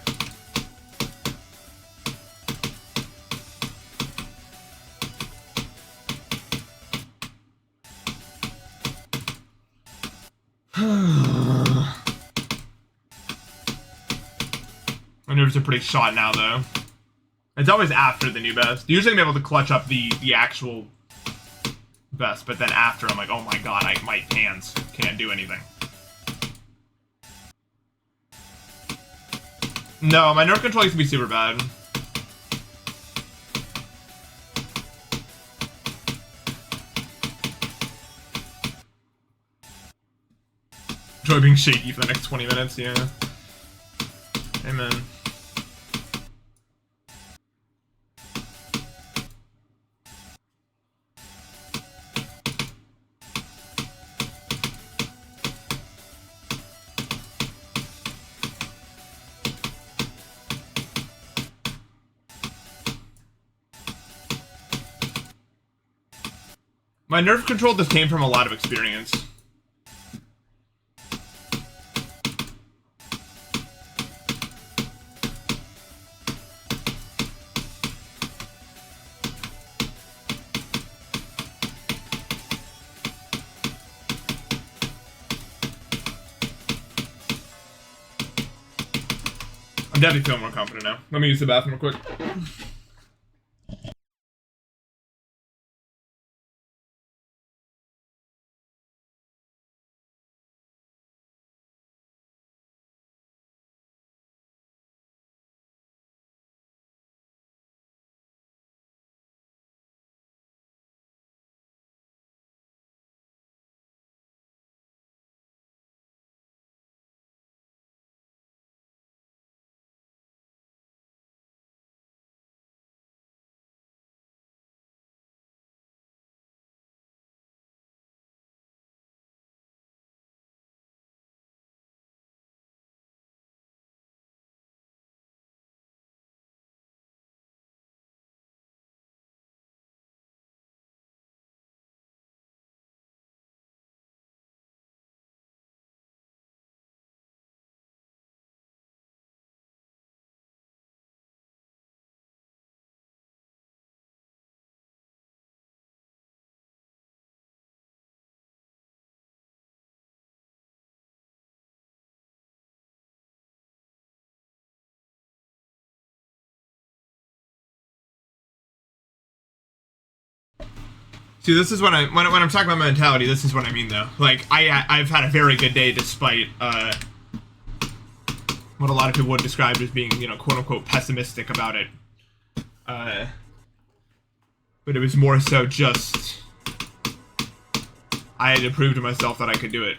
My nerves are pretty shot now, though. It's always after the new best. Usually I'm able to clutch up the actual best, but then after I'm like, oh my god, my hands can't do anything. No, my nerve control used to be super bad. Enjoy being shaky for the next 20 minutes, yeah. Amen. My nerve control just came from a lot of experience. I'm definitely feeling more confident now. Let me use the bathroom real quick. See, this is when I'm talking about mentality. This is what I mean, though. Like, I've had a very good day despite what a lot of people would describe as being, you know, quote unquote pessimistic about it. But it was more so just I had to prove to myself that I could do it.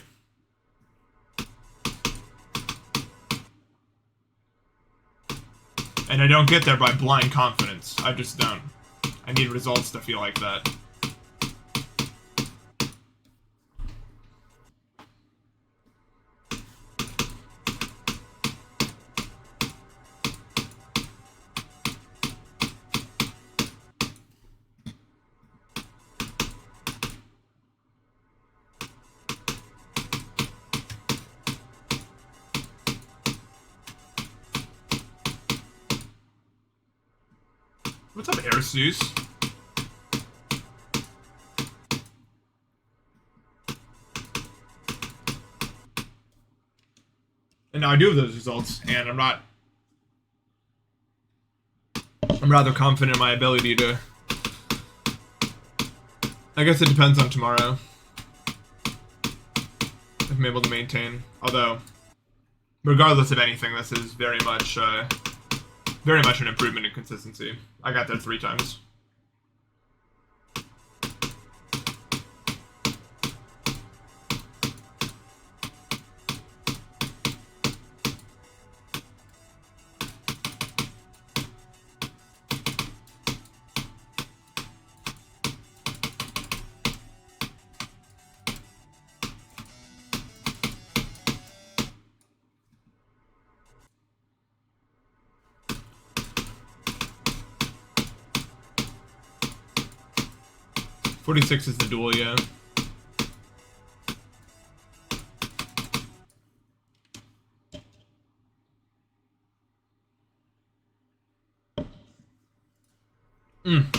And I don't get there by blind confidence. I just don't. I need results to feel like that. What's up, Airsus? And now I do have those results, and I'm rather confident in my ability to... I guess it depends on tomorrow. If I'm able to maintain. Although, regardless of anything, this is very much an improvement in consistency. I got there 3 times. .46 is the duel, yeah.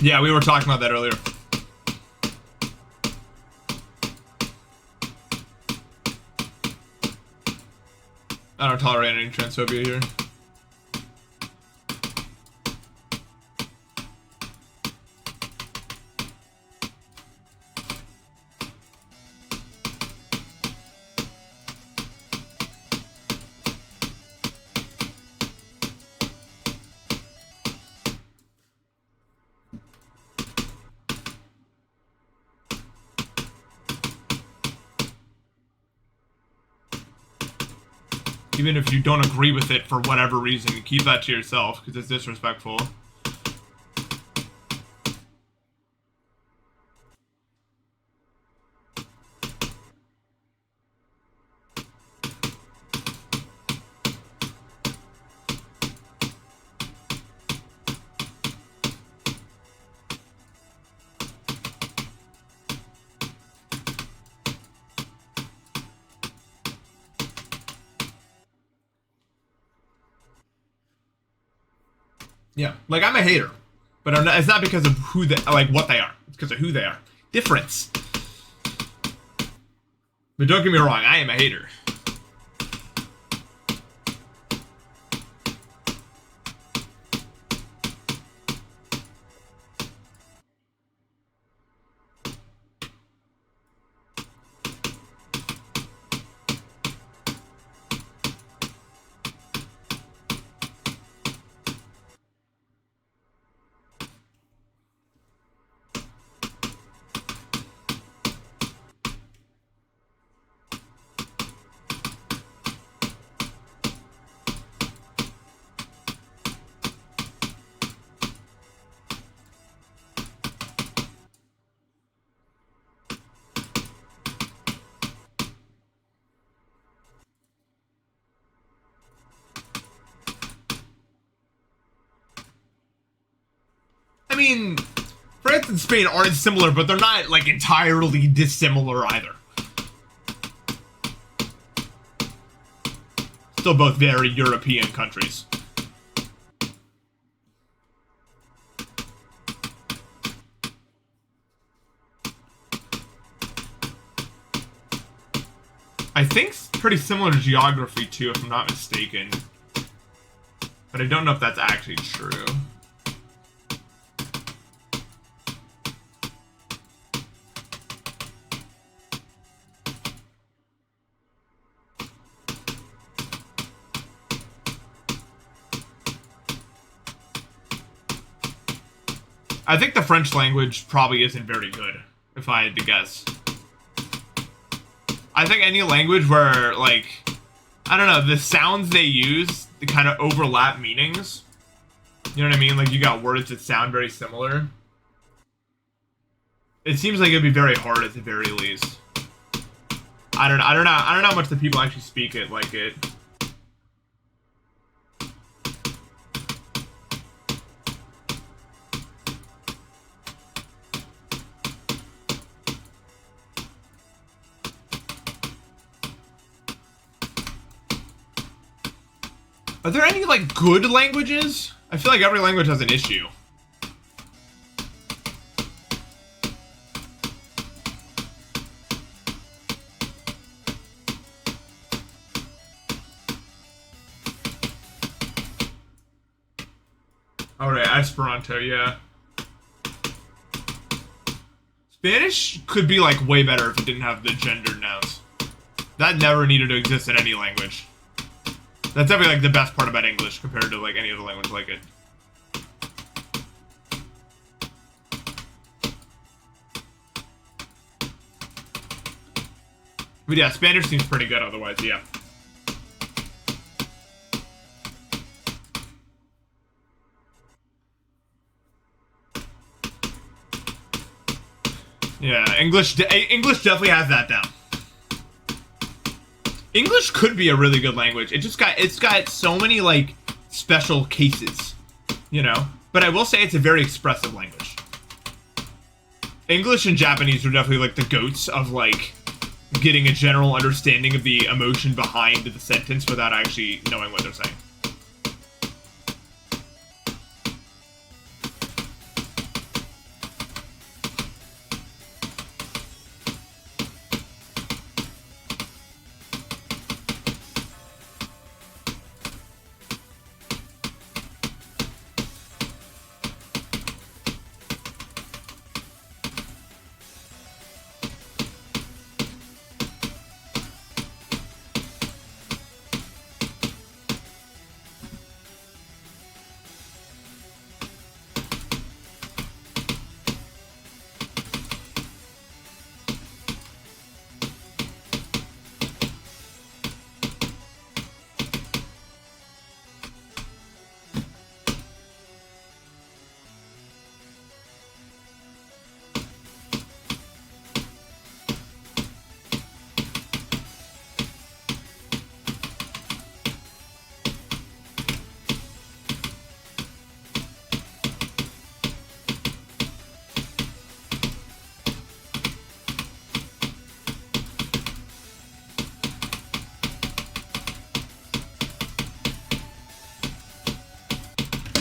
Yeah, we were talking about that earlier. I don't tolerate any transphobia here. Even if you don't agree with it for whatever reason, keep that to yourself, because it's disrespectful. Yeah, like, I'm a hater, but it's not because of who they, like, what they are. It's because of who they are. Difference. But don't get me wrong, I am a hater. I mean, France and Spain aren't similar, but they're not, like, entirely dissimilar either. Still both very European countries. I think pretty similar to geography, too, if I'm not mistaken. But I don't know if that's actually true. I think the French language probably isn't very good, if I had to guess. I think any language where, like, I don't know, the sounds they use, they kind of overlap meanings. You know what I mean? Like you got words that sound very similar. It seems like it'd be very hard at the very least. I don't know how much the people actually speak it like it. Are there any, like, good languages? I feel like every language has an issue. Alright, Esperanto, yeah. Spanish could be, like, way better if it didn't have the gendered nouns. That never needed to exist in any language. That's definitely, like, the best part about English compared to, like, any other language like it. But yeah, Spanish seems pretty good otherwise, yeah. Yeah, English definitely has that down. English could be a really good language. It's got so many, like, special cases, you know? But I will say it's a very expressive language. English and Japanese are definitely, like, the goats of, like, getting a general understanding of the emotion behind the sentence without actually knowing what they're saying.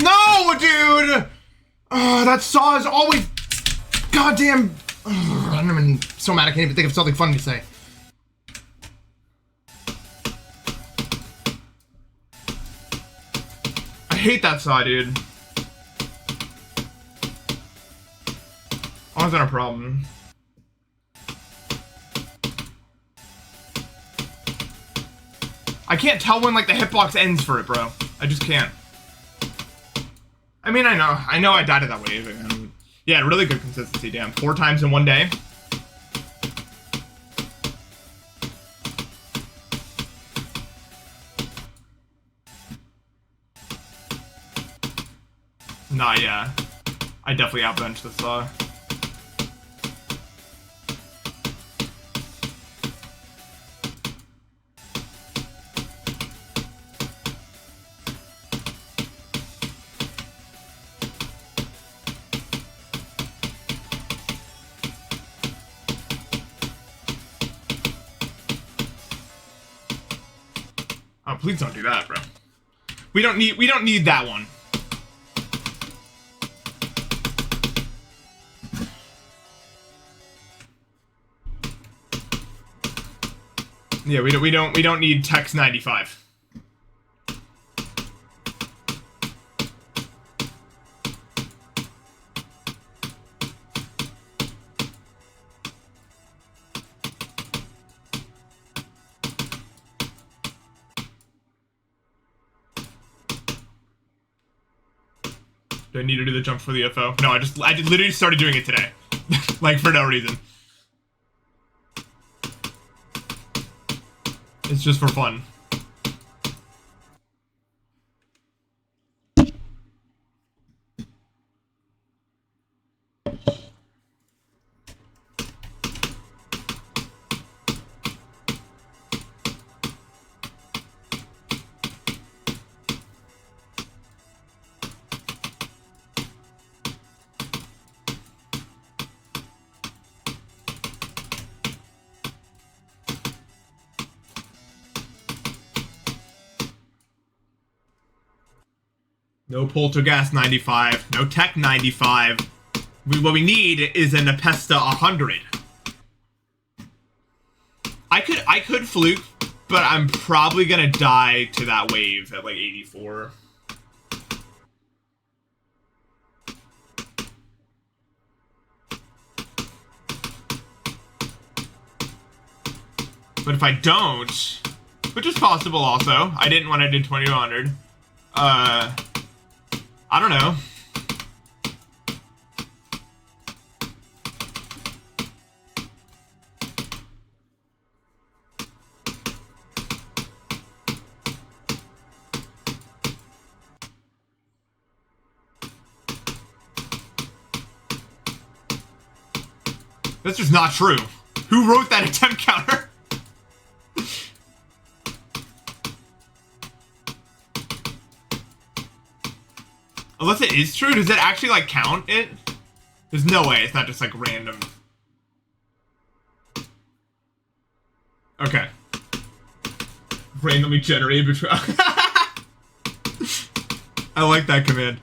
No, dude! That saw is always... Goddamn... I'm so mad I can't even think of something funny to say. I hate that saw, dude. Always not a problem. I can't tell when, like, the hitbox ends for it, bro. I just can't. I mean, I know I died it that way. Yeah, really good consistency, damn. 4 times in one day. Nah, yeah. I definitely outbenched this saw. Oh, please don't do that, bro. We don't need that one. Yeah, we don't need text 95. Do I need to do the jump for the FO? No, I literally started doing it today. Like, for no reason. It's just for fun. No Poltergeist 95. No Tech 95. What we need is a Npesta 100. I could fluke, but I'm probably gonna die to that wave at like 84. But if I don't, which is possible also, I didn't when I did 2200. I don't know. That's just not true. Who wrote that attempt counter? Unless it is true, does it actually, like, count it? There's no way, it's not just, like, random. Okay. Randomly generated between... I like that command.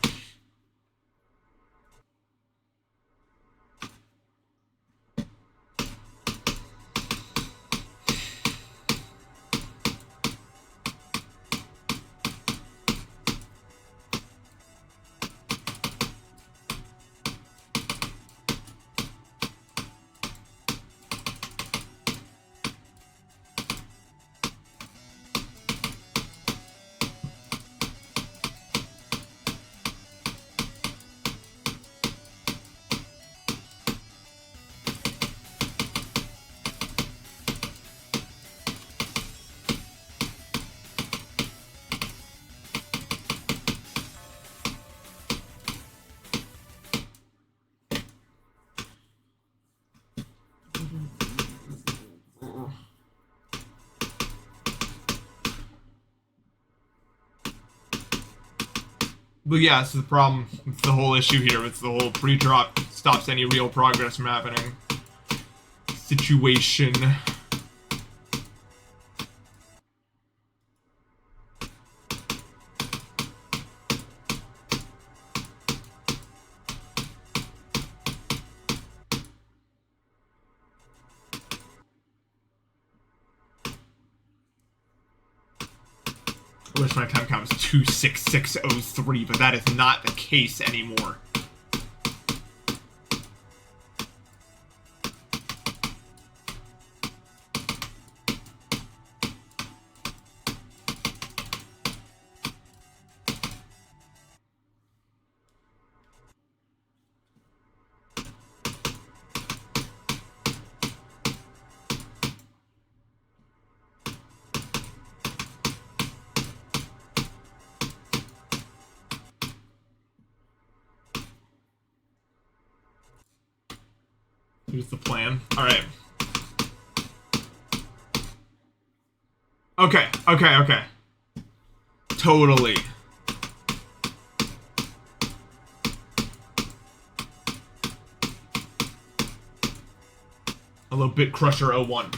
But yeah, it's the problem. It's the whole issue here. It's the whole pre-drop stops any real progress from happening. Situation. I wish my time count was 26603, but that is not the case anymore. Here's the plan. Alright. Okay. Totally. Hello, Bit Crusher 01.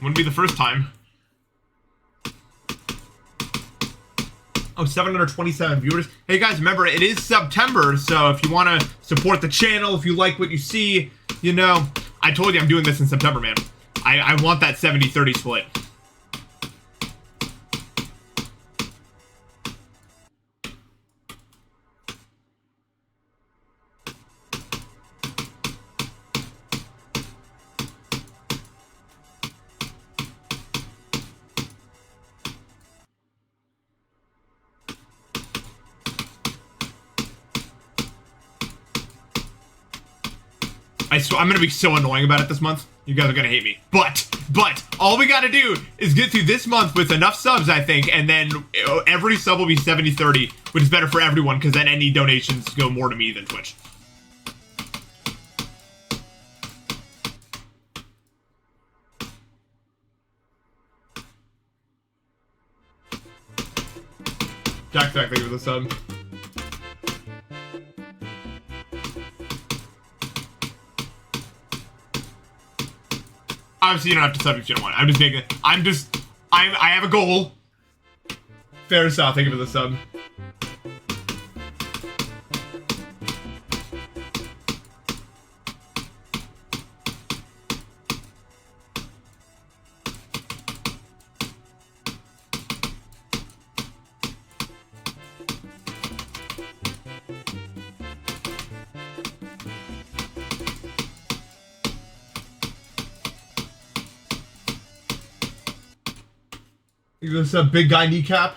Wouldn't be the first time. Oh, 727 viewers. Hey guys, remember, it is September, so if you want to support the channel, if you like what you see, you know, I told you I'm doing this in September, man. I want that 70-30 split. I'm gonna be so annoying about it this month. You guys are gonna hate me. But, all we gotta do is get through this month with enough subs, I think, and then every sub will be 70-30, which is better for everyone, because then any donations go more to me than Twitch. Jack, thank you for the sub. Obviously, you don't have to sub if you don't want. I'm just making it. I have a goal. Fair South, thank you for the sub. This a big guy kneecap.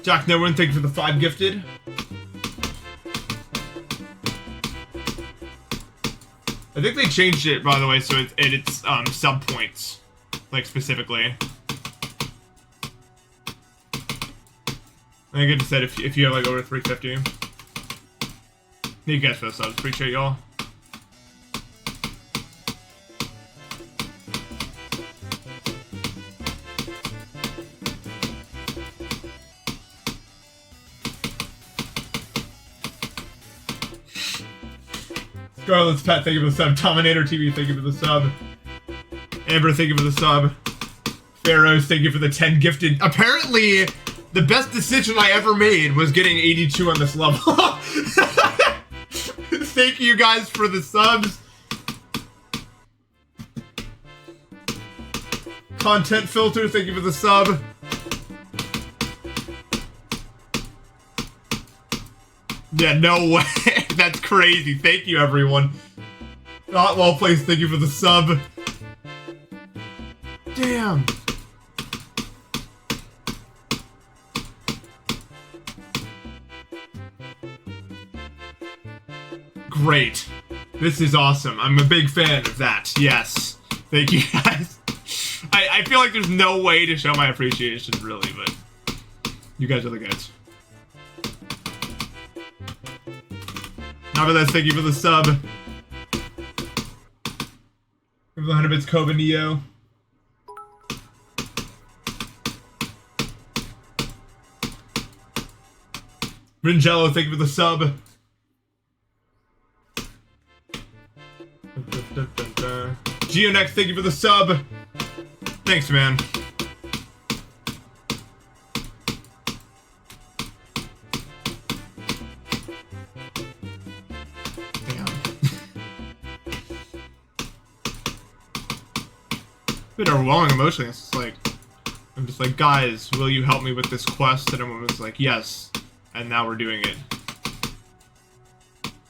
Jack Nolan, thank you for the 5 gifted. I think they changed it, by the way, so it's sub points, like specifically. I think it just said if you have like over 350. Thank you guys for the subs. Appreciate y'all. Scarlet's Pet, thank you for the sub. Dominator TV, thank you for the sub. Amber, thank you for the sub. Pharaohs, thank you for the 10 gifted. Apparently, the best decision I ever made was getting 82 on this level. Thank you guys for the subs. Content Filter, thank you for the sub. Yeah, no way. That's crazy. Thank you, everyone. Not well placed, thank you for the sub. Damn. Great. This is awesome. I'm a big fan of that. Yes. Thank you, guys. I feel like there's no way to show my appreciation, really, but you guys are the guys. Nevertheless, thank you for the sub. Give the 100 bits, Koba Neo. Ringello, thank you for the sub. Geonex, thank you for the sub. Thanks, man. Damn. A bit overwhelming emotionally. It's just like, I'm just like, guys, will you help me with this quest? And everyone was like, yes. And now we're doing it.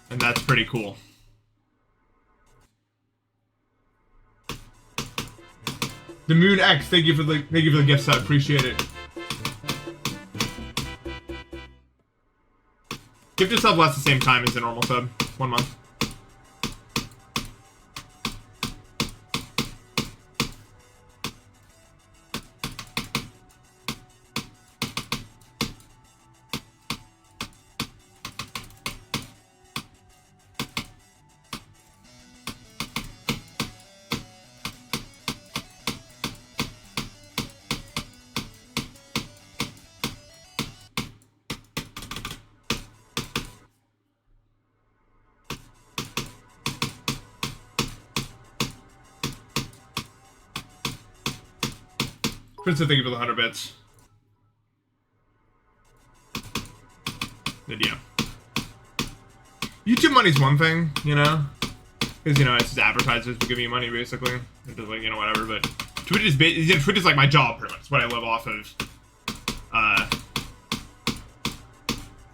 And that's pretty cool. The Moon X, thank you for the gift set. Appreciate it. Gift a sub lasts the same time as the normal sub. 1 month. Princeton, thank you for the 100 bits. Good, yeah. YouTube money's one thing, you know? Because, you know, it's just advertisers who give me money, basically. It's just like, you know, whatever, but Twitch is like my job, pretty much. It's what I live off of.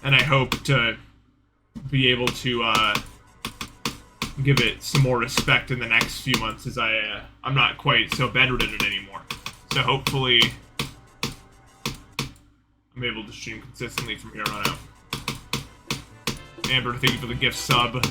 And I hope to be able to, give it some more respect in the next few months, as I'm not quite so bedridden anymore. So hopefully I'm able to stream consistently from here on out. Amber, thank you for the gift sub.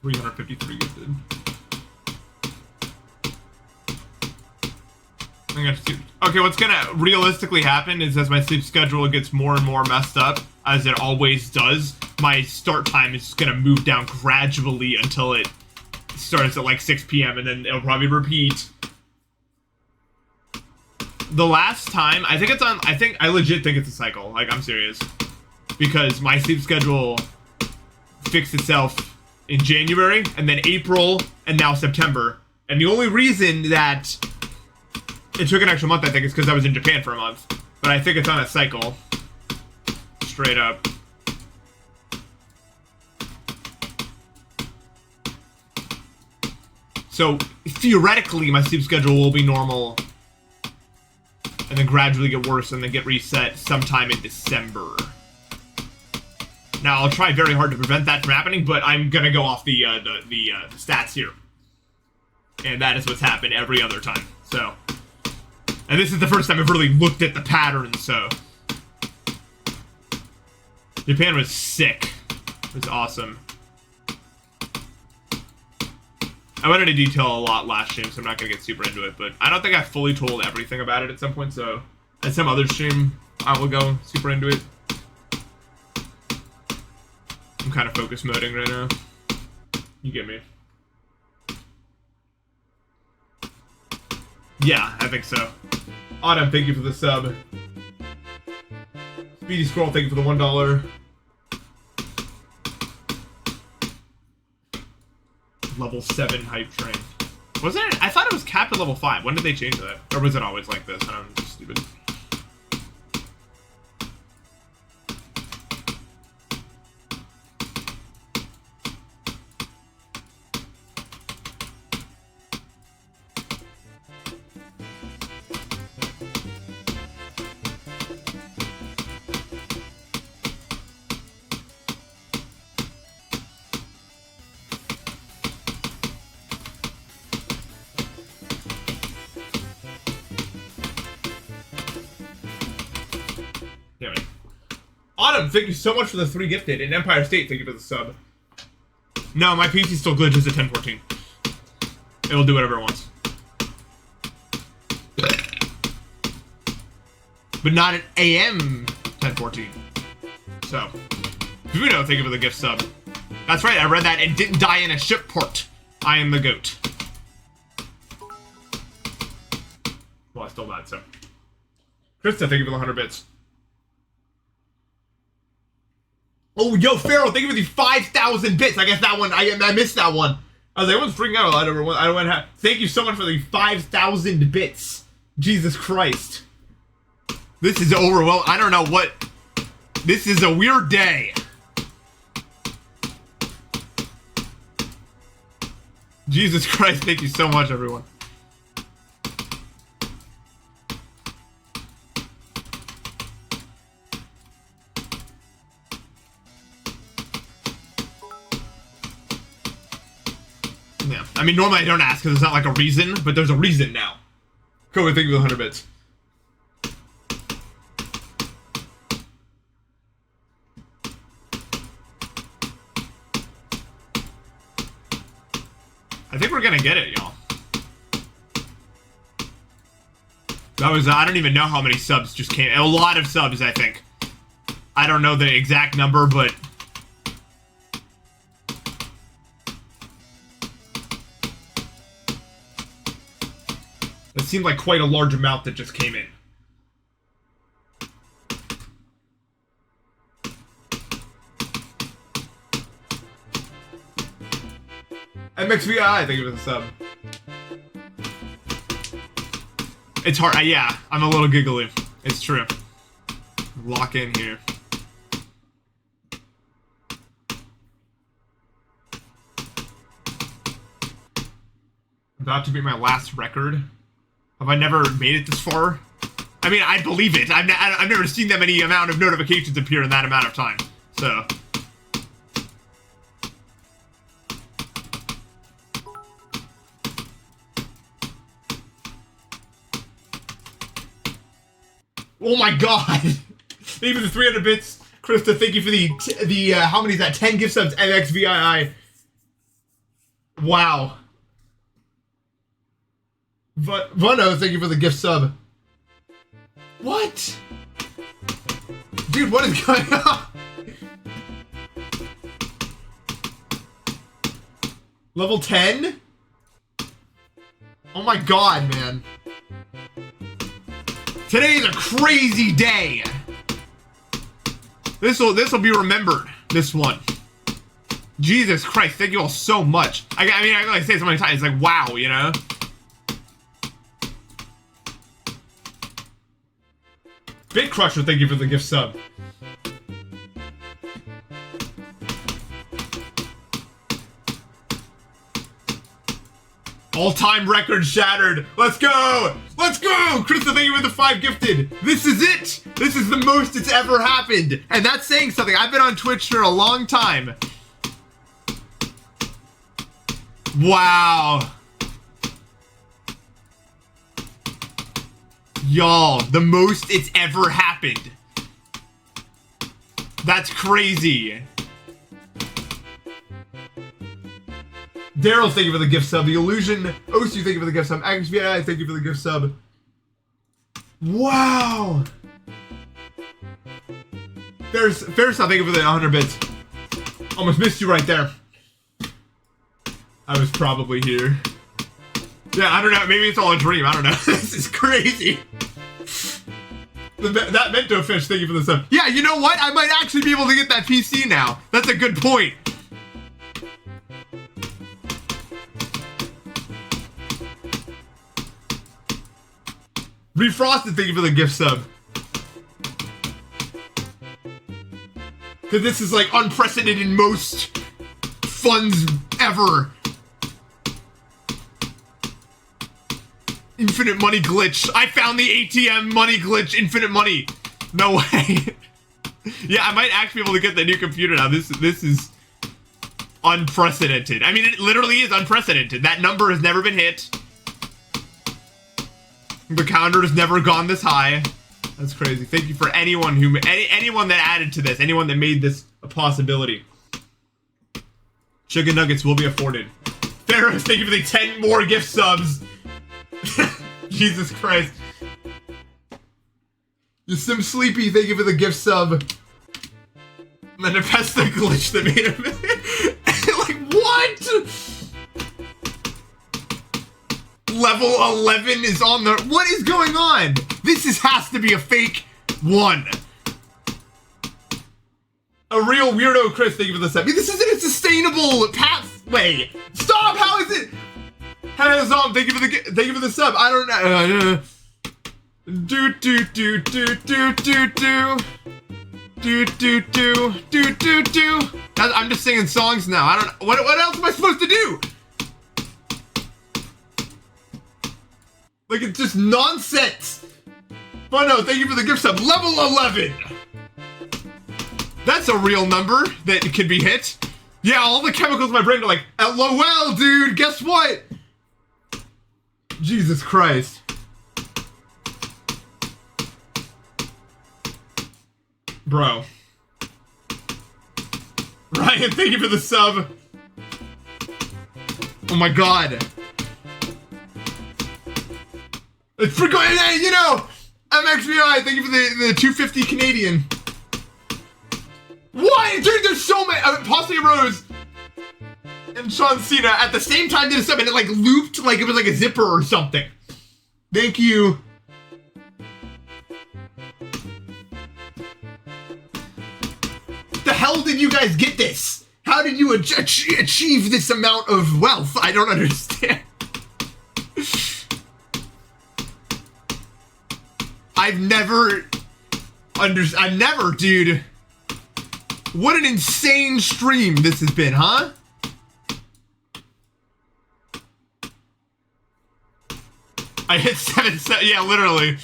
$353 gifted. Okay, what's gonna realistically happen is as my sleep schedule gets more and more messed up, as it always does, my start time is gonna move down gradually until it starts at like 6 p.m. and then it'll probably repeat. The last time, I legit think it's a cycle. Like, I'm serious. Because my sleep schedule fixed itself in January, and then April, and now September. And the only reason that it took an extra month, I think, is because I was in Japan for a month. But I think it's on a cycle. Straight up. So, theoretically, my sleep schedule will be normal. And then gradually get worse, and then get reset sometime in December. Now, I'll try very hard to prevent that from happening, but I'm gonna go off the stats here. And that is what's happened every other time, so. And this is the first time I've really looked at the pattern, so. Japan was sick. It was awesome. I went into detail a lot last stream, so I'm not gonna get super into it, but I don't think I fully told everything about it at some point, so. At some other stream, I will go super into it. I'm kind of focus moding right now. You get me. Yeah, I think so. Autumn, thank you for the sub. Speedy Scroll, thank you for the $1. Level 7 hype train. Wasn't it? I thought it was capped at level 5. When did they change that? Or was it always like this? I'm just stupid. Autumn, thank you so much for the 3 gifted. And Empire State, thank you for the sub. No, my PC still glitches at 1014. It will do whatever it wants. But not at AM 1014. So, Vuno, thank you for the gift sub. That's right, I read that and didn't die in a ship port. I am the goat. Well, I still died, so. Krista, thank you for the 100 bits. Oh, yo, Pharaoh, thank you for the 5,000 bits. I guess that one, I missed that one. I was like, everyone's freaking out a lot. Thank you so much for the 5,000 bits. Jesus Christ. This is overwhelming. I don't know what. This is a weird day. Jesus Christ, thank you so much, everyone. Yeah, I mean, normally I don't ask because it's not like a reason, but there's a reason now. Cool, thank you for the 100 bits. I think we're gonna get it, y'all. That was, I don't even know how many subs just came. A lot of subs, I think. I don't know the exact number, but... it seemed like quite a large amount that just came in. MXVI, thank you for the sub. It's hard. Yeah, I'm a little giggly. It's true. Lock in here. About to be my last record. Have I never made it this far? I mean, I believe it. I've never seen that many amount of notifications appear in that amount of time. So. Oh my god! Thank you for the 300 bits. Krista, thank you for the how many is that? 10 gift subs, MXVII. Wow. Vono, thank you for the gift sub. What? Dude, what is going on? Level 10? Oh my god, man. Today is a crazy day. This'll be remembered. This one. Jesus Christ, thank you all so much. I mean, I say it so many times. It's like, wow, you know? Bit Crusher, thank you for the gift sub. All-time record shattered. Let's go! Let's go! Krista, thank you for the 5 gifted. This is it! This is the most it's ever happened. And that's saying something. I've been on Twitch for a long time. Wow. Y'all, the most it's ever happened. That's crazy. Daryl, thank you for the gift sub. The Illusion, Osu, thank you for the gift sub. XVI, thank you for the gift sub. Wow. Fairstuff, thank you for the 100 bits. Almost missed you right there. I was probably here. Yeah, I don't know. Maybe it's all a dream. I don't know. This is crazy. That Mento Fish, thank you for the sub. Yeah, you know what? I might actually be able to get that PC now. That's a good point. Refrosted, thank you for the gift sub. Because this is like unprecedented in most funds ever. Infinite money glitch. I found the ATM money glitch. Infinite money. No way. Yeah, I might actually be able to get the new computer now. This is unprecedented. I mean, it literally is unprecedented. That number has never been hit. The counter has never gone this high. That's crazy. Thank you for anyone who anyone that added to this, anyone that made this a possibility. Chicken nuggets will be afforded. Pharaoh, thank you for the 10 more gift subs. Jesus Christ. The Sim Sleepy, thank you for the gift sub. The Npesta glitch that made him. Like, what? Level 11 is on the... What is going on? This has to be a fake one. A real weirdo Chris, thank you for the sub. This isn't a sustainable pathway. Stop, how is it? Hanazom, thank you for the sub. I don't know. I'm just singing songs now. I don't know. What else am I supposed to do? Like, it's just nonsense. But no, thank you for the gift sub. Level 11. That's a real number that could be hit. Yeah, all the chemicals in my brain are like, LOL, dude, guess what? Jesus Christ. Bro. Ryan, thank you for the sub. Oh my god. It's for going, hey, you know, MXVI, thank you for the 250 Canadian. What? Dude, there's so many. Posse Rose and Sean Cena at the same time did a sub and it like looped like it was like a zipper or something. Thank you. The hell did you guys get this? How did you achieve this amount of wealth? I don't understand. I've never, dude. What an insane stream this has been, huh? I hit 7, yeah, literally.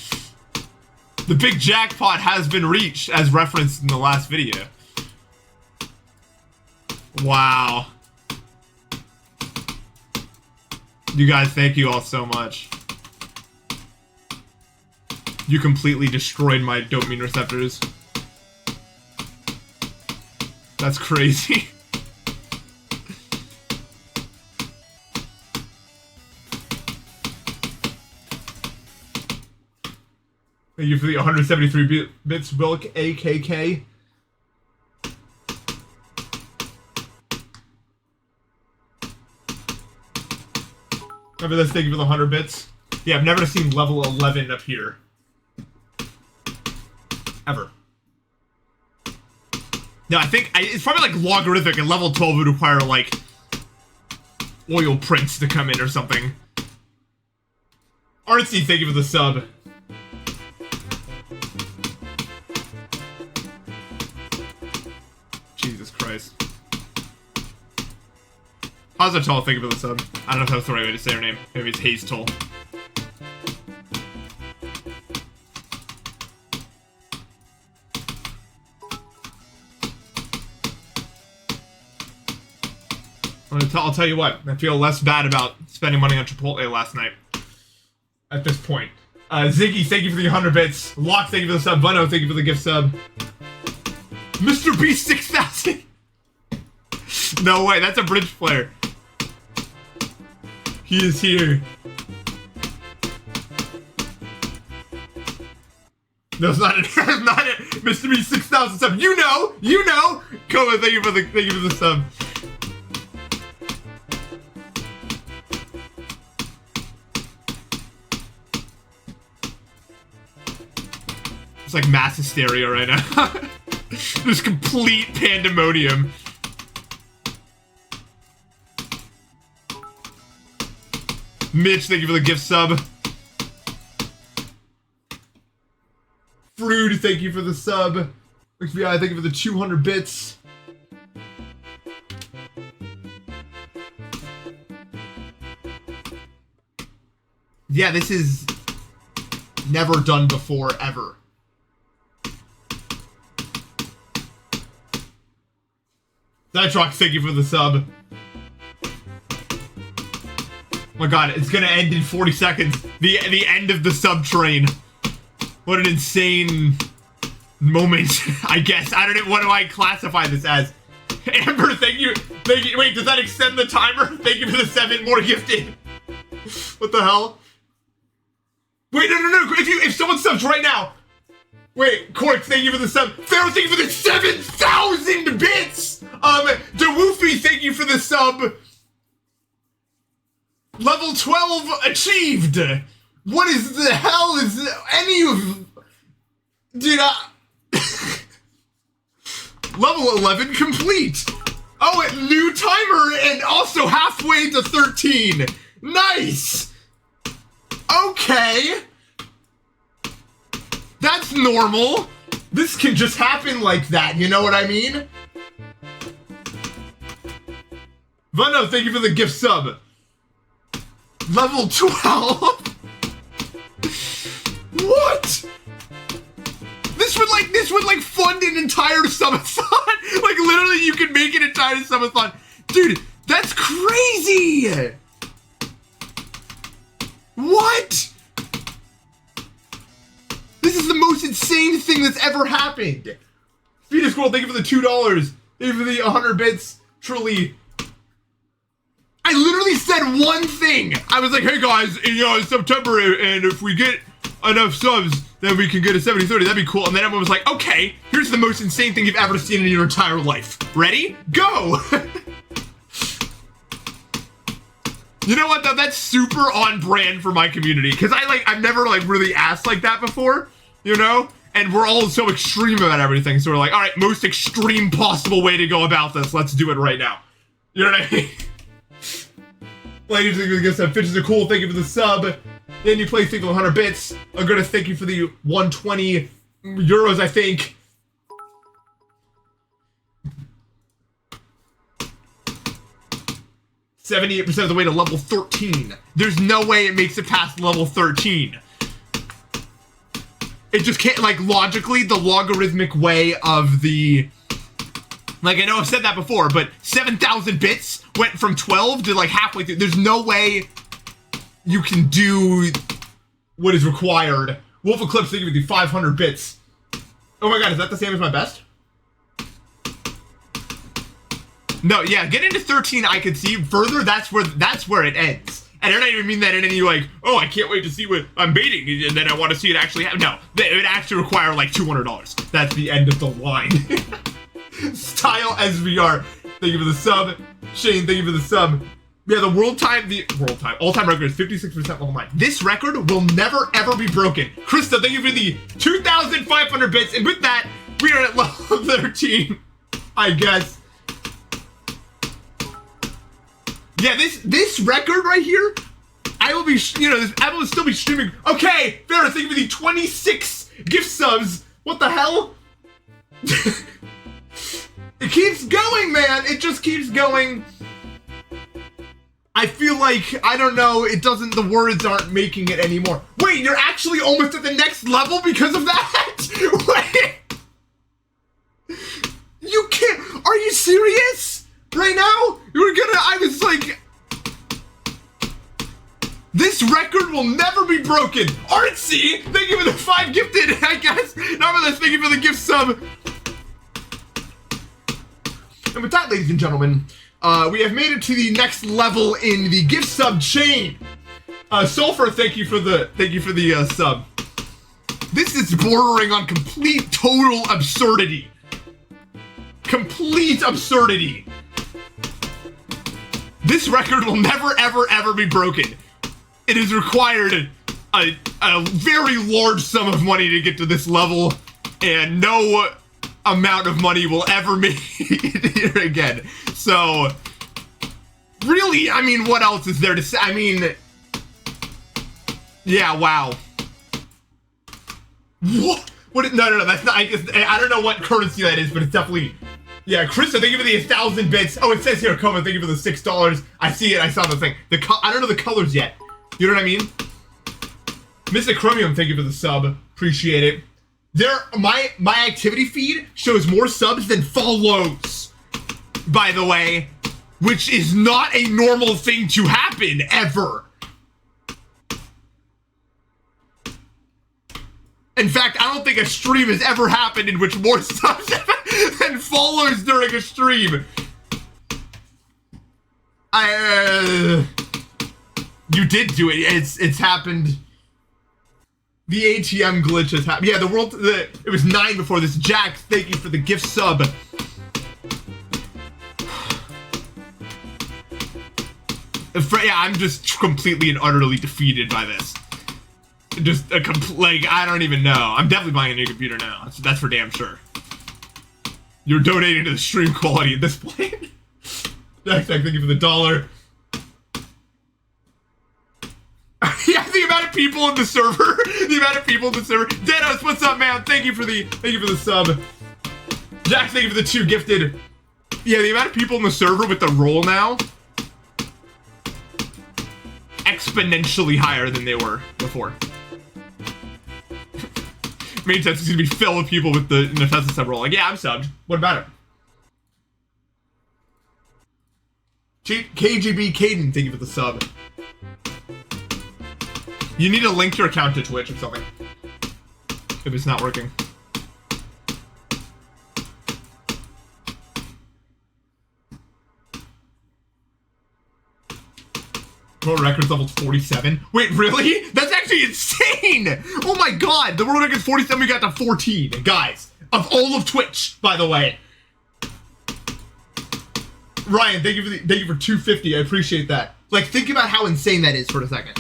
The big jackpot has been reached, as referenced in the last video. Wow. You guys, thank you all so much. You completely destroyed my dopamine receptors. That's crazy. Thank you for the 173 bits, Wilk AKK. Remember this, thank you for the 100 bits. Yeah, I've never seen level 11 up here. Ever. No, I think it's probably like logarithmic, and level 12 would require like oil prints to come in or something. Artsy, thank you for the sub. Jesus Christ. Hazatol, thank you for the sub. I don't know if that's the right way to say her name. Maybe it's Hazel. I'll tell you what, I feel less bad about spending money on Chipotle last night. At this point. Ziggy, thank you for the 100 bits. Locke, thank you for the sub. Buno, thank you for the gift sub. Mr. B 6000! No way, that's a bridge player. He is here. No, it's not it. It's not it. Mr. B 6000 sub. You know! Koma, thank you for the sub. It's like mass hysteria right now. There's complete pandemonium. Mitch, thank you for the gift sub. Fruit, thank you for the sub. XBI, thank you for the 200 bits. Yeah, this is never done before, ever. Nitrox, thank you for the sub. Oh my god, it's gonna end in 40 seconds. The end of the sub train. What an insane moment, I guess. I don't know, what do I classify this as? Amber, thank you. Wait, does that extend the timer? Thank you for the 7 more gifted. What the hell? Wait, no. If someone subs right now. Wait, Cork, thank you for the sub. Pharaoh, thank you for the 7,000 bits! DeWoofy, thank you for the sub. Level 12 achieved! What is the hell is any of... Dude, Level 11 complete! Oh, and new timer and also halfway to 13! Nice! Okay! That's normal! This can just happen like that, you know what I mean? Vano, thank you for the gift sub. Level 12? What? This would like fund an entire subathon. Like literally you could make an entire subathon. Dude, that's crazy! What? This is the most insane thing that's ever happened. Speedy Squirrel, thank you for the $2. Thank you for the 100 bits. Truly. I literally said one thing. I was like, hey guys, you know, it's September, and if we get enough subs, then we can get a 70-30. That'd be cool. And then everyone was like, okay, here's the most insane thing you've ever seen in your entire life. Ready? Go! You know what though? That's super on brand for my community. Cause I've never like really asked like that before, you know? And we're all so extreme about everything. So we're like, all right, most extreme possible way to go about this. Let's do it right now. You know what I mean? Ladies and gentlemen, Fitches are cool. Thank you for the sub. Then you play think 100 bits. I'm gonna thank you for the 120 euros, I think. 78% of the way to level 13. There's no way it makes it past level 13. It just can't, like, logically, the logarithmic way of the... Like, I know I've said that before, but 7,000 bits went from 12 to, like, halfway through. There's no way you can do what is required. Wolf Eclipse, thank you with the 500 bits. Oh my god, is that the same as my best? No, yeah, get into 13 I could see. Further, that's where it ends. And I don't even mean that in any, like, oh, I can't wait to see what I'm baiting, and then I want to see it actually happen. No, it would actually require, like, $200. That's the end of the line. Style SVR, thank you for the sub. Shane, thank you for the sub. Yeah, the all-time record is 56% level 9. This record will never, ever be broken. Krista, thank you for the 2,500 bits. And with that, we are at level 13, I guess. Yeah, this record right here, I will be, I will still be streaming. Okay, Ferris, thank you for the 26 gift subs. What the hell? It keeps going, man. It just keeps going. I feel like, I don't know, the words aren't making it anymore. Wait, you're actually almost at the next level because of that? Wait. You can't, are you serious? Right now? I was like... This record will never be broken. Artsy, thank you for the 5 gifted, I guess. Nonetheless, thank you for the gift sub. And with that, ladies and gentlemen, we have made it to the next level in the gift sub chain. Sulfur, thank you for the sub. This is bordering on complete, total absurdity. Complete absurdity. This record will never, ever, ever be broken. It has required a very large sum of money to get to this level, and no amount of money will ever make it here again. So, really, I mean, what else is there to say? I mean, yeah, wow. What? No, that's not, I don't know what currency that is, but it's definitely... Yeah, Krista, thank you for the 1,000 bits. Oh, it says here, Kova, thank you for the $6. I see it, I saw the thing. I don't know the colors yet. You know what I mean? Mr. Chromium, thank you for the sub. Appreciate it. My activity feed shows more subs than follows, by the way, which is not a normal thing to happen, ever. In fact, I don't think a stream has ever happened in which more subs than follows during a stream. You did do it. It's happened. The ATM glitch has happened. Yeah, it was 9 before this. Jack, thank you for the gift sub. Yeah, I'm just completely and utterly defeated by this. Just I don't even know. I'm definitely buying a new computer now. That's for damn sure. You're donating to the stream quality at this point. Jack, thank you for the $1. Yeah, the amount of people in the server. Denos, what's up, man? Thank you for the sub. Jack, thank you for the 2 gifted. Yeah, the amount of people in the server with the roll now, exponentially higher than they were before. Made sense. It's gonna be filled with people with the Npesta sub roll. Like, yeah, I'm subbed. What about it? KGB Caden, thank you for the sub. You need to link your account to Twitch or something. If it's not working. World record's level 47. Wait, really? That's actually insane! Oh my god, the world record's 47, we got to 14. Guys, of all of Twitch, by the way. Ryan, thank you for 250. I appreciate that. Like, think about how insane that is for a second.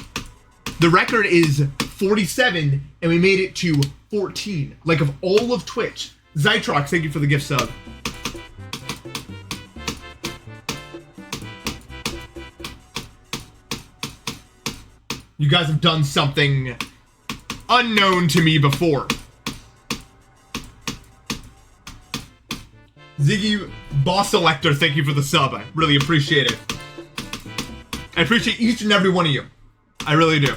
The record is 47, and we made it to 14. Like, of all of Twitch. Zytrox, thank you for the gift sub. You guys have done something unknown to me before. Ziggy Boss Selector, thank you for the sub. I really appreciate it. I appreciate each and every one of you. I really do.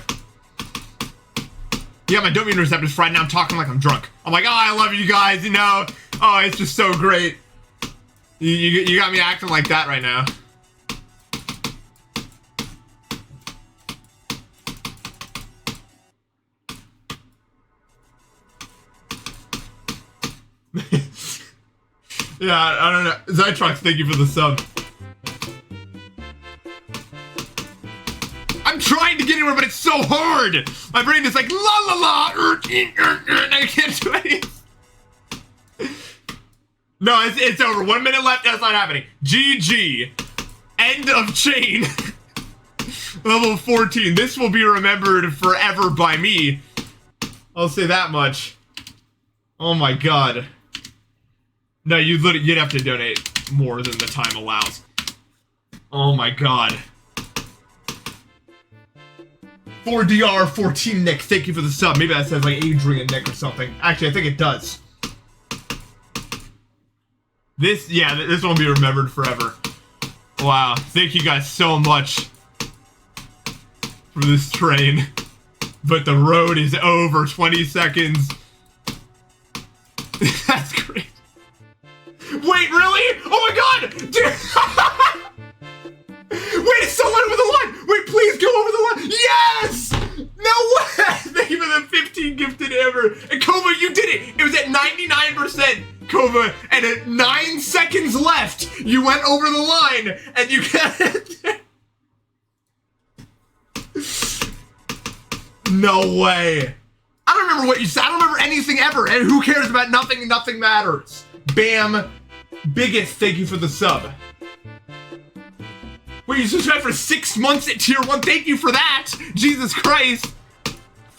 Yeah, my dopamine receptors fried. Now I'm talking like I'm drunk. I'm like, oh, I love you guys, you know. Oh, it's just so great. You got me acting like that right now. Yeah, I don't know. Zytrox, thank you for the sub. I'm trying to get anywhere, but it's so hard. My brain is like, la la la, and I can't do anything. No, it's over. 1 minute left. That's not happening. GG. End of chain. Level 14. This will be remembered forever by me. I'll say that much. Oh my god. No, you'd have to donate more than the time allows. Oh my god. 4DR14 Nick, thank you for the sub. Maybe that says like Adrian Nick or something. Actually, I think it does. This will be remembered forever. Wow, thank you guys so much for this train. But the road is over. 20 seconds. That's great. Wait, really? Oh my god! Dude! Wait, it's so over the line! Wait, please go over the line! Yes! No way! Thank you for the 15 gifted ever. And Kova, you did it! It was at 99%, Kova, and at 9 seconds left, you went over the line, and you got it. No way. I don't remember what you said. I don't remember anything ever, and who cares about nothing? Nothing matters. Bam. Biggest, thank you for the sub. Wait, you subscribed for 6 months at tier 1? Thank you for that! Jesus Christ!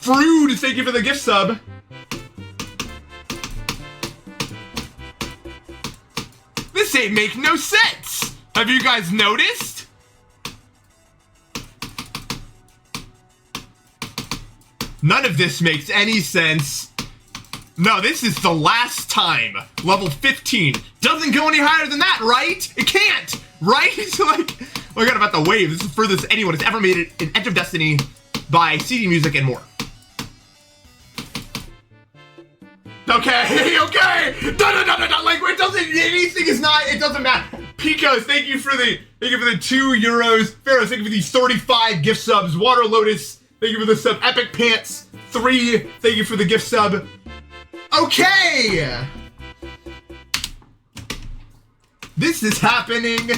Frood, thank you for the gift sub. This ain't make no sense! Have you guys noticed? None of this makes any sense. No, this is the last time. Level 15. Doesn't go any higher than that, right? It can't, right? Like, oh my god, about the wave. This is the furthest anyone has ever made it in Edge of Destiny by CD music and more. Okay, okay. No. Like, it doesn't. Anything is not. It doesn't matter. Picos, thank you for the 2 euros. Pharaoh, thank you for these 35 gift subs. Water Lotus, thank you for the sub. Epic Pants 3, thank you for the gift sub. Okay! This is happening.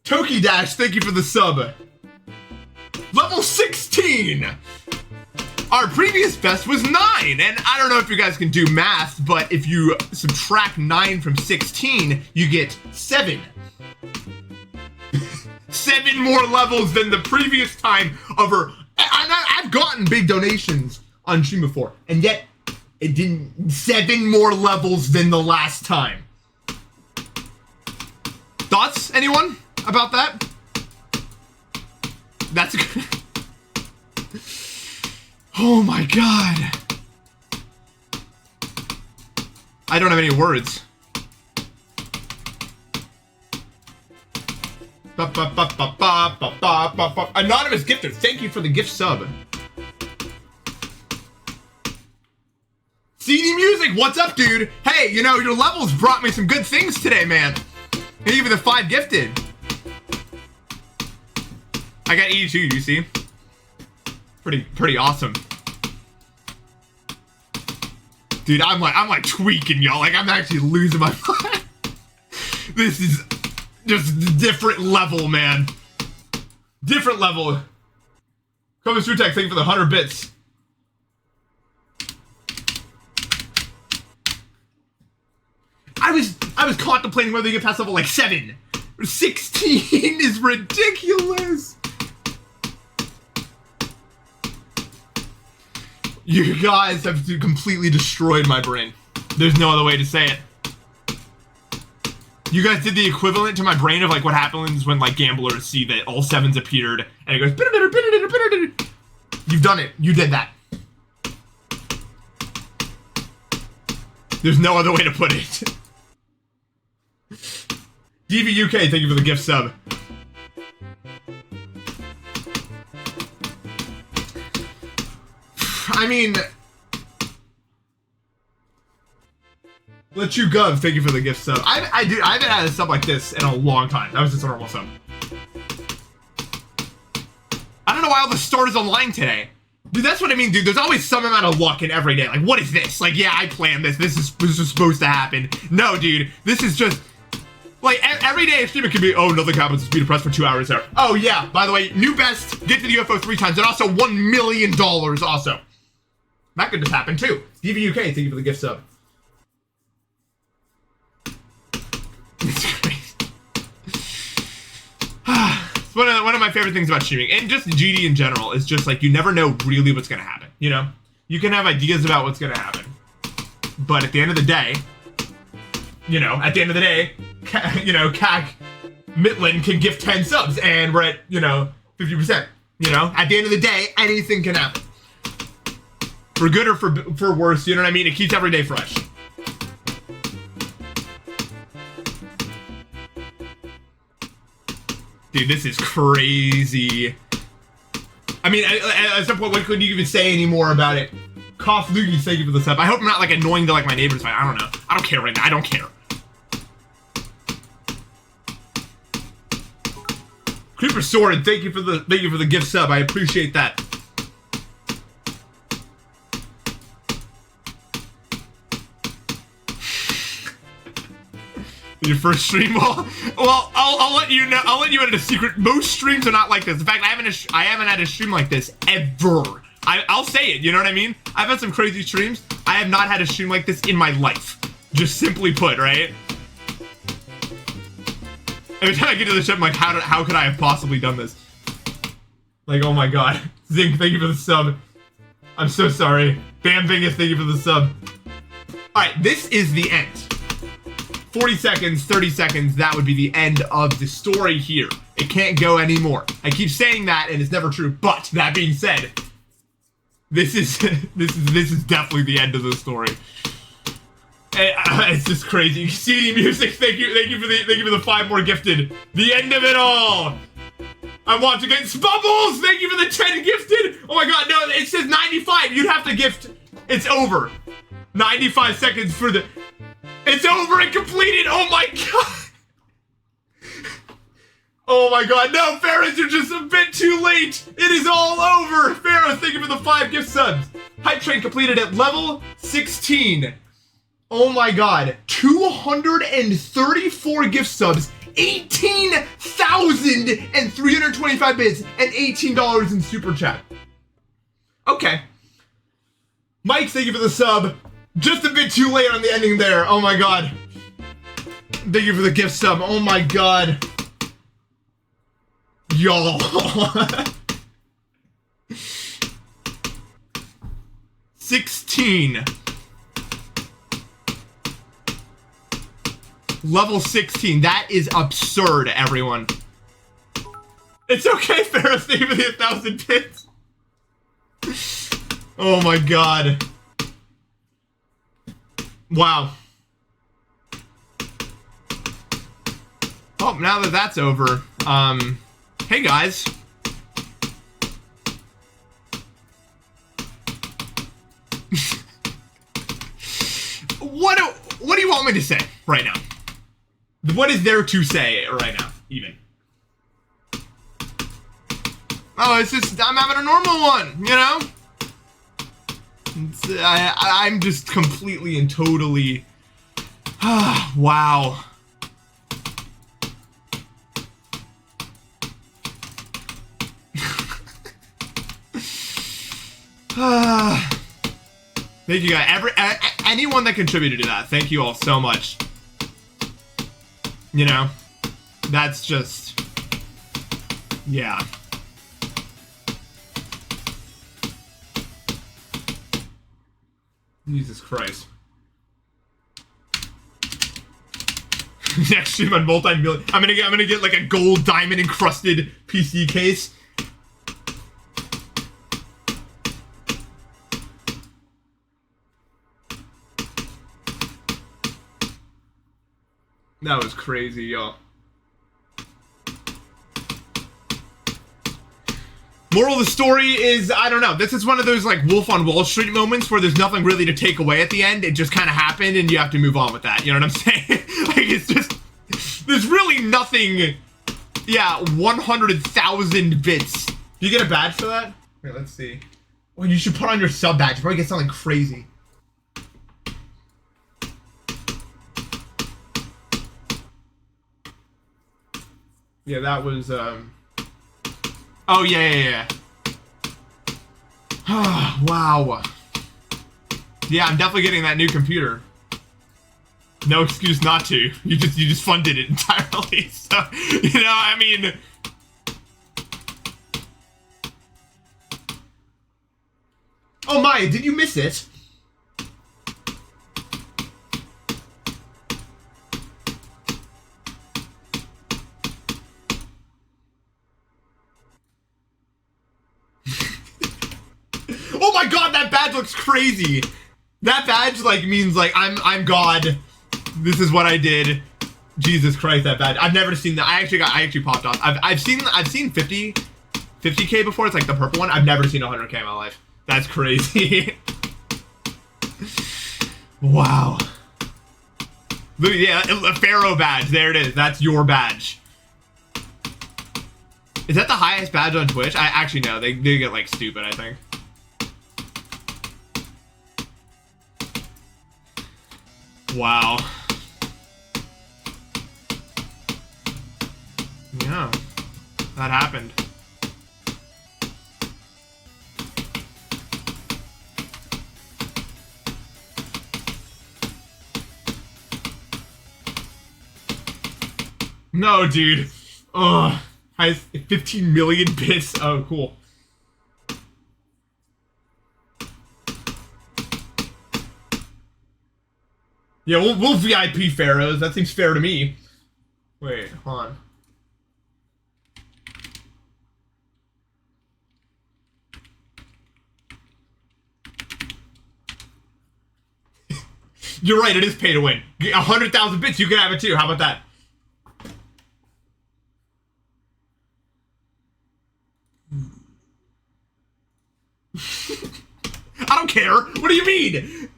Toki Dash, thank you for the sub. Level 16! Our previous best was 9, and I don't know if you guys can do math, but if you subtract 9 from 16, you get 7. 7 more levels than the previous time over. I've gotten big donations on stream before, and yet it didn't. 7 more levels than the last time. Thoughts, anyone, about that? That's good. Oh my god. I don't have any words. Anonymous gifter, thank you for the gift sub. CD Music, what's up, dude? Hey, you know, your levels brought me some good things today, man. And even the 5 gifted. I got 82, you see? Pretty awesome. Dude, I'm like tweaking, y'all. Like, I'm actually losing my mind. This is just a different level, man. Different level. Kobe Strutek, thank you for the 100 bits. I was contemplating whether you get past level like 7. 16 is ridiculous. You guys have completely destroyed my brain. There's no other way to say it. You guys did the equivalent to my brain of like what happens when like gamblers see that all 7s appeared and it goes. You've done it. You did that. There's no other way to put it. DVUK, thank you for the gift sub. I mean, let you go. Thank you for the gift sub. I haven't had a sub like this in a long time. That was just a normal sub. I don't know why all the starters online today. Dude, that's what I mean, dude. There's always some amount of luck in every day. Like, what is this? Like, yeah, I planned this. This is supposed to happen. No, dude. This is just... Like, every day a streamer can be, oh, nothing happens. Just be depressed for 2 hours there. Oh, yeah. By the way, new best. Get to the UFO 3 times. And also $1 million also. That could just happen, too. DVUK, thank you for the gift sub. It's crazy. It's one of my favorite things about streaming, and just GD in general, is just like you never know really what's gonna happen. You know, you can have ideas about what's gonna happen, but at the end of the day, you know, CAG Mitland can gift 10 subs, and we're at 50%. You know, at the end of the day, anything can happen, for good or for worse. You know what I mean? It keeps every day fresh. Dude, this is crazy. I mean, at some point, what could you even say anymore about it? Cough Loogie, thank you for the sub. I hope I'm not like annoying to like my neighbors. I don't know. I don't care right now. I don't care. Creeper Sword, thank you for the gift sub. I appreciate that. Your first stream? Well, I'll let you know. I'll let you into a secret. Most streams are not like this. In fact, I haven't had a stream like this ever. I'll say it. You know what I mean? I've had some crazy streams. I have not had a stream like this in my life. Just simply put, right? Every time I get to the ship, I'm like, how could I have possibly done this? Like, oh my god. Zink, thank you for the sub. I'm so sorry. Bam Bingus, thank you for the sub. Alright, this is the end. 40 seconds, 30 seconds, that would be the end of the story here. It can't go anymore. I keep saying that, and it's never true, but that being said, this is definitely the end of the story. It's just crazy. CD Music, thank you for the 5 more gifted. The end of it all. I want to get Bubbles. Thank you for the 10 gifted. Oh my god, no, it says 95. You'd have to gift. It's over. 95 seconds for the. It's over and completed. Oh my god. Oh my god, no, Ferris, you're just a bit too late. It is all over. Ferris, thank you for the 5 gift subs. Hype Train completed at level 16. Oh my god, 234 gift subs, 18,325 bits, and $18 in super chat. Okay. Mike, thank you for the sub. Just a bit too late on the ending there. Oh my god. Thank you for the gift sub. Oh my god. Y'all. 16. Level 16. That is absurd, everyone. It's okay, Ferris. Thank you for the 1,000 bits. Oh my god. Wow. Oh, now that that's over, hey guys. What do you want me to say right now? What is there to say right now, even? Oh, it's just, I'm having a normal one, you know? I'm just completely and totally... wow. Thank you guys. Anyone that contributed to that, thank you all so much. You know, that's just... yeah. Jesus Christ. Next stream on multi-million. I'm gonna get like a gold diamond encrusted PC case. That was crazy, y'all. Moral of the story is, I don't know. This is one of those like Wolf on Wall Street moments where there's nothing really to take away at the end. It just kind of happened and you have to move on with that. You know what I'm saying? Like, it's just, there's really nothing. Yeah, 100,000 bits. Do you get a badge for that? Wait, let's see. Well, you should put on your sub badge. You probably get something crazy. Yeah, that was, oh, yeah. Wow. Yeah, I'm definitely getting that new computer. No excuse not to. You just funded it entirely. So, you know, I mean... Oh, Maya, did you miss it? Oh my god, that badge looks crazy. That badge like means like I'm God. This is what I did. Jesus Christ, that badge. I've never seen that. I actually popped off. I've seen 50K before. It's like the purple one. I've never seen 100K in my life. That's crazy. Wow. Look, yeah, a Pharaoh badge. There it is. That's your badge. Is that the highest badge on Twitch? I actually know. They get like stupid, I think. Wow. Yeah, that happened. No, dude. Ugh. Has 15 million bits. Oh, cool. Yeah, we'll VIP pharaohs. That seems fair to me. Wait, hold on. You're right, it is pay to win. 100,000 bits, you can have it too. How about that? I don't care. What do you mean?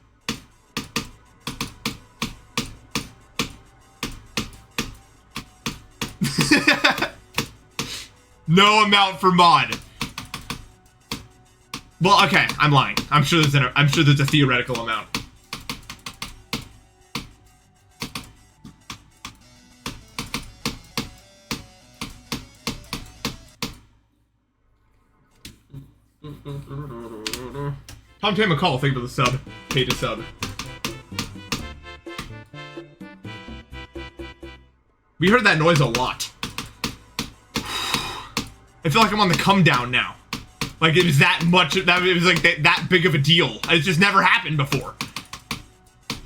No amount for mod. Well, okay, I'm lying. I'm sure there's a theoretical amount. Tom Tay McCall, thank you for the sub. Pay to sub. We heard that noise a lot. I feel like I'm on the come down now. Like it was that much, it was like that big of a deal. It's just never happened before.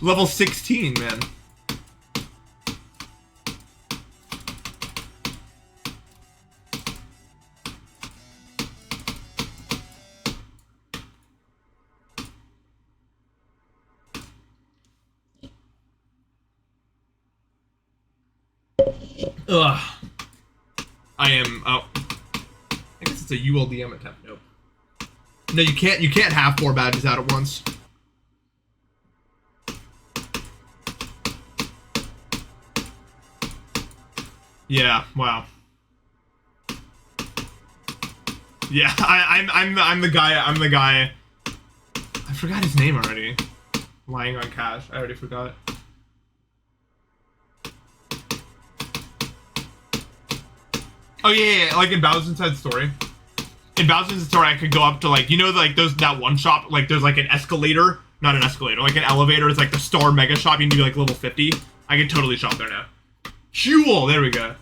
Level 16, man. Ugh. I am, oh. I guess it's a ULDM attempt, nope. No, you can't have 4 badges out at once. Yeah, wow. Yeah, I'm the guy. I forgot his name already. Lying on cash. I already forgot it. Oh yeah, like in Bowser's Inside Story. In Bowser's Inside Story, I could go up to like, you know, like that one shop, like there's like an escalator, not an escalator, like an elevator. It's like the Star Mega Shop. You can do like level 50. I can totally shop there now. Huel, there we go.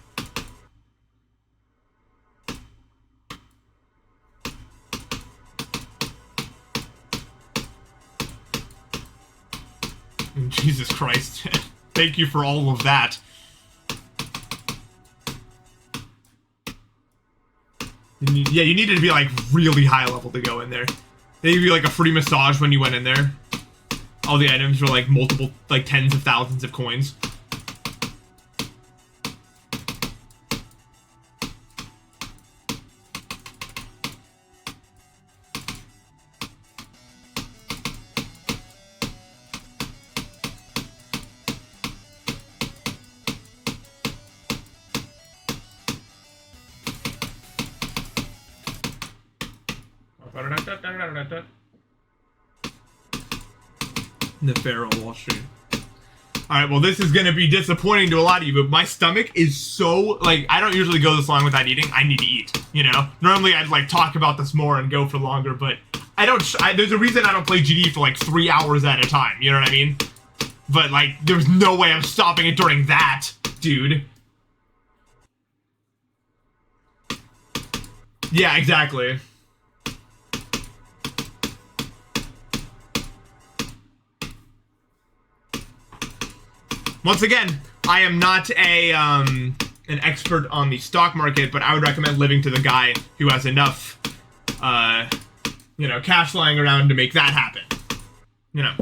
Jesus Christ. Thank you for all of that. Yeah, you needed to be like really high level to go in there. They gave you like a free massage when you went in there. All the items were like multiple, like tens of thousands of coins. The Pharaoh Wall Street. Alright, well, this is gonna be disappointing to a lot of you, but my stomach is so, like, I don't usually go this long without eating. I need to eat, you know? Normally, I'd, like, talk about this more and go for longer, but there's a reason I don't play GD for, like, 3 hours at a time, you know what I mean? But, like, there's no way I'm stopping it during that, dude. Yeah, exactly. Once again, I am not an expert on the stock market, but I would recommend living to the guy who has enough, you know, cash lying around to make that happen. You know.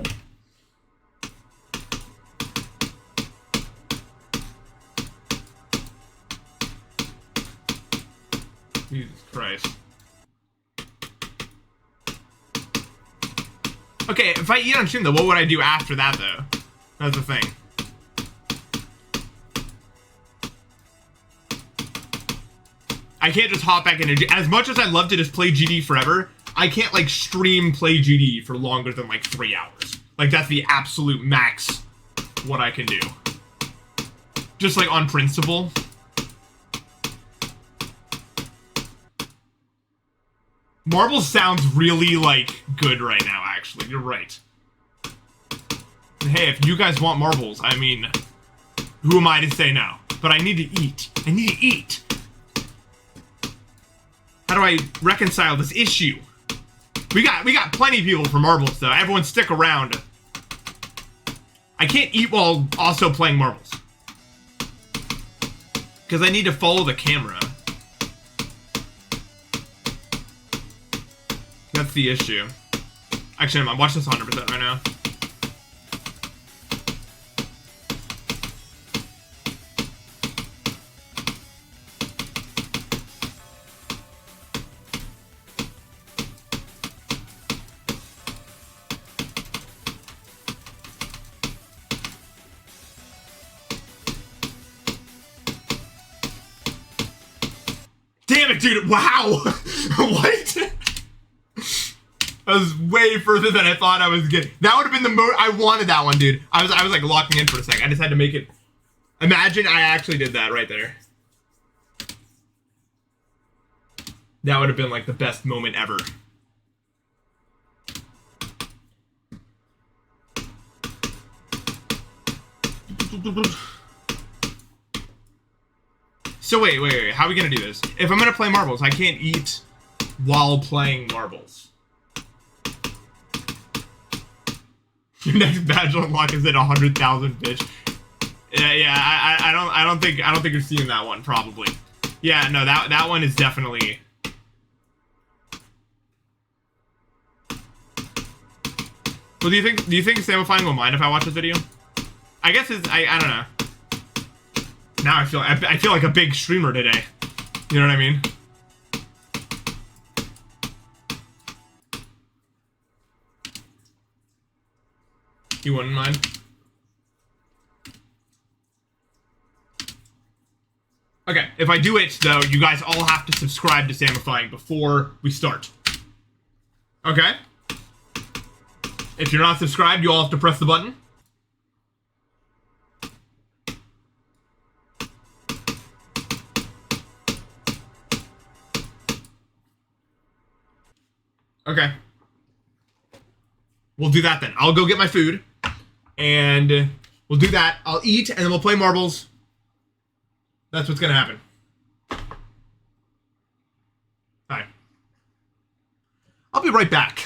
Jesus Christ. Okay, if I eat on stream, though, what would I do after that, though? That's the thing. I can't just hop back into... As much as I'd love to just play GD forever, I can't, like, stream play GD for longer than, like, 3 hours. Like, that's the absolute max what I can do. Just, like, on principle. Marbles sounds really, like, good right now, actually. You're right. And hey, if you guys want marbles, I mean, who am I to say no? But I need to eat. I need to eat. How do I reconcile this issue? We got plenty of people for marbles, though. Everyone stick around. I can't eat while also playing marbles. Because I need to follow the camera. That's the issue. Actually, I'm watching this 100% right now. Damn it, dude! Wow! What? That was way further than I thought I was getting. That would have been the most. I wanted that one, dude. I was like locking in for a second. I just had to make it. Imagine I actually did that right there. That would have been like the best moment ever. So wait. How are we gonna do this? If I'm gonna play marbles, I can't eat while playing marbles. Your next badge unlock is at 100,000, bitch. Yeah. I don't think you're seeing that one, probably. Yeah, no, that one is definitely. Well, do you think Samifying will mind if I watch this video? I guess I don't know. Now I feel like a big streamer today. You know what I mean? You wouldn't mind? Okay, if I do it, though, you guys all have to subscribe to Samifying before we start. Okay? If you're not subscribed, you all have to press the button. Okay. We'll do that then. I'll go get my food. And we'll do that. I'll eat, and then we'll play marbles. That's what's gonna happen. Alright. I'll be right back.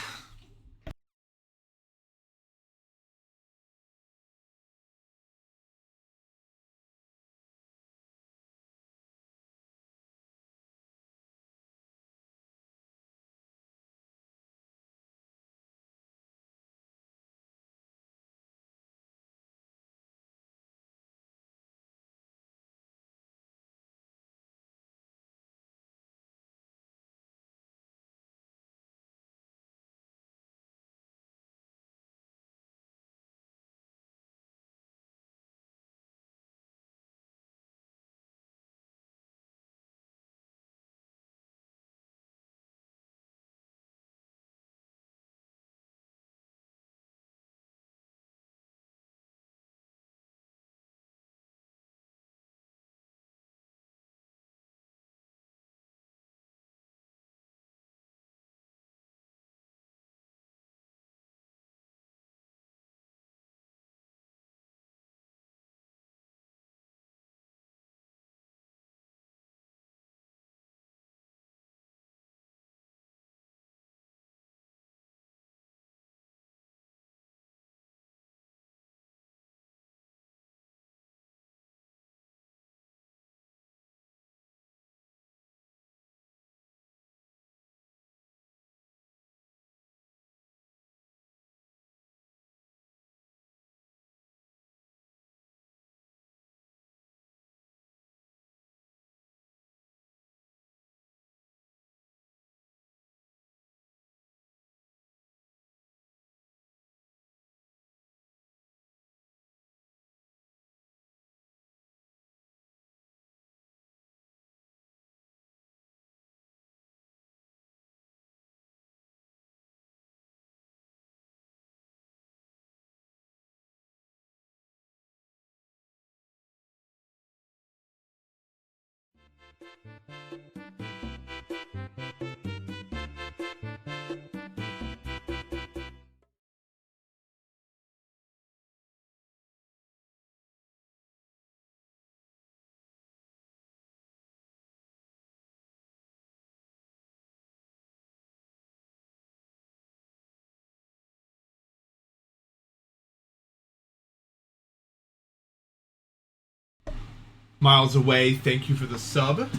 Miles away, thank you for the sub. Hold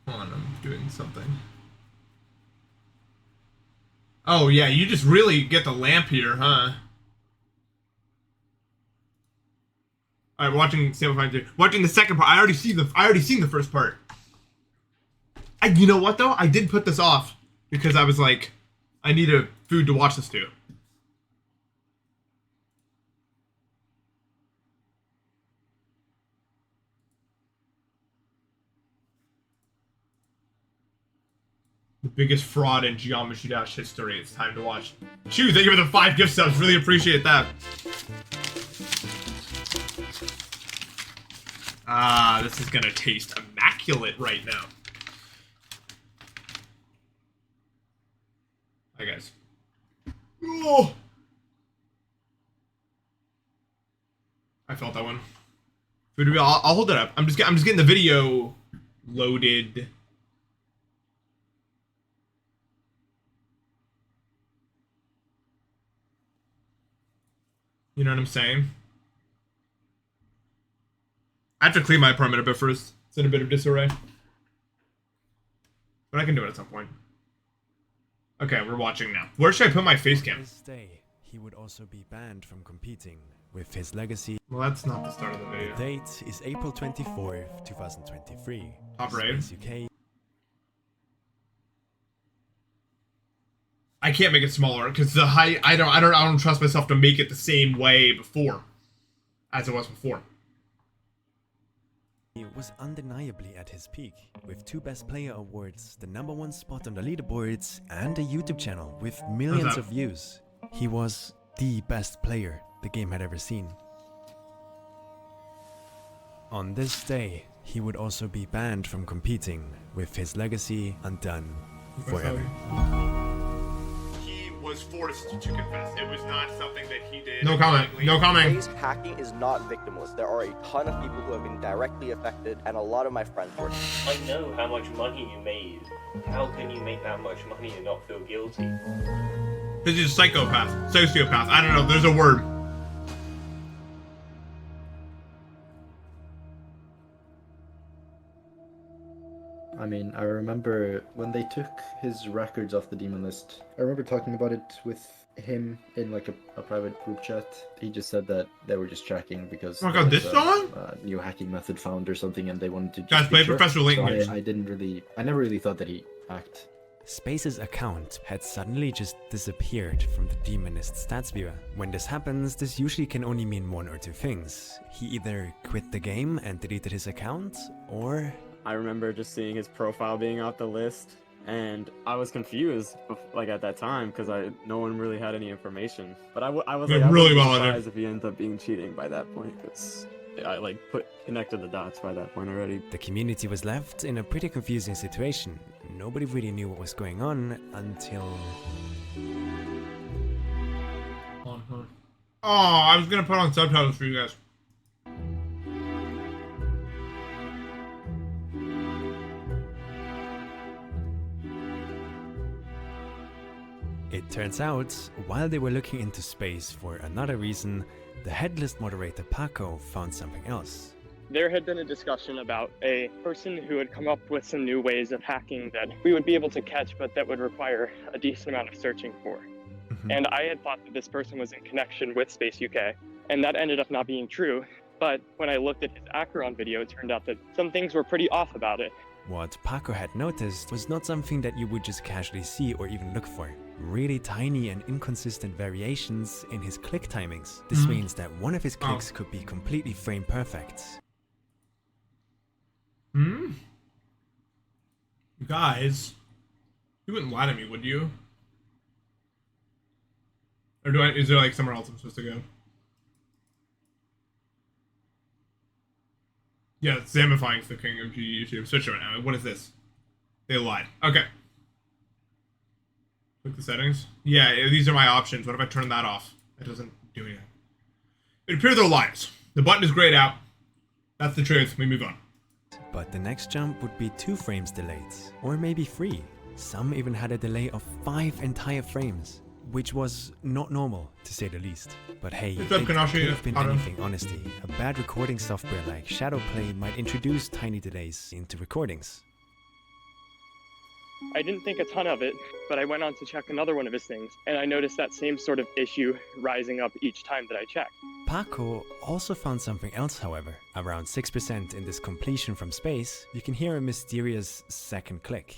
on, I'm doing something. Oh yeah, you just really get the lamp here, huh? Alright, watching sample find 2. Watching the second part. I already seen the first part. You know what though? I did put this off because I was like, I need a food to watch this to. The biggest fraud in Geometry Dash history. It's time to watch. Chew, thank you for the 5 gift subs. Really appreciate that. Ah, this is gonna taste immaculate right now. Hi guys. Oh, I felt that one. I'll hold it up. I'm just getting the video loaded. You know what I'm saying? I have to clean my apartment a bit first. It's in a bit of disarray. But I can do it at some point. Okay, we're watching now. Where should I put my face cam? This day, he would also be banned from competing with his legacy. Well, that's not the start of the video. The date is April 24th, 2023. Top right. Space UK. I can't make it smaller because the height. I don't trust myself to make it the same way before, as it was before. He was undeniably at his peak, with 2 Best Player awards, the #1 spot on the leaderboards, and a YouTube channel with millions of views. He was the best player the game had ever seen. On this day, he would also be banned from competing, with his legacy undone forever. He was forced to confess. It was not something that he did. No comment. No comment. Today's hacking is not victimless. There are a ton of people who have been directly affected, and a lot of my friends were. I know how much money you made. How can you make that much money and not feel guilty? This is psychopath. Sociopath. I don't know. There's a word. I mean, I remember when they took his records off the demon list. I remember talking about it with him in like a private group chat. He just said that they were just checking because Oh my god, this song? New hacking method found or something, and they wanted to. Guys, play Professor Layton. So I never really thought that he hacked. Space's account had suddenly just disappeared from the Demonist stats viewer. When this happens, this usually can only mean 1 or 2 things. He either quit the game and deleted his account, or... I remember just seeing his profile being off the list, and I was confused, like at that time, because no one really had any information. But I was like, really well well surprised if he ended up being cheating by that point, because I like connected the dots by that point already. The community was left in a pretty confusing situation. Nobody really knew what was going on until... Oh, I was gonna put on subtitles for you guys. It turns out, while they were looking into space for another reason, the headless moderator Paco found something else. There had been a discussion about a person who had come up with some new ways of hacking that we would be able to catch, but that would require a decent amount of searching for. And I had thought that this person was in connection with Space UK, and that ended up not being true. But when I looked at his Acheron video, it turned out that some things were pretty off about it. What Paco had noticed was not something that you would just casually see or even look for. Really tiny and inconsistent variations in his click timings. This means that one of his clicks could be completely frame perfect. You guys, you wouldn't lie to me, would you? Or is there like somewhere else I'm supposed to go? Yeah, Zamifying's the king of YouTube. Switch it right now. What is this? They lied. Okay. Click the settings. Yeah, these are my options. What if I turn that off? It doesn't do anything. It appears they're liars. The button is grayed out. That's the truth. We move on. But the next jump would be 2 frames delayed, or maybe 3. Some even had a delay of 5 entire frames, which was not normal, to say the least. But hey, it could have been anything, honestly. A bad recording software like Shadowplay might introduce tiny delays into recordings. I didn't think a ton of it, but I went on to check another one of his things, and I noticed that same sort of issue rising up each time that I checked. Paco also found something else, however. Around 6% in this completion from space, you can hear a mysterious second click.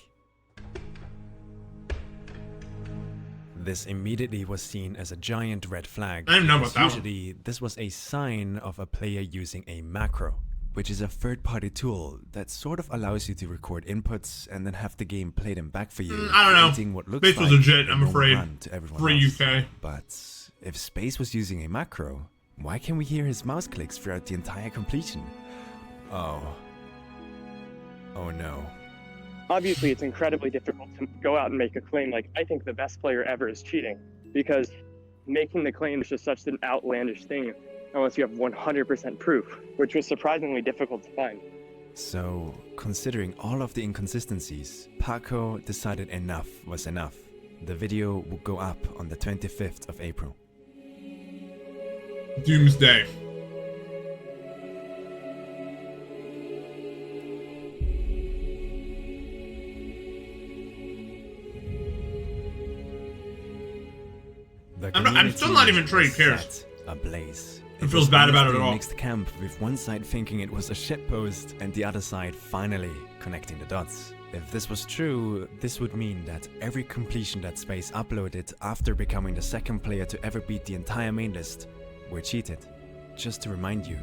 This immediately was seen as a giant red flag. I didn't know about that one. Usually, this was a sign of a player using a macro, which is a third-party tool that sort of allows you to record inputs and then have the game play them back for you. I don't know. Creating what looks Space was like legit, a I'm normal afraid. run to everyone Free else. UK. But if Space was using a macro, why can we hear his mouse clicks throughout the entire completion? Oh no. Obviously, it's incredibly difficult to go out and make a claim like, I think the best player ever is cheating, because making the claim is just such an outlandish thing unless you have 100% proof, which was surprisingly difficult to find. So, considering all of the inconsistencies, Paco decided enough was enough. The video will go up on the 25th of April. Doomsday. I'm still not even sure he cares. Ablaze. He feels bad about it at all. Mixed camp, with one side thinking it was a shitpost and the other side finally connecting the dots. If this was true, this would mean that every completion that Space uploaded after becoming the second player to ever beat the entire main list were cheated. Just to remind you,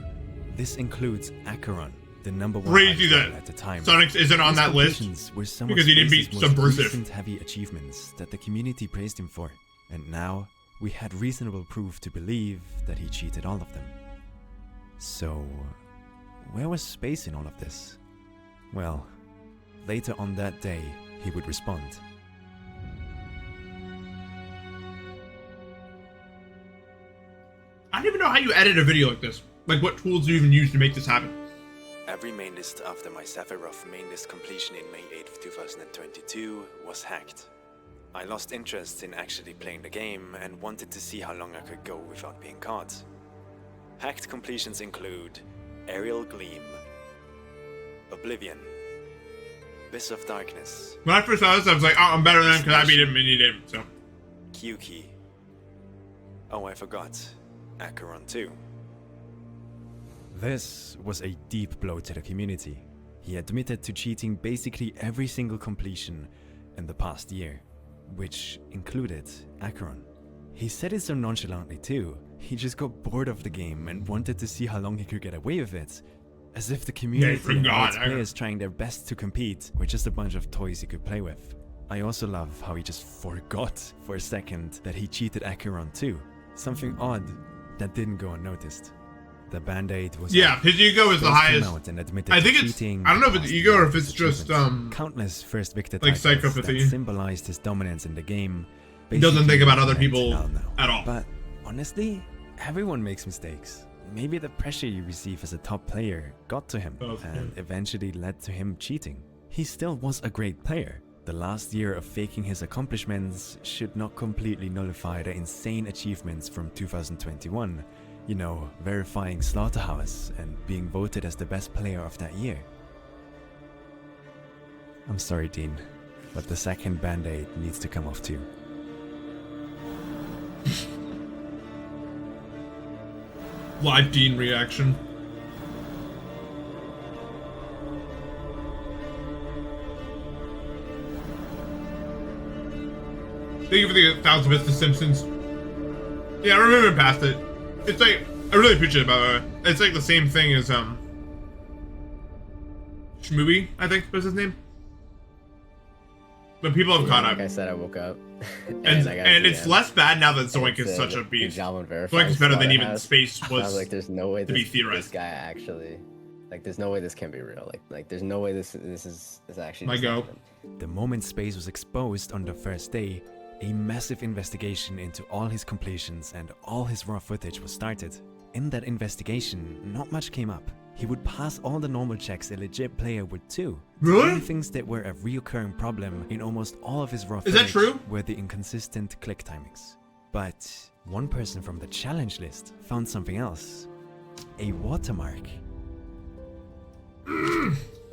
this includes Acheron, the number 1 Crazy that at the time. Sonic isn't on that list because he didn't beat Subversive. Heavy achievements that the community praised him for, and now we had reasonable proof to believe that he cheated all of them. So, where was Space in all of this? Well, later on that day, he would respond. I don't even know how you edit a video like this. Like, what tools do you even use to make this happen? Every main list after my Sephiroth main list completion in May 8th, 2022 was hacked. I lost interest in actually playing the game and wanted to see how long I could go without being caught. Hacked completions include Aerial Gleam, Oblivion, Abyss of Darkness. When I first saw this, I was like, oh, I'm better than him because I beat him and he didn't, so. Q-Key. Oh, I forgot. Acheron 2. This was a deep blow to the community. He admitted to cheating basically every single completion in the past year, which included Acheron. He said it so nonchalantly too. He just got bored of the game and wanted to see how long he could get away with it. As if the community and all its players trying their best to compete were just a bunch of toys he could play with. I also love how he just forgot for a second that he cheated Acheron too. Something odd that didn't go unnoticed. The band-aid was his ego is the highest. I think it's I don't know if it's ego or if it's just countless first victor like psychopathy that symbolized his dominance in the game. He doesn't think about other people at all. But honestly, everyone makes mistakes. Maybe the pressure you receive as a top player got to him and eventually led to him cheating. He still was a great player. The last year of faking his accomplishments should not completely nullify the insane achievements from 2021. You know, verifying Slaughterhouse and being voted as the best player of that year. I'm sorry, Dean, but the second band-aid needs to come off too. Live Dean reaction. Thank you for the 1,000 bits to Simpsons. Yeah, I remember past it. It's like, I really appreciate it, by the way. It's like the same thing as, Shmooby, I think was his name. But people have caught up. Like I said, I woke up. and it's less bad now that Zoink is such a beast. Zoink is better than even Space was I was like, there's no way to be theorized. this guy actually Like, there's no way this can be real. Like there's no way this is actually. My go. The moment Space was exposed on the first day, a massive investigation into all his completions and all his raw footage was started. In that investigation, not much came up. He would pass all the normal checks a legit player would too. Really? The only things that were a recurring problem in almost all of his raw Is that footage true? were the inconsistent click timings. But one person from the challenge list found something else. A watermark.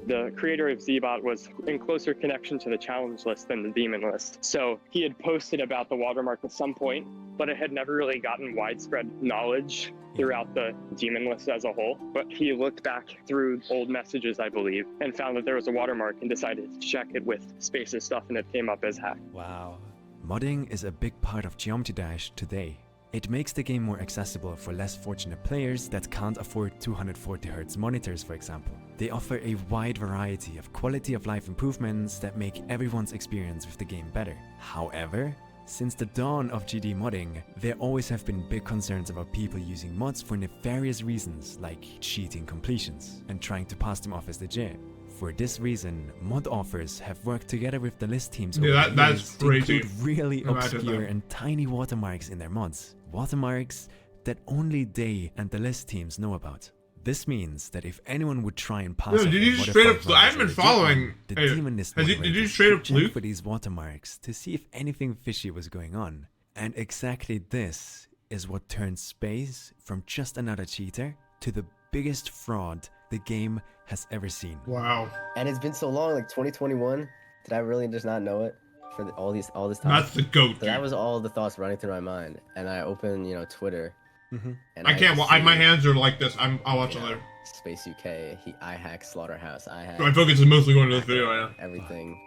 The creator of Zbot was in closer connection to the challenge list than the demon list. So he had posted about the watermark at some point, but it had never really gotten widespread knowledge throughout the demon list as a whole. But he looked back through old messages, I believe, and found that there was a watermark and decided to check it with Space's stuff, and it came up as hacked. Wow. Modding is a big part of Geometry Dash today. It makes the game more accessible for less fortunate players that can't afford 240Hz monitors, for example. They offer a wide variety of quality of life improvements that make everyone's experience with the game better. However, since the dawn of GD modding, there always have been big concerns about people using mods for nefarious reasons like cheating completions and trying to pass them off as legit. For this reason, mod authors have worked together with the list teams over the that's years to crazy. include really Imagine obscure that. and tiny watermarks in their mods. Watermarks that only they and the list teams know about. This means that if anyone would try and pass Yo, off did a you just modified straight up- mod I as haven't a been legit following- one, the hey, demon list did you moderators straight up would check fluke? for these watermarks to see if anything fishy was going on. And exactly this is what turned Space from just another cheater to the biggest fraud the game has ever seen. Wow. And it's been so long, like 2021. Did I really just not know it for all this time? That's the goat, So that dude. was all the thoughts running through my mind, and I opened, Twitter. And I can't. just My see, hands are like this. I'll watch it you know, later. Space UK. I hacked Slaughterhouse. I hacked. My focus is mostly going to this video right now. Everything,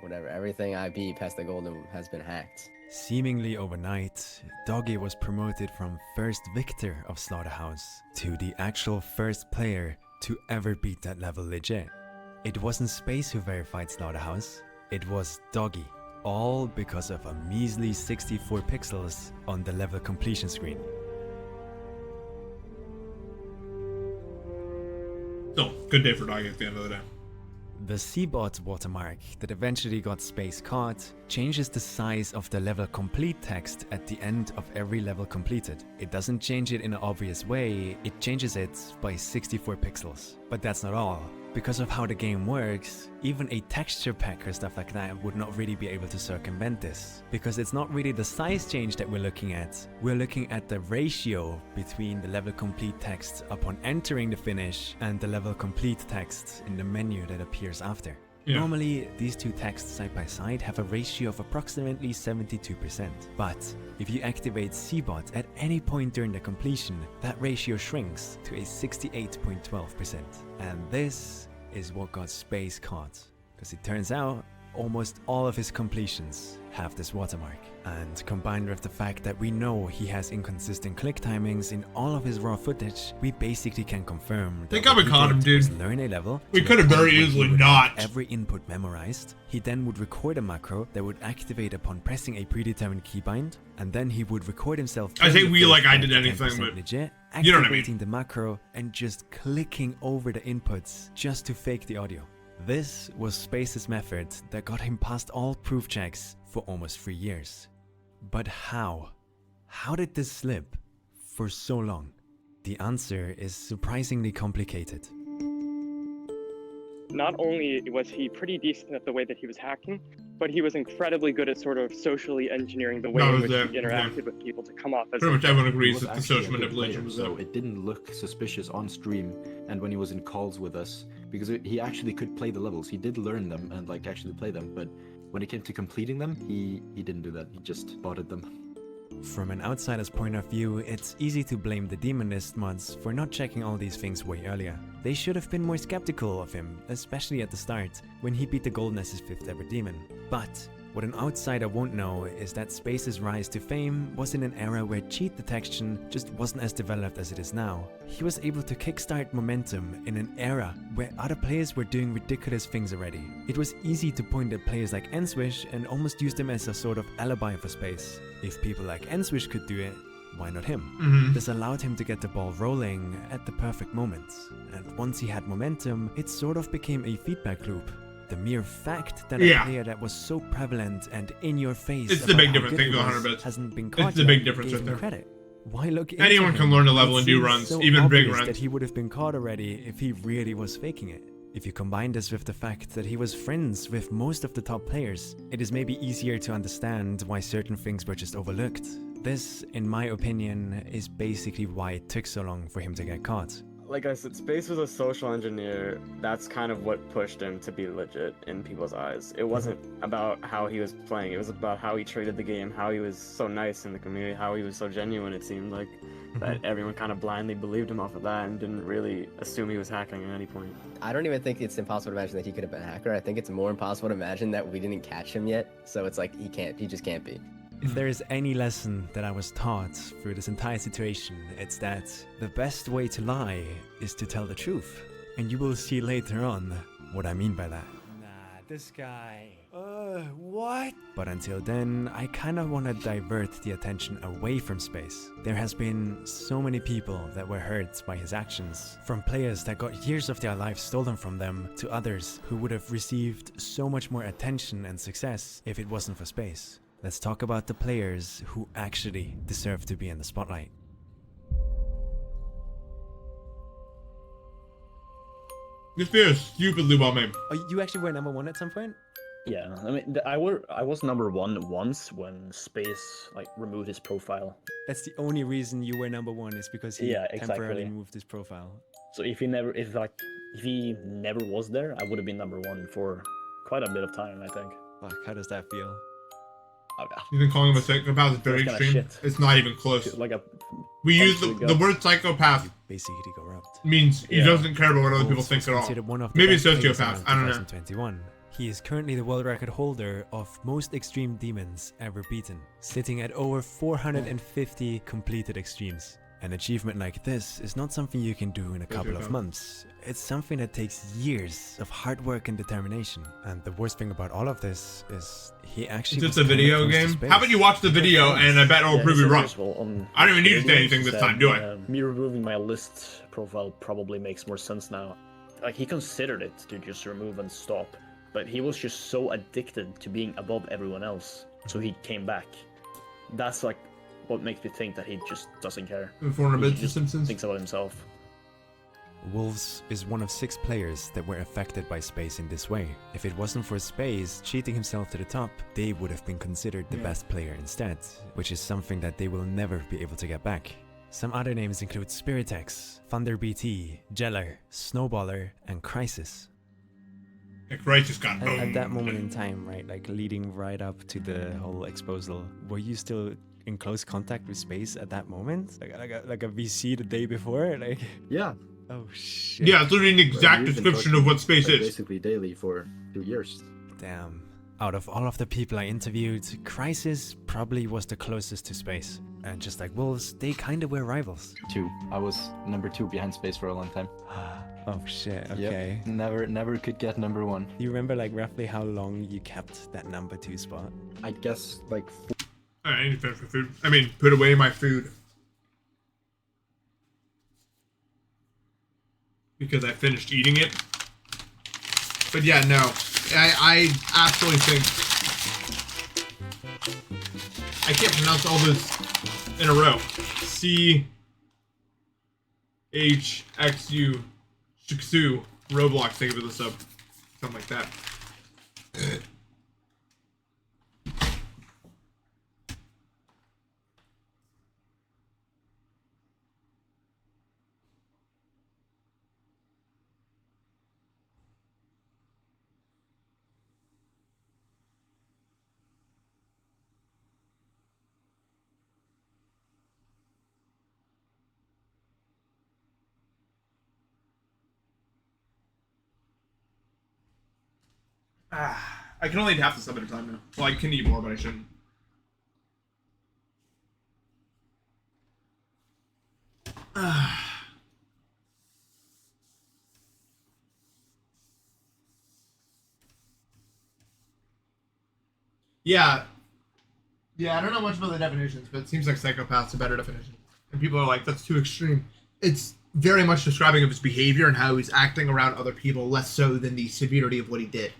whatever. Everything I beat past the golden has been hacked. Seemingly overnight, Doggy was promoted from first victor of Slaughterhouse to the actual first player to ever beat that level legit. It wasn't Space who verified Slaughterhouse, it was Doggy. All because of a measly 64 pixels on the level completion screen. Still, good day for Doggy at the end of the day. The Cbot watermark that eventually got Space caught changes the size of the level complete text at the end of every level completed. It doesn't change it in an obvious way, it changes it by 64 pixels. But that's not all. Because of how the game works, even a texture pack or stuff like that would not really be able to circumvent this. Because it's not really the size change that we're looking at the ratio between the level complete text upon entering the finish and the level complete text in the menu that appears after. Yeah. Normally, these two texts side by side have a ratio of approximately 72%. But if you activate Cbot at any point during the completion, that ratio shrinks to a 68.12%. And this is what got Space caught. Because it turns out, almost all of his completions have this watermark. And combined with the fact that we know he has inconsistent click timings in all of his raw footage, we basically can confirm that Think what I would he caught him, did was dude. learn a level. We to could the have very point where he easily would have not. every input memorized. He then would record a macro that would activate upon pressing a predetermined keybind, and then he would record himself. I say playing we the like first I did 5 to anything, 10% but legit, you know what I activating mean. the macro and just clicking over the inputs just to fake the audio. This was Space's method that got him past all proof checks for almost 3 years. But how? How did this slip for so long? The answer is surprisingly complicated. Not only was he pretty decent at the way that he was hacking, but he was incredibly good at sort of socially engineering the way That in was which it, he interacted with people to come off as Pretty much everyone agrees was that the actually social a good manipulation player, was so there. it didn't look suspicious on stream and when he was in calls with us, because he actually could play the levels. He did learn them and like actually play them, but when it came to completing them, he didn't do that. He just botted them. From an outsider's point of view, it's easy to blame the Demonist mods for not checking all these things way earlier. They should have been more skeptical of him, especially at the start, when he beat the Golden as his 5th ever demon. But what an outsider won't know is that Space's rise to fame was in an era where cheat detection just wasn't as developed as it is now. He was able to kickstart momentum in an era where other players were doing ridiculous things already. It was easy to point at players like Enswish and almost use them as a sort of alibi for Space. If people like Enswish could do it, why not him? This allowed him to get the ball rolling at the perfect moment. and once he had momentum, it sort of became a feedback loop. The mere fact that Yeah. a player that was so prevalent and in your face It's the about big how difference. good Thank he you, was 100 bits. hasn't been caught It's the big yet, difference gave right him there. credit. Why look into Anyone can him? learn to level It and do seems runs, so even big obvious runs. that he would have been caught already if he really was faking it. If you combine this with the fact that he was friends with most of the top players, it is maybe easier to understand why certain things were just overlooked. This, in my opinion, is basically why it took so long for him to get caught. Like I said, Space was a social engineer. That's kind of what pushed him to be legit in people's eyes. It wasn't about how he was playing. It was about how he treated the game, how he was so nice in the community, how he was so genuine, it seemed like. That everyone kind of blindly believed him off of that and didn't really assume he was hacking at any point. I don't even think it's impossible to imagine that he could have been a hacker. I think it's more impossible to imagine that we didn't catch him yet. So it's like he just can't be. If there is any lesson that I was taught through this entire situation, it's that the best way to lie is to tell the truth. And you will see later on what I mean by that. Nah, this guy. What? But until then, I kind of want to divert the attention away from Space. There has been so many people that were hurt by his actions. From players that got years of their lives stolen from them, to others who would have received so much more attention and success if it wasn't for Space. Let's talk about the players who actually deserve to be in the spotlight. This video is stupidly well made. Oh, you actually were number one at some point? Yeah, I mean, I was number one once when Space like removed his profile. That's the only reason you were number one is because he temporarily removed his profile. So if he never was there, I would have been number one for quite a bit of time, I think. Fuck, how does that feel? You've been calling him a psychopath is very That's kinda extreme. shit. It's not even close. Like a We use punch to the gut. word psychopath Basically corrupt. means he Yeah. doesn't care about what other people Vods think was at all. considered one of the Maybe best players sociopath. around I don't know. 2021. He is currently the world record holder of most extreme demons ever beaten, sitting at over 450 completed extremes. An achievement like this is not something you can do in a couple of months. It's something that takes years of hard work and determination. And the worst thing about all of this is he actually Is this was a kinda video close to game? Space. How about you watch the video and I bet it'll prove it's you wrong. reversible on I don't even need to say videos, anything this that, time, do I? Me removing my list profile probably makes more sense now. Like he considered it to just remove and stop, but he was just so addicted to being above everyone else, so he came back. That's like what makes me think that he just doesn't care. 400 He bits of just Simpsons. thinks about himself. Wolves is one of 6 players that were affected by Space in this way. If it wasn't for Space cheating himself to the top, they would have been considered the best player instead, which is something that they will never be able to get back. Some other names include Spiritex, ThunderBT, Jeller, Snowballer, and Crisis. Like Crisis got At that moment in time, right, like leading right up to the whole exposal, were you still in close contact with Space at that moment? Like a VC the day before? Like, Yeah. oh shit. Yeah, it's literally an exact We've been description talking, of what space like, is. basically daily for 2 years. Damn. Out of all of the people I interviewed, Crisis probably was the closest to Space. And just like Wolves, they kinda were rivals. 2. I was number 2 behind Space for a long time. Oh shit, okay. Yep. Never could get number 1. Do you remember like roughly how long you kept that number 2 spot? I guess like Alright, I need to finish my food. I mean, put away my food. Because I finished eating it. But yeah, no. I absolutely think... I can't pronounce all this in a row. C-H-X-U Shiksu Roblox, think of it the sub. Something like that. I can only eat half the sub at a time now. Well, I can eat more, but I shouldn't. Yeah. Yeah, I don't know much about the definitions, but it seems like psychopath's a better definition. And people are like, that's too extreme. It's very much describing of his behavior and how he's acting around other people, less so than the severity of what he did.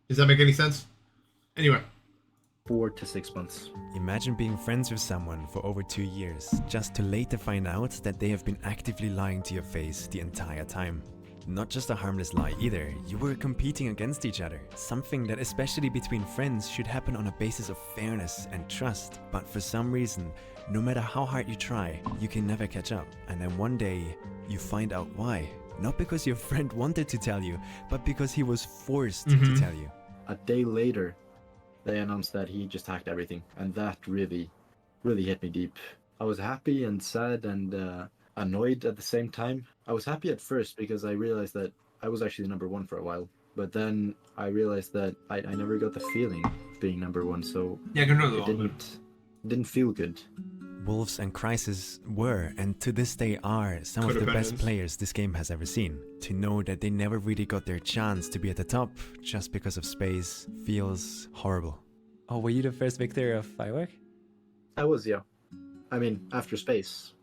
Does that make any sense? Anyway. 4 to 6 months. Imagine being friends with someone for over 2 years, just to later find out that they have been actively lying to your face the entire time. Not just a harmless lie either, you were competing against each other, something that especially between friends should happen on a basis of fairness and trust, but for some reason, no matter how hard you try, you can never catch up, and then one day, you find out why. Not because your friend wanted to tell you, but because he was forced to tell you. A day later, they announced that he just hacked everything, and that really hit me deep. I was happy and sad and annoyed at the same time. I was happy at first because I realized that I was actually number 1 for a while, but then I realized that I never got the feeling of being number 1, so yeah, it didn't feel good. Wolves and Crisis were, and to this day are, some of the best players this game has ever seen. To know that they never really got their chance to be at the top just because of space feels horrible. Oh, were you the first victor of Firework? I was, yeah. I mean, after space.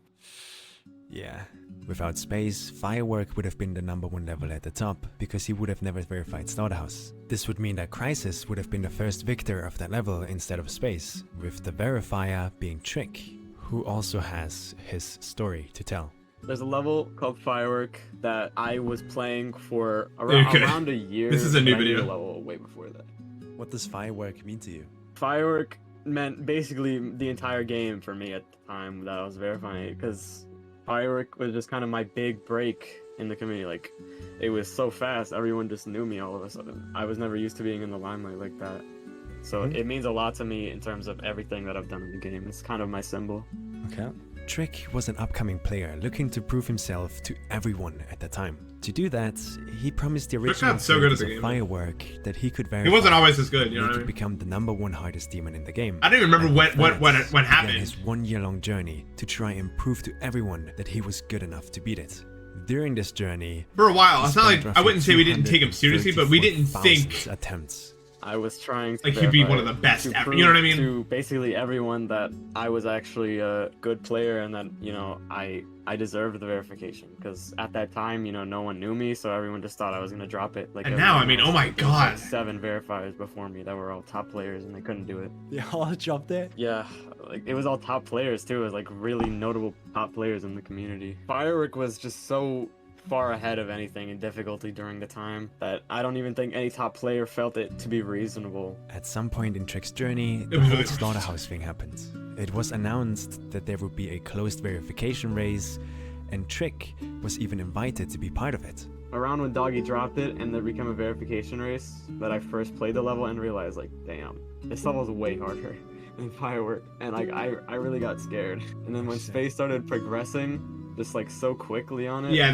Yeah. Without space, Firework would have been the number 1 level at the top, because he would have never verified Slaughterhouse. This would mean that Crisis would have been the first victor of that level instead of space, with the verifier being Trick, who also has his story to tell. There's a level called Firework that I was playing for around a year. This is a new but I knew video. the level way before that. What does Firework mean to you? Firework meant basically the entire game for me at the time that I was verifying it, because Firework was just kind of my big break in the community. Like, it was so fast, everyone just knew me all of a sudden. I was never used to being in the limelight like that. So it means a lot to me in terms of everything that I've done in the game. It's kind of my symbol. Okay. Trick was an upcoming player looking to prove himself to everyone at the time. To do that, he promised the original so good as a of gamer. Firework that he could verify. He wasn't always as good, you know he what I could mean? become the number 1 hardest demon in the game. I don't even remember what began happened. his 1-year-long journey to try and prove to everyone that he was good enough to beat it. During this journey, For a while, he it's not like spent I roughly wouldn't say we didn't take him seriously, but we didn't think 234,000 attempts. I was trying to like he'd be verify one of the it, best to ever. prove You know what I mean? to basically everyone that I was actually a good player and that, you know, I deserved the verification, because at that time, you know, no one knew me, so everyone just thought I was gonna drop it. Like, And now, I mean, everyone oh my else, there was, like, God. 7 verifiers before me that were all top players and they couldn't do it. They all dropped it? Yeah, like, it was all top players too. It was like really notable top players in the community. Firework was just so far ahead of anything in difficulty during the time that I don't even think any top player felt it to be reasonable. At some point in Trick's journey, the was whole really Slaughterhouse thing happened. It was announced that there would be a closed verification race, and Trick was even invited to be part of it. Around when Doggy dropped it and there became a verification race, that I first played the level and realized, like, damn, this level's way harder than Firework, and like I really got scared. And then when Space started progressing just like so quickly on it, Yeah,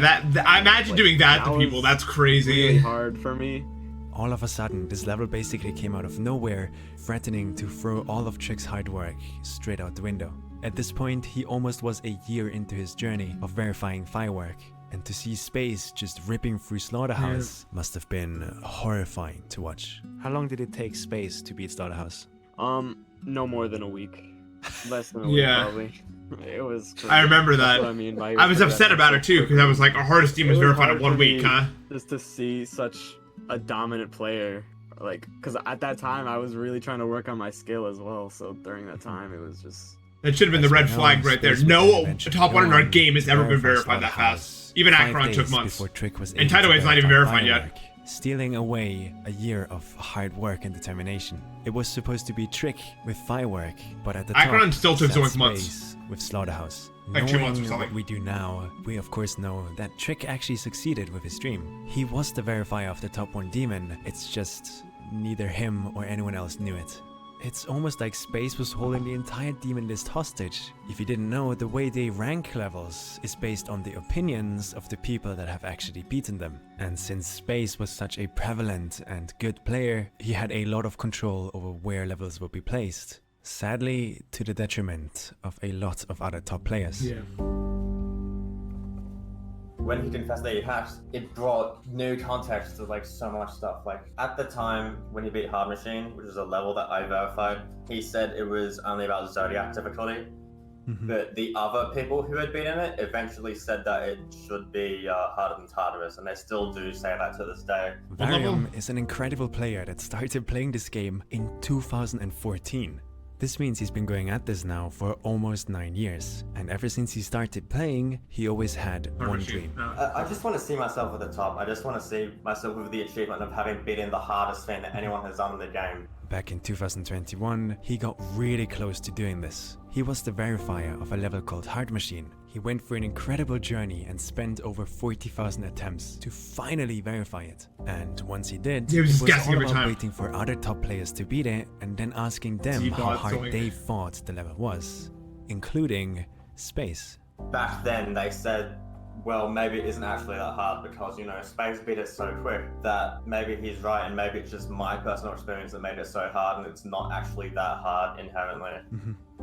I imagine like, doing that to was people. That's crazy. really hard for me. All of a sudden, this level basically came out of nowhere, threatening to throw all of Trick's hard work straight out the window. At this point, he almost was a year into his journey of verifying Firework, and to see Space just ripping through Slaughterhouse must have been horrifying to watch. How long did it take Space to beat Slaughterhouse? No more than a week. Less than a week, Yeah. probably. It was crazy. I remember That's that. what I mean by I was upset progressing about so it too, because quickly. I was like, our hardest team was It was verified hard in 1 for week, me huh? Just to see such a dominant player, like, because at that time I was really trying to work on my skill as well. So during that time, it was just. That should have been the red flag right there. No top 1 in our game has ever been verified that fast. Even 5 Akron took days months. before Trick was And able to Tidaway's not even verify verified yet. Firework, stealing away a year of hard work and determination. It was supposed to be Trick with Firework, but at the Akron top, still took sat Zoic months. Space with Slaughterhouse. Like 2 months or Knowing something. what we do now, we of course know that Trick actually succeeded with his dream. He was the verifier of the top 1 demon, it's just neither him or anyone else knew it. It's almost like Space was holding the entire demon list hostage. If you didn't know, the way they rank levels is based on the opinions of the people that have actually beaten them. And since Space was such a prevalent and good player, he had a lot of control over where levels would be placed. Sadly, to the detriment of a lot of other top players. Yeah. When he confessed that he hacked, it brought new context to like so much stuff. Like at the time when he beat Hard Machine, which is a level that I verified, he said it was only about Zodiac difficulty. But the other people who had beaten it eventually said that it should be harder than Tartarus, and they still do say that to this day. Varium is an incredible player that started playing this game in 2014. This means he's been going at this now for almost 9 years, and ever since he started playing, he always had one dream. I just want to see myself at the top. I just want to see myself with the achievement of having beaten the hardest thing that anyone has done in the game. Back in 2021, he got really close to doing this. He was the verifier of a level called Hard Machine. He went for an incredible journey and spent over 40,000 attempts to finally verify it. And once he did, it was all about waiting for other top players to beat it and then asking them how hard they thought the level was, including Space. Back then, they said, well, maybe it isn't actually that hard because, you know, Space beat it so quick that maybe he's right and maybe it's just my personal experience that made it so hard and it's not actually that hard inherently.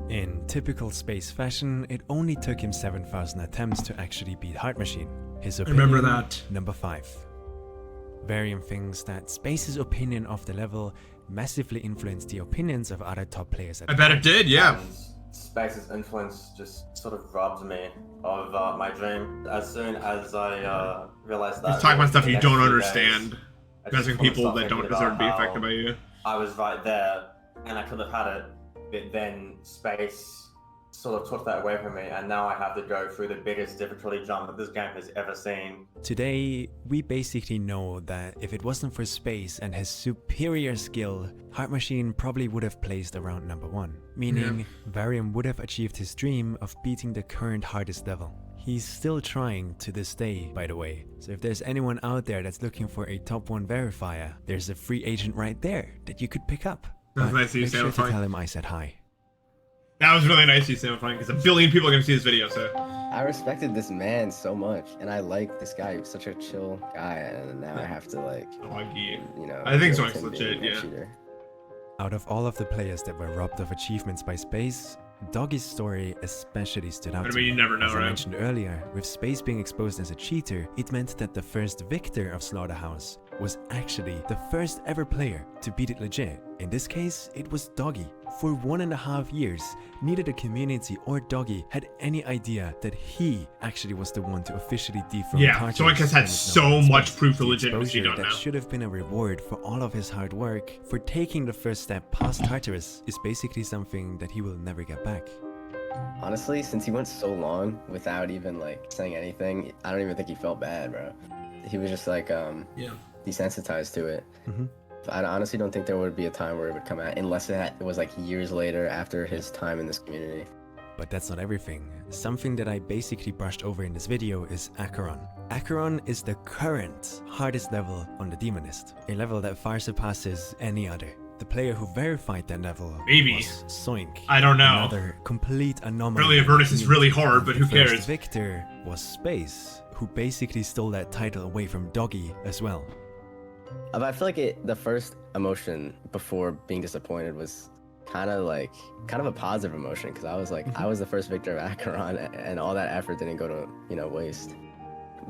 In typical Space fashion, it only took him 7,000 attempts to actually beat Hard Machine. His opinion, remember that. Number 5. Varium thinks that Space's opinion of the level massively influenced the opinions of other top players. I bet it did, yeah. And Space's influence just sort of robbed me of my dream. As soon as I realized that... He's talking about stuff you don't understand. Messing people that don't deserve to be affected by you. I was right there, and I could have had it, but then Space sort of took that away from me, and now I have to go through the biggest difficulty jump that this game has ever seen. Today, we basically know that if it wasn't for Space and his superior skill, Hard Machine probably would have placed around number 1, meaning Varium would have achieved his dream of beating the current hardest level. He's still trying to this day, by the way, so if there's anyone out there that's looking for a top 1 verifier, there's a free agent right there that you could pick up. That's nice of you, make sure to Sam. tell him I said hi. That was really nice of you, Sam, because 1 billion people are going to see this video, so... I respected this man so much, and I like this guy. He was such a chill guy, and now I have to, like, you know... I think Zoink's legit, yeah. Out of all of the players that were robbed of achievements by Space, Doggy's story especially stood out. I mean, you never know, as right? I mentioned earlier, with Space being exposed as a cheater, it meant that the first victor of Slaughterhouse was actually the first ever player to beat it legit. In this case, it was Doggy. For 1.5 years, neither the community or Doggy had any idea that he actually was the one to officially dethrone Tartarus. Zoink has had so much proof for legitimacy done now. That should have been a reward for all of his hard work. For taking the first step past Tartarus is basically something that he will never get back. Honestly, since he went so long without even, like, saying anything, I don't even think he felt bad, bro. He was just, like, desensitized to it. I honestly don't think there would be a time where it would come out unless it was like years later after his time in this community. But that's not everything. Something that I basically brushed over in this video is Acheron. Acheron is the current hardest level on the Demon List, a level that far surpasses any other. The player who verified that level was Zoink. I don't know. Another complete anomaly. Really, Avernus is really hard, but who cares? The first victor was Space, who basically stole that title away from Doggy as well. I feel like the first emotion before being disappointed was kind of a positive emotion, because I was like, I was the first victor of Acheron, and all that effort didn't go to, you know, waste.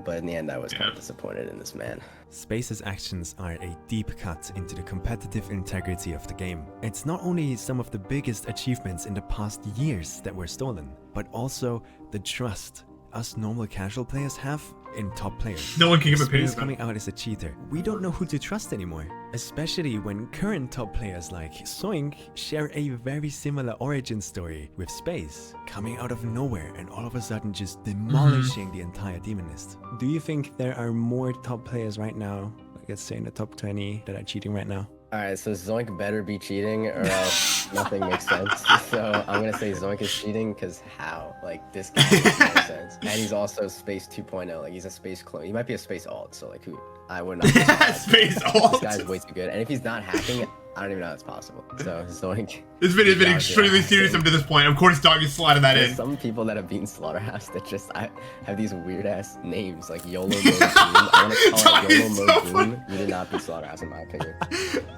But in the end, I was kind of disappointed in this man. Space's actions are a deep cut into the competitive integrity of the game. It's not only some of the biggest achievements in the past years that were stolen, but also the trust us normal casual players have in top players. No one can give opinions Space coming out as a cheater. We don't know who to trust anymore, especially when current top players like Zoink share a very similar origin story with Space, coming out of nowhere and all of a sudden just demolishing the entire Demon List. Do you think there are more top players right now, let's say in the top 20, that are cheating right now? Alright, so Zoink better be cheating or else nothing makes sense. So I'm gonna say Zoink is cheating, because how? Like, this guy makes no sense. And he's also Space 2.0, like he's a Space clone. He might be a Space alt, so like who? I would not. Space alt? This guy's way too good. And if he's not hacking, I don't even know how it's possible. So Zoink. This video has been extremely serious up to this point. Of course, Dog is sliding that There's in. some people that have beaten Slaughterhouse that just have these weird ass names like YOLO Mode Doom. I want to call it YOLO Mode Doom. You did not beat Slaughterhouse in my opinion.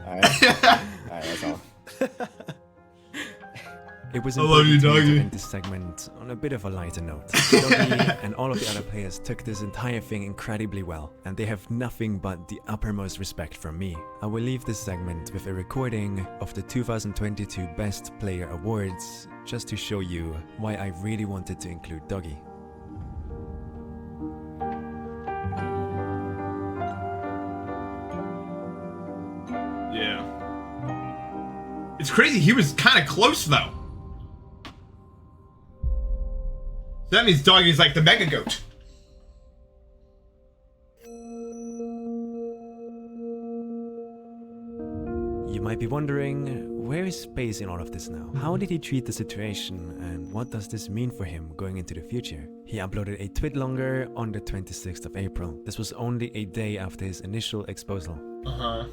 Alright? Alright, that's all. It was I love you, important to me doggy. to end this segment on a bit of a lighter note. Doggy and all of the other players took this entire thing incredibly well, and they have nothing but the uppermost respect from me. I will leave this segment with a recording of the 2022 Best Player Awards, just to show you why I really wanted to include Doggy. Yeah. It's crazy, he was kind of close though. So that means Doggy's like the mega goat. You might be wondering, where is Space in all of this now? How did he treat the situation, and what does this mean for him going into the future? He uploaded a tweet longer on the 26th of April. This was only a day after his initial exposal.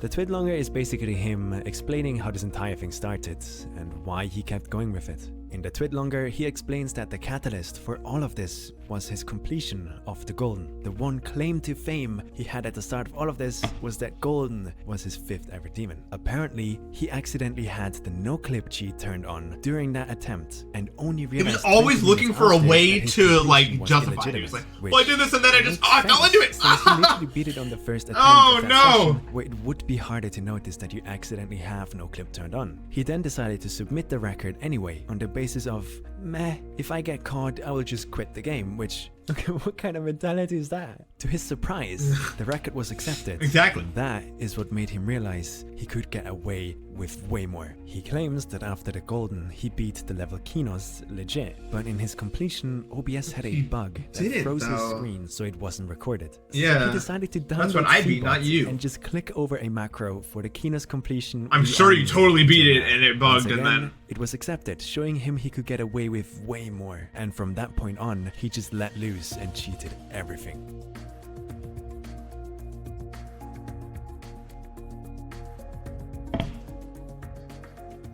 The tweet longer is basically him explaining how this entire thing started and why he kept going with it. In the tweet longer, he explains that the catalyst for all of this was his completion of the Golden. The one claim to fame he had at the start of all of this was that Golden was his 5th ever demon. Apparently, he accidentally had the no-clip cheat turned on during that attempt and only He realized was always 20 looking minutes for a after way that his to completion like was justify it. He illegitimate, was like, which well, I did this and then I just, makes I fell sense, into it. since he literally beat it on the first attempt Oh, of that no. session, where it would be harder to notice that you accidentally have no clip turned on. He then decided to submit the record anyway on the basis of, meh, if I get caught, I will just quit the game, which, what kind of mentality is that? To his surprise, the record was accepted. Exactly. And that is what made him realize he could get away with way more. He claims that after the Golden, he beat the level Kinos legit, but in his completion, OBS had a bug that froze his screen so it wasn't recorded. Yeah. So he decided to download That's what I beat, not Vods you. and just click over a macro for the Kinos completion. I'm sure you totally beat it and it Once bugged and again, then... it was accepted, showing him he could get away with way more. And from that point on, he just let loose and cheated everything.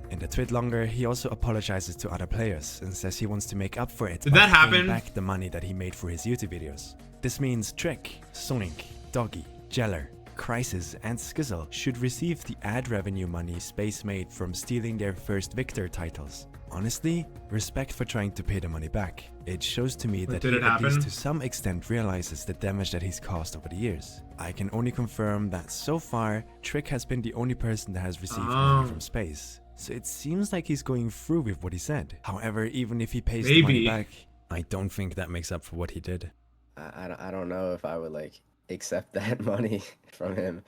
In the tweet longer, he also apologizes to other players and says he wants to make up for it Did by that happen? paying back the money that he made for his YouTube videos. This means Trick, Sonic, Doggy, Jeller, Crisis, and Skizzle should receive the ad revenue money Space made from stealing their first Victor titles. Honestly, respect for trying to pay the money back. It shows to me that did he it at happen? least to some extent realizes the damage that he's caused over the years. I can only confirm that so far, Trick has been the only person that has received money from Space. So it seems like he's going through with what he said. However, even if he pays the money Maybe. back, I don't think that makes up for what he did. I don't know if I would like accept that money from him,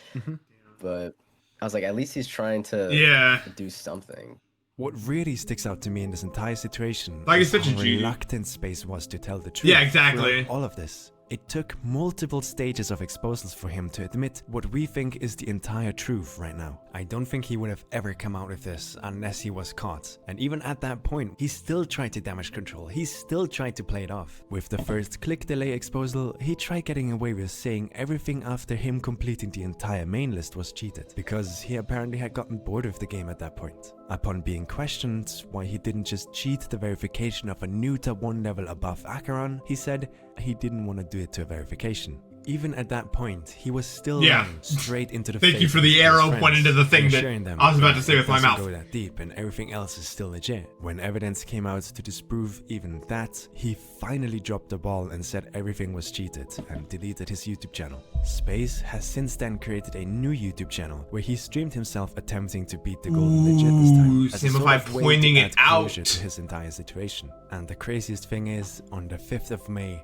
but I was like, at least he's trying to do something. What really sticks out to me in this entire situation Like, is it's such a how G. reluctant Space was to tell the truth. Yeah, exactly. throughout all of this. It took multiple stages of exposals for him to admit what we think is the entire truth right now. I don't think he would have ever come out with this unless he was caught. And even at that point, he still tried to damage control. He still tried to play it off. With the first click delay exposal, he tried getting away with saying everything after him completing the entire main list was cheated, because he apparently had gotten bored of the game at that point. Upon being questioned why he didn't just cheat the verification of a new top 1 level above Acheron, he said he didn't want to do it to a verification. Even at that point, he was still lying straight into the face. Thank you for of the his arrow friends, pointing to the thing that reassuring them I was about to that say it with my doesn't mouth. go that deep and everything else is still legit. When evidence came out to disprove even that, he finally dropped the ball and said everything was cheated and deleted his YouTube channel. Space has since then created a new YouTube channel where he streamed himself attempting to beat the Golden legit this time. As a sort Simplify of way to pointing add it out. closure to his entire situation. And the craziest thing is, on the 5th of May,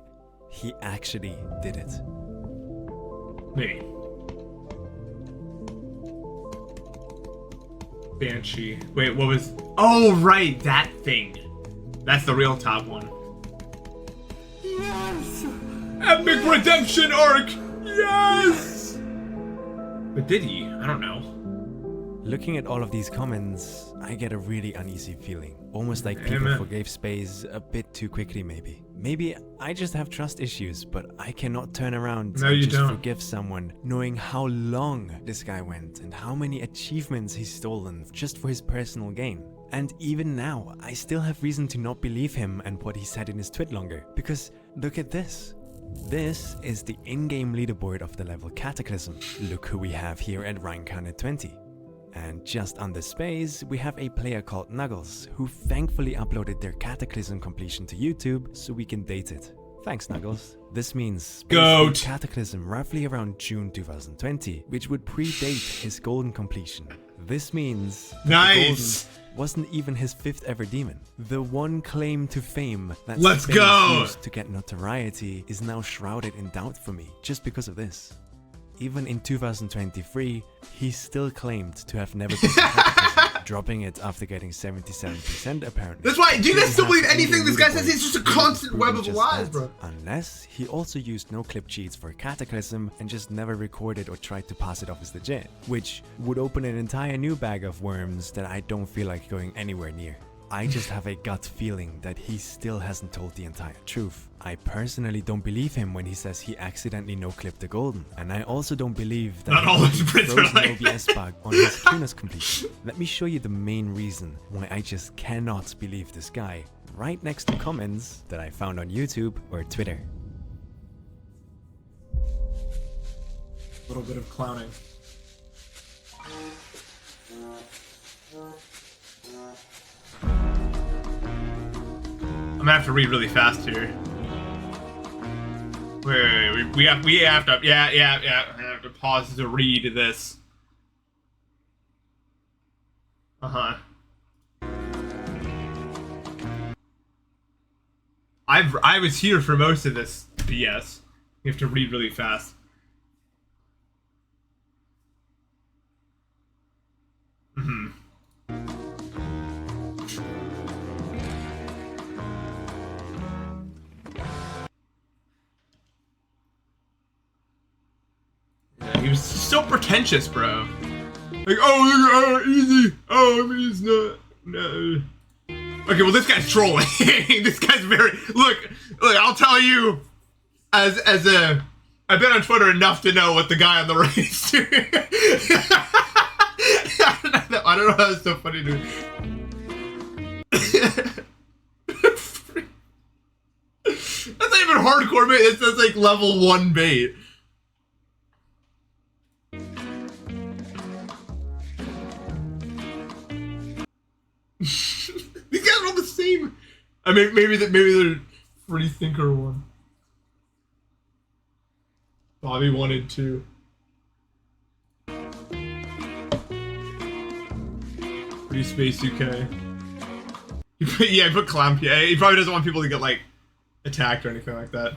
he actually did it. Me. Banshee. Wait, what was... Oh, right, that thing. That's the real top one. Yes! Epic redemption arc! Yes! But did he? I don't know. Looking at all of these comments, I get a really uneasy feeling. Almost like people Amen. forgave Space a bit too quickly maybe. Maybe I just have trust issues, but I cannot turn around No, and you just don't. forgive someone knowing how long this guy went and how many achievements he's stolen just for his personal gain. And even now, I still have reason to not believe him and what he said in his tweet longer. Because look at this. This is the in-game leaderboard of the level Cataclysm. Look who we have here at rank 120. And just on the space, we have a player called Nuggles, who thankfully uploaded their Cataclysm completion to YouTube so we can date it. Thanks, Nuggles. This means Goat. Cataclysm roughly around June 2020, which would predate his golden completion. This means that Nice. the golden wasn't even his 5th ever demon. The one claim to fame that Let's Space go. used to get notoriety is now shrouded in doubt for me, just because of this. Even in 2023, he still claimed to have never been to Cataclysm, dropping it after getting 77% apparently. That's why. Do you guys He still has believe to anything be this guy leaderboard says? It's just a to constant web prove of just lies, that. bro. Unless he also used no-clip cheats for Cataclysm and just never recorded or tried to pass it off as legit, which would open an entire new bag of worms that I don't feel like going anywhere near. I just have a gut feeling that he still hasn't told the entire truth. I personally don't believe him when he says he accidentally no-clipped the golden, and I also don't believe that Not all his prints are frozen like OBS bug on his Tunas completion. Let me show you the main reason why I just cannot believe this guy, right next to comments that I found on YouTube or Twitter. A little bit of clowning. I'm gonna have to read really fast here. Wait, we have to, yeah, I have to pause to read this. Uh-huh. I was here for most of this BS. You have to read really fast. Mm-hmm. He was so pretentious, bro. Like, oh, easy. Oh, I mean, it's not. No. Okay, well, this guy's trolling. This guy's very. Look, I'll tell you, as a, I've been on Twitter enough to know what the guy on the right is doing. I don't know how it's so funny to me. That's not even hardcore bait. That's like level 1 bait. These guys are all the same. I mean, maybe they're free thinker one. Bobby 1 and 2. Free space UK. Yeah, he put clown. Yeah, he probably doesn't want people to get like attacked or anything like that.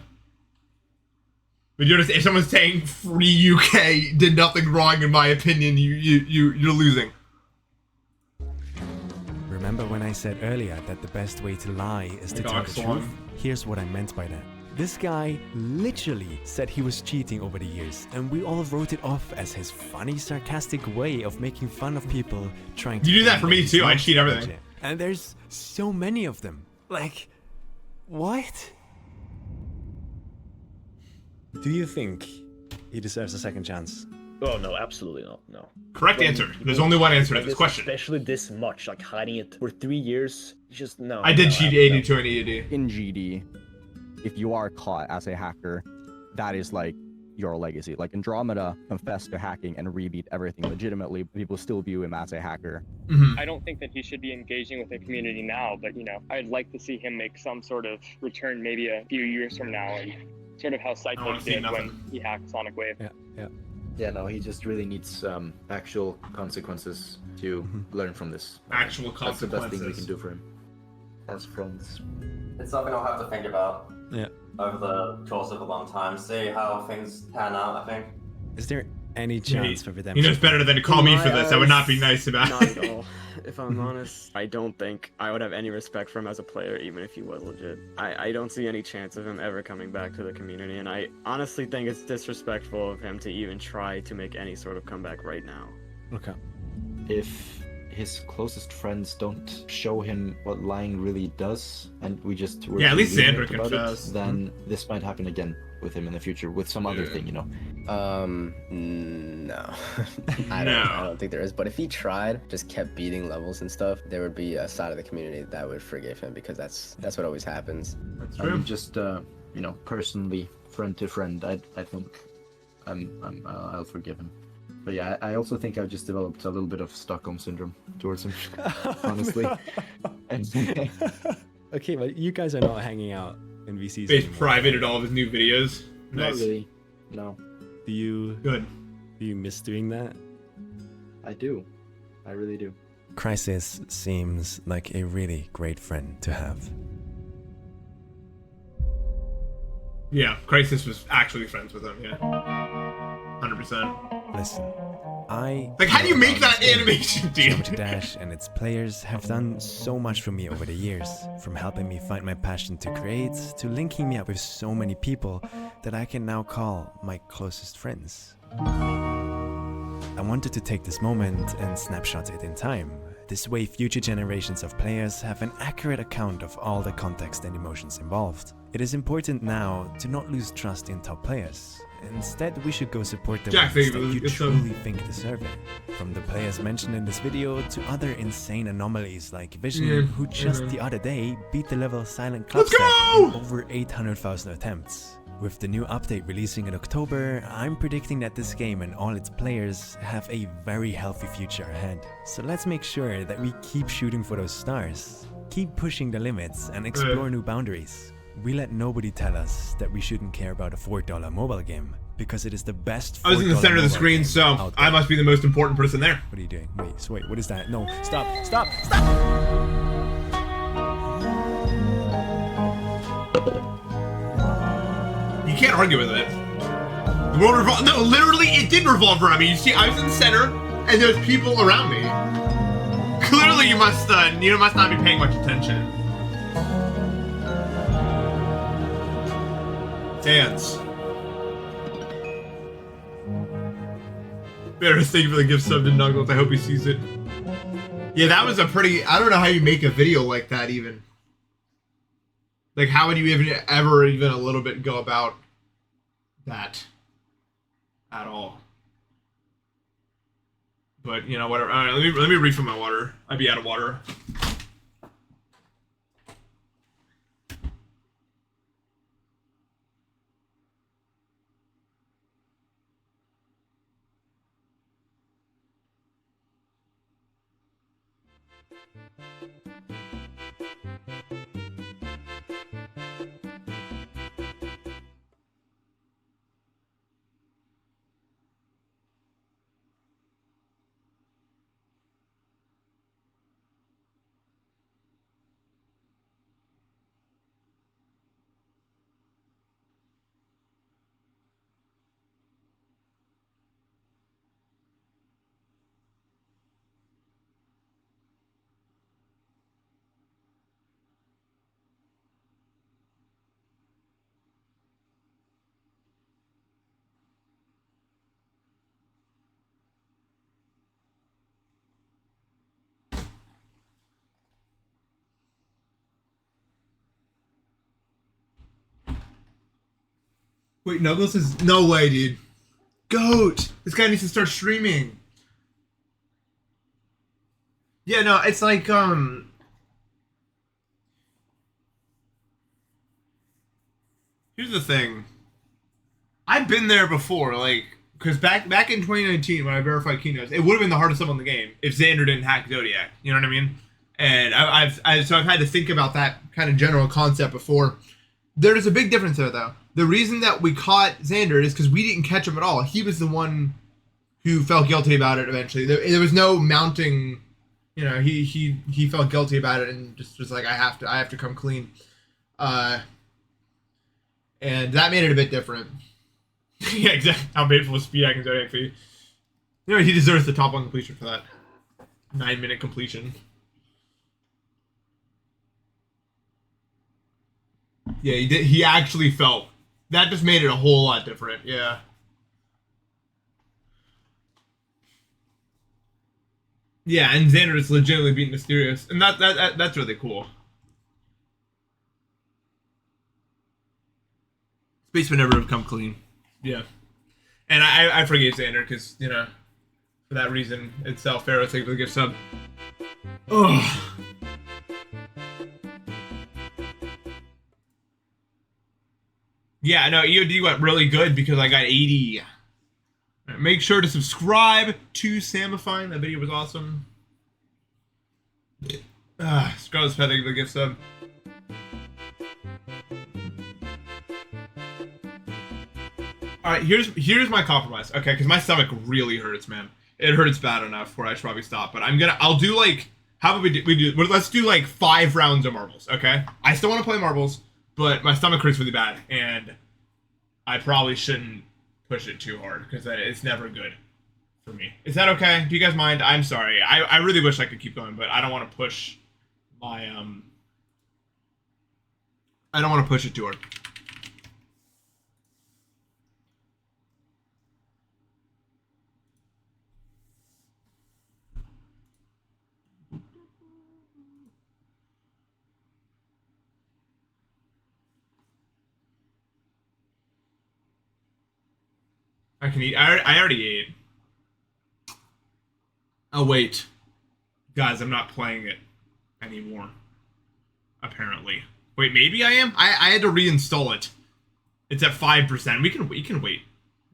But you understand, if someone's saying free UK did nothing wrong, in my opinion, you're losing. Remember when I said earlier that the best way to lie is to tell the truth? Here's what I meant by that. This guy literally said he was cheating over the years, and we all wrote it off as his funny, sarcastic way of making fun of people trying to... You do that for me too, I cheat everything. Legit. And there's so many of them. Like, what? Do you think he deserves a second chance? Oh no, absolutely not. No. Correct answer. There's only one answer to this question. Especially this much, like hiding it for 3 years. Just no. I did no, cheat 82 and EAD. In GD, if you are caught as a hacker, that is like your legacy. Like Andromeda confessed to hacking and rebeat everything legitimately. People still view him as a hacker. I don't think that he should be engaging with the community now, but you know, I'd like to see him make some sort of return maybe a few years from now, and sort of how Cyclops did when he hacked Sonic Wave. Yeah, no, he just really needs actual consequences to learn from this. Actual That's the best thing we consequences. can do for him. As friends. It's something I'll have to think about Yeah. over the course of a long time. See how things pan out, I think. Is there any chance for He redemption? knows better than to call me for this. I would not be nice about Not it. at all. If I'm honest, I don't think I would have any respect for him as a player, even if he was legit. I don't see any chance of him ever coming back to the community, and I honestly think it's disrespectful of him to even try to make any sort of comeback right now. Okay. If his closest friends don't show him what lying really does, and we just were Yeah, at least ignorant Xander about it, confessed. then this might happen again with him in the future with some other thing, you know. No. I don't think there is. But if he tried, just kept beating levels and stuff, there would be a side of the community that would forgive him, because that's what always happens. That's true. Just you know, personally, friend to friend, I think I'll forgive him. But yeah, I also think I've just developed a little bit of Stockholm syndrome towards him, honestly. Okay, but you guys are not hanging out in VCs He's anymore. privated all of his new videos. Not Nice. really. No. Do you miss doing that? I do. I really do. Crisis seems like a really great friend to have. Yeah, Crisis was actually friends with him, yeah. 100%. Listen, I... Like, how do you make that animation, dude? Geometry Dash and its players have done so much for me over the years, from helping me find my passion to create, to linking me up with so many people that I can now call my closest friends. I wanted to take this moment and snapshot it in time. This way future generations of players have an accurate account of all the context and emotions involved. It is important now to not lose trust in top players. Instead, we should go support the ones that you truly think deserve it. From the players mentioned in this video to other insane anomalies like Vision, who just the other day beat the level Silent Clubstep in over 800,000 attempts. With the new update releasing in October, I'm predicting that this game and all its players have a very healthy future ahead. So let's make sure that we keep shooting for those stars, keep pushing the limits and explore new boundaries. We let nobody tell us that we shouldn't care about a $4 mobile game, because it is the best $4 I was in the center of the screen, so I must be the most important person there. What are you doing? Wait, what is that? No, stop! You can't argue with it. The world revolved. No, literally, it did revolve around me. You see, I was in the center, and there's people around me. Clearly, you must not be paying much attention. Dance. Barris, thank you for the gift sub to Nuggles. I hope he sees it. Yeah, that was a pretty... I don't know how you make a video like that, even. Like, how would you ever even a little bit go about that at all? But, you know, whatever. All right, let me refill my water. I'd be out of water. Wait, no, this is no way, dude. Goat! This guy needs to start streaming. Yeah, no, it's like, here's the thing. I've been there before, like, because back in 2019 when I verified keynotes, it would have been the hardest sub on the game if Xander didn't hack Zodiac. You know what I mean? And I've had to think about that kind of general concept before. There's a big difference there, though. The reason that we caught Xander is because we didn't catch him at all. He was the one who felt guilty about it eventually. There was no mounting, you know, he felt guilty about it and just was like, I have to come clean. And that made it a bit different. Yeah, exactly. How painful was speed hacking Zodiac for you? You know, he deserves the top 1 completion for that. 9-minute completion. Yeah, he did. He actually felt. That just made it a whole lot different. Yeah. Yeah, and Xander is legitimately beating Mysterious, and that's really cool. Space would never have come clean. Yeah, and I forgave Xander because, you know, for that reason itself. Pharaoh, thank you for the gift sub. Ugh. Yeah, no, EOD went really good because I got 80. Yeah. Make sure to subscribe to Samifine. That video was awesome. Scarlet's Pet, thank you for the gift sub. Alright, here's my compromise, okay? Because my stomach really hurts, man. It hurts bad enough where I should probably stop. But I'll do like, how about let's do like 5 rounds of marbles, okay? I still want to play marbles, but my stomach hurts really bad. And I probably shouldn't push it too hard because it's never good for me. Is that okay? Do you guys mind? I'm sorry. I really wish I could keep going, but I don't want to push my, I don't want to push it too hard. I can eat. I already ate. Oh, wait. Guys, I'm not playing it anymore. Apparently. Wait, maybe I am? I had to reinstall it. It's at 5%. We can wait.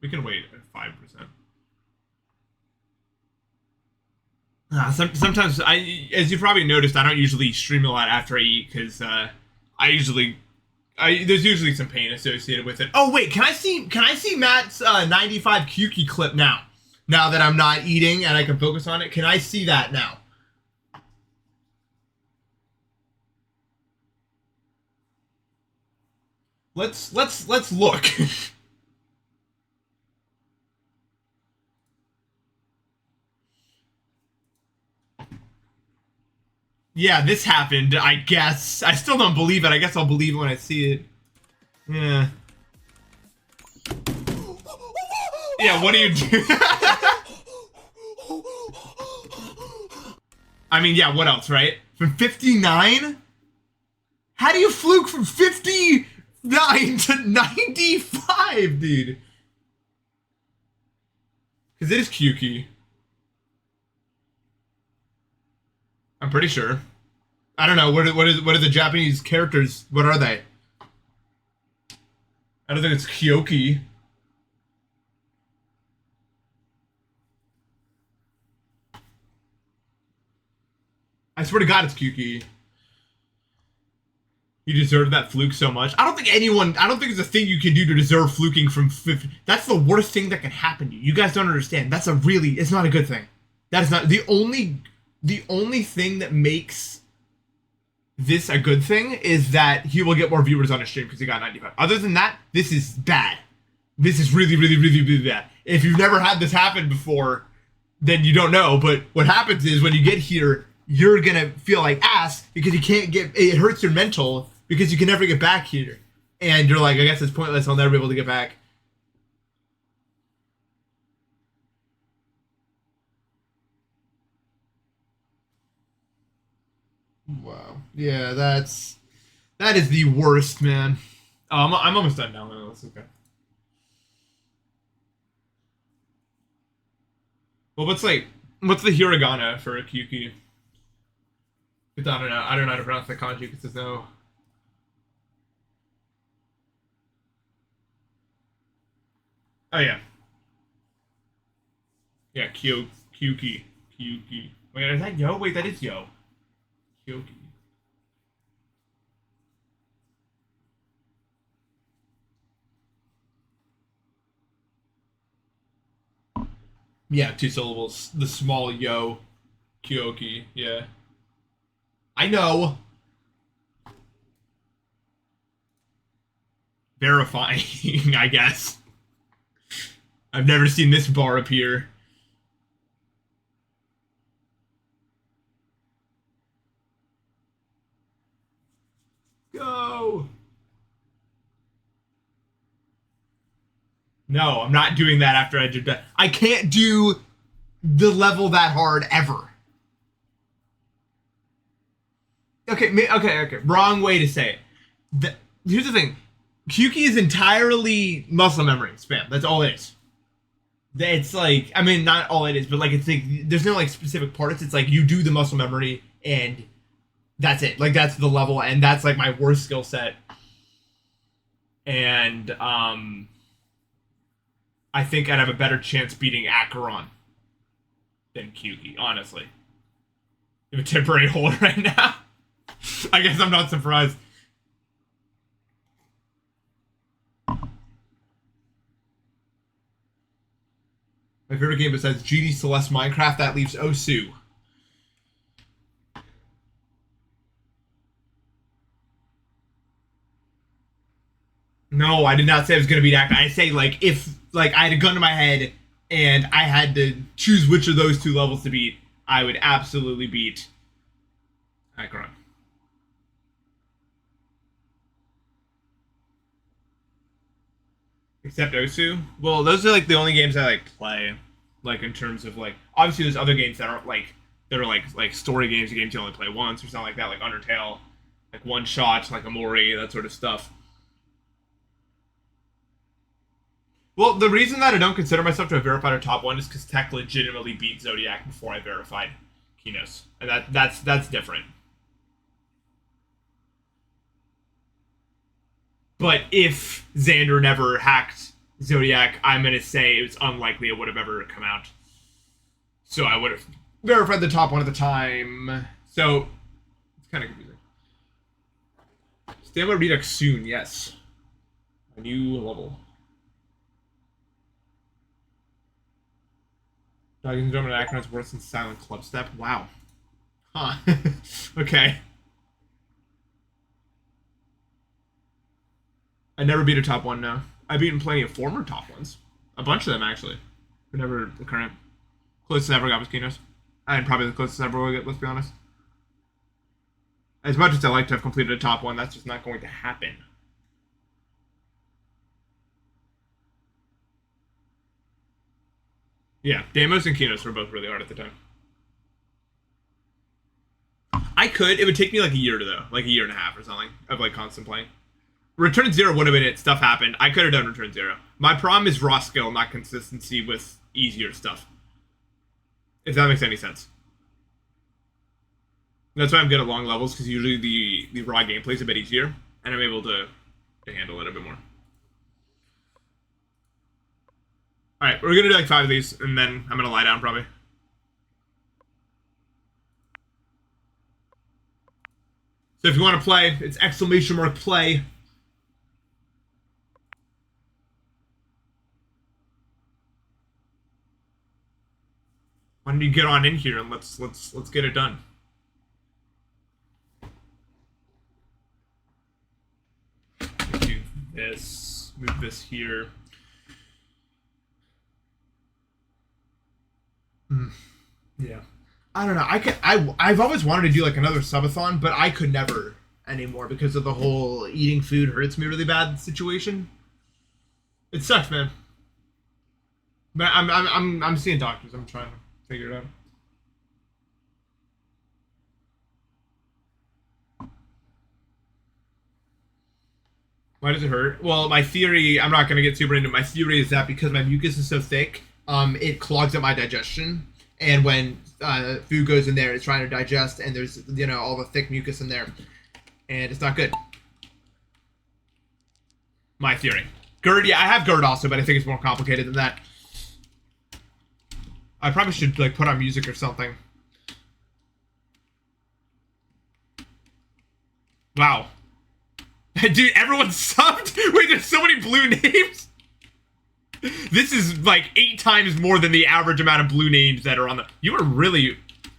We can wait at 5%. Sometimes, as you probably noticed, I don't usually stream a lot after I eat, because there's usually some pain associated with it. Oh wait, can I see Matt's 95 Kyuki clip now? Now that I'm not eating and I can focus on it, can I see that now? Let's look. Yeah, this happened, I guess. I still don't believe it. I guess I'll believe it when I see it. Yeah. Yeah, what do you do? I mean, yeah, what else, right? From 59? How do you fluke from 59 to 95, dude? Because it is Kyuki. I'm pretty sure. I don't know. What are the Japanese characters? What are they? I don't think it's Kyoki. I swear to God, it's Kyuki. You deserve that fluke so much. I don't think it's a thing you can do to deserve fluking from 50. That's the worst thing that can happen to you. You guys don't understand. It's not a good thing. That is not the only thing that makes this a good thing is that he will get more viewers on his stream because he got 95. Other than that, this is bad. This is really, really, really, really bad. If you've never had this happen before, then you don't know. But what happens is when you get here, you're gonna feel like ass because you can't it hurts your mental because you can never get back here. And you're like, I guess it's pointless. I'll never be able to get back. Wow. Yeah, that is the worst, man. Oh, I'm almost done now. No, that's okay. Well, what's the hiragana for a Kyuki? I don't know. I don't know how to pronounce the kanji because there's no. Oh yeah. Yeah, Kyuki. Wait, is that Yo? Wait, that is Yo. Kyoki. Yeah, 2 syllables. The small Yo. Kyoki. Yeah. I know. Verifying, I guess. I've never seen this bar appear. Go! No, I'm not doing that after I did that. I can't do the level that hard ever. Okay. Wrong way to say it. Here's the thing. Kyuki is entirely muscle memory spam. That's all it is. It's like, I mean, not all it is, but like, it's like, there's no like specific parts. It's like you do the muscle memory and that's it. Like, that's the level, and that's like my worst skill set. And, I think I'd have a better chance beating Acheron than Kyugi, honestly. You have a temporary hold right now? I guess I'm not surprised. My favorite game besides GD Celeste Minecraft, that leaves Osu. No, I did not say I was going to beat Acheron. I say, like, if like I had a gun to my head and I had to choose which of those two levels to beat, I would absolutely beat Acheron. Except Osu? Well, those are, like, the only games I, like, play. Like, in terms of, like, obviously there's other games that aren't, like, that are, like story games, games you only play once or something like that, like Undertale, like One Shot, like Amori, that sort of stuff. Well, the reason that I don't consider myself to have verified a top one is because Tech legitimately beat Zodiac before I verified Kinos. And that's different. But if Xander never hacked Zodiac, I'm going to say it's unlikely it would have ever come out. So I would have verified the top one at the time. So it's kind of confusing. Stand by Redux soon, yes. A new level. Dogging drum and Acheron's worse than Silent Club Step. Wow. Huh. Okay. I never beat a top one, no. I've beaten plenty of former top ones. A bunch of them, actually. But never the current. Closest I ever got was Kinos. And probably the closest I ever will get, let's be honest. As much as I like to have completed a top one, that's just not going to happen. Yeah, Deimos and Kinos were both really hard at the time. I could. It would take me like a year to, though. Like a year and a half or something of, like, constant playing. Return Zero would have been it. Stuff happened. I could have done Return Zero. My problem is raw skill, not consistency with easier stuff. If that makes any sense. That's why I'm good at long levels, because usually the raw gameplay is a bit easier, and I'm able to handle it a bit more. Alright, we're going to do like 5 of these, and then I'm going to lie down probably. So if you want to play, it's !play. Why don't you get on in here and let's get it done. Do this, move this here. Yeah. I don't know. I've always wanted to do like another subathon, but I could never anymore because of the whole eating food hurts me really bad situation. It sucks, man. But I'm seeing doctors. I'm trying to figure it out. Why does it hurt? Well, my theory, I'm not going to get super into it. My theory is that because my mucus is so thick, it clogs up my digestion. And when food goes in there, it's trying to digest, and there's, you know, all the thick mucus in there. And it's not good. My theory. GERD, yeah, I have GERD also, but I think it's more complicated than that. I probably should, like, put on music or something. Wow. Dude, everyone subbed? Wait, there's so many blue names? This is, like, 8 times more than the average amount of blue names that are on the... You were really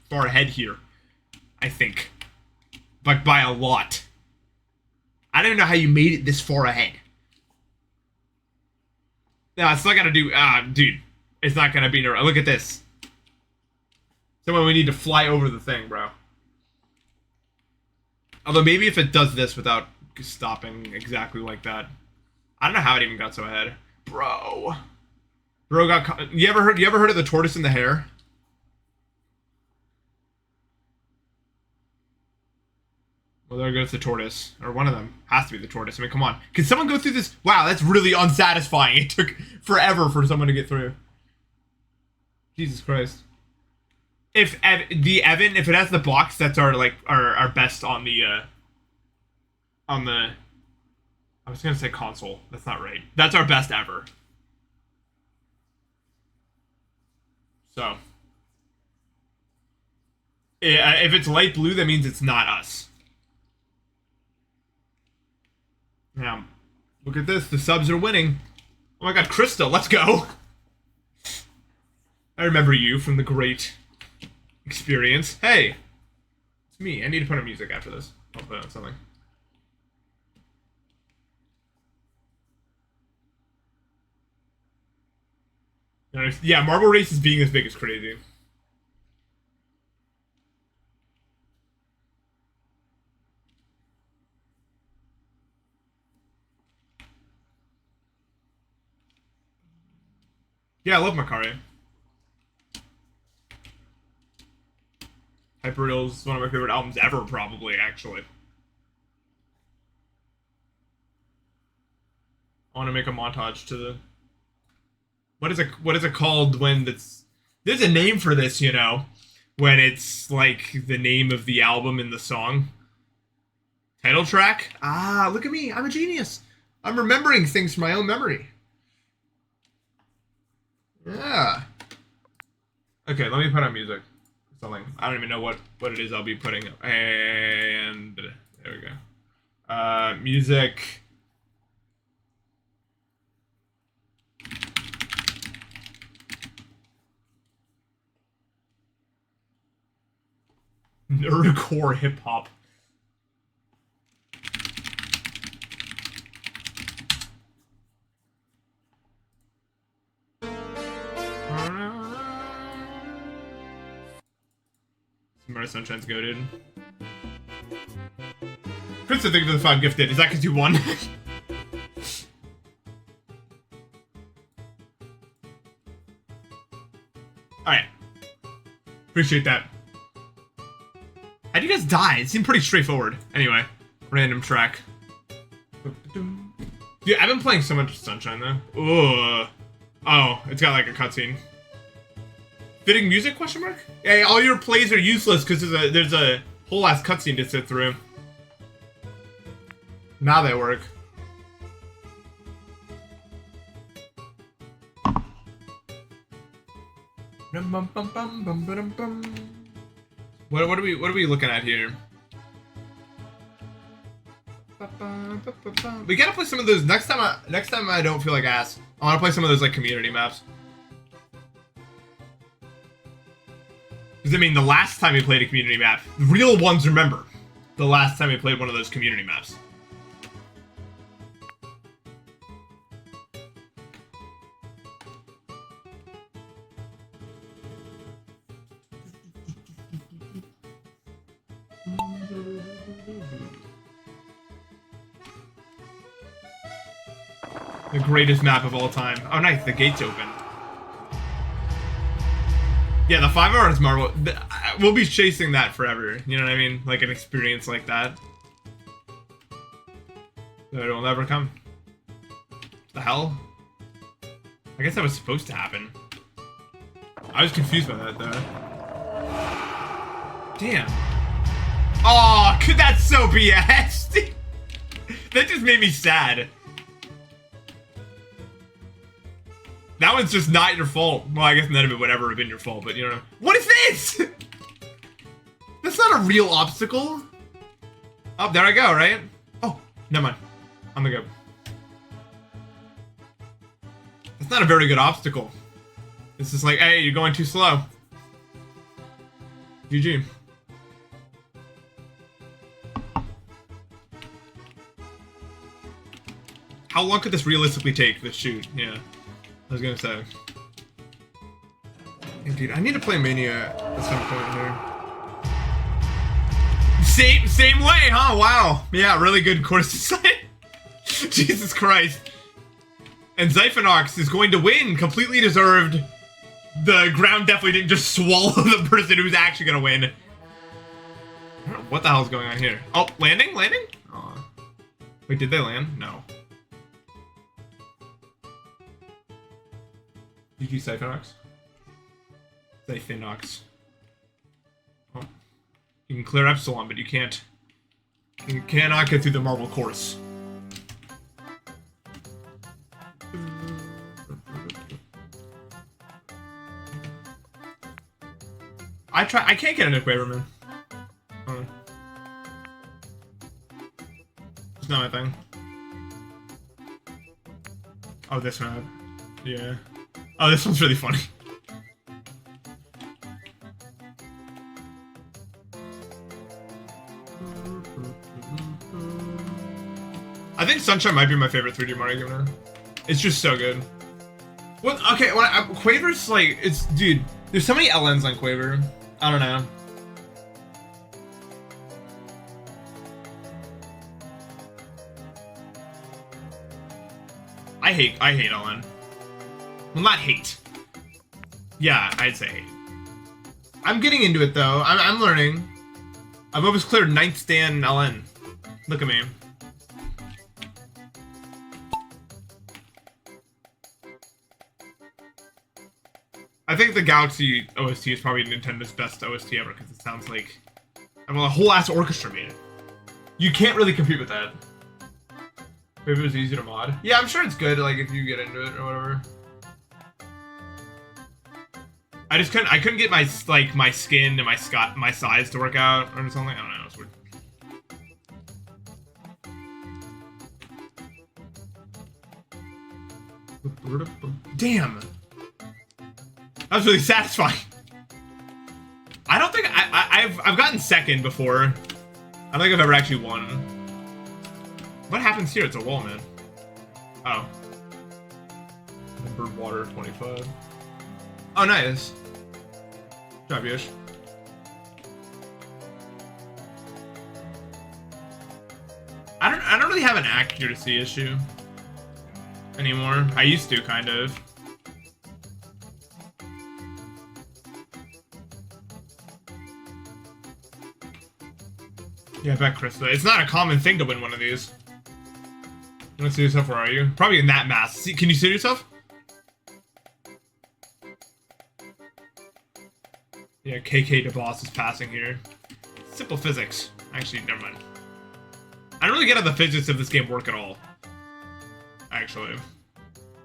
far ahead here, I think. Like, by a lot. I don't even know how you made it this far ahead. No, it's not gonna do... dude. It's not gonna be... Look at this. Someone we need to fly over the thing, bro. Although maybe if it does this without stopping exactly like that. I don't know how it even got so ahead. Bro got... You ever heard of the tortoise and the hare? Well, there goes the tortoise. Or one of them. Has to be the tortoise. I mean, come on. Can someone go through this? Wow, that's really unsatisfying. It took forever for someone to get through. Jesus Christ. If Evan, if it has the box, that's our best on the I was gonna say console. That's not right. That's our best ever. So, if it's light blue, that means it's not us. Now, look at this. The subs are winning. Oh my god, Krista, let's go. I remember you from the great experience. Hey, it's me. I need to put on music after this. I'll put on something. Yeah, Marble Races being this big is crazy. Yeah, I love Macari. Hyperreal's one of my favorite albums ever, probably, actually. I want to make a montage to the... What is it called when it's... There's a name for this, you know, when it's like the name of the album in the song. Title track? Ah, look at me. I'm a genius. I'm remembering things from my own memory. Yeah. Okay, let me put on music. Something. I don't even know what it is I'll be putting up. And there we go. Music. Nerdcore hip hop. Summer Sunshine's goated. Krista, thank you for the 5 gifted. Is that because you won? Alright. Appreciate that. How'd you guys die? It seemed pretty straightforward. Anyway, random track. Yeah, I've been playing so much Sunshine though. Ugh. Oh, it's got like a cutscene. Fitting music? Question mark? Hey, all your plays are useless because there's a whole ass cutscene to sit through. Now they work. What are we looking at here? We gotta play some of those next time I don't feel like ass. I wanna play some of those like community maps. Because I mean the last time we played a community map, real ones remember. The last time we played one of those community maps. The greatest map of all time. Oh, nice. The gate's open. Yeah, the 5 hours marble. We'll be chasing that forever. You know what I mean? Like an experience like that. So it will never come. The hell? I guess that was supposed to happen. I was confused by that, though. Damn. Oh, could that so BS? That just made me sad. That one's just not your fault. Well, I guess none of it would ever have been your fault, but you know. What is this? That's not a real obstacle. Oh, there I go, right? Oh, never mind. I'm gonna go. That's not a very good obstacle. It's just like, hey, you're going too slow. GG. How long could this realistically take, this shoot? Yeah. I was gonna say. Indeed, I need to play Mania at some point here. Same way, huh? Wow. Yeah, really good course design. Jesus Christ. And Zyphanox is going to win. Completely deserved. The ground definitely didn't just swallow the person who's actually gonna win. I don't know what the hell's going on here. Oh, landing? Landing? Oh. Wait, did they land? No. GG Zyphanox. Zyphanox. Oh. You can clear Epsilon, but you can't. You cannot get through the marble course. I can't get into Quaver, man. It's not my thing. Oh, this one. Yeah. Oh, this one's really funny. I think Sunshine might be my favorite 3D Mario game now. It's just so good. Well, okay, Quaver's like, it's, dude, there's so many LNs on Quaver. I don't know. I hate LN. Well, not hate. Yeah, I'd say hate. I'm getting into it though. I'm learning. I've always cleared 9th stand LN. Look at me. I think the Galaxy OST is probably Nintendo's best OST ever because it sounds like, well, a whole ass orchestra made it. You can't really compete with that. Maybe it was easy to mod. Yeah, I'm sure it's good, like, if you get into it or whatever. I couldn't get my, like, my skin and my size to work out or something. I don't know, it's weird. Damn! That was really satisfying. I don't think I've gotten second before. I don't think I've ever actually won. What happens here? It's a wall, man. Oh. Bird water 25. Oh, nice. Good job, Yosh. I don't really have an accuracy issue anymore. I used to, kind of. Yeah, I bet Krista. It's not a common thing to win one of these. You want to see yourself? Where are you? Probably in that mass. See, can you see yourself? Yeah, KK DeBoss is passing here. Simple physics. Actually, never mind. I don't really get how the physics of this game work at all. Actually.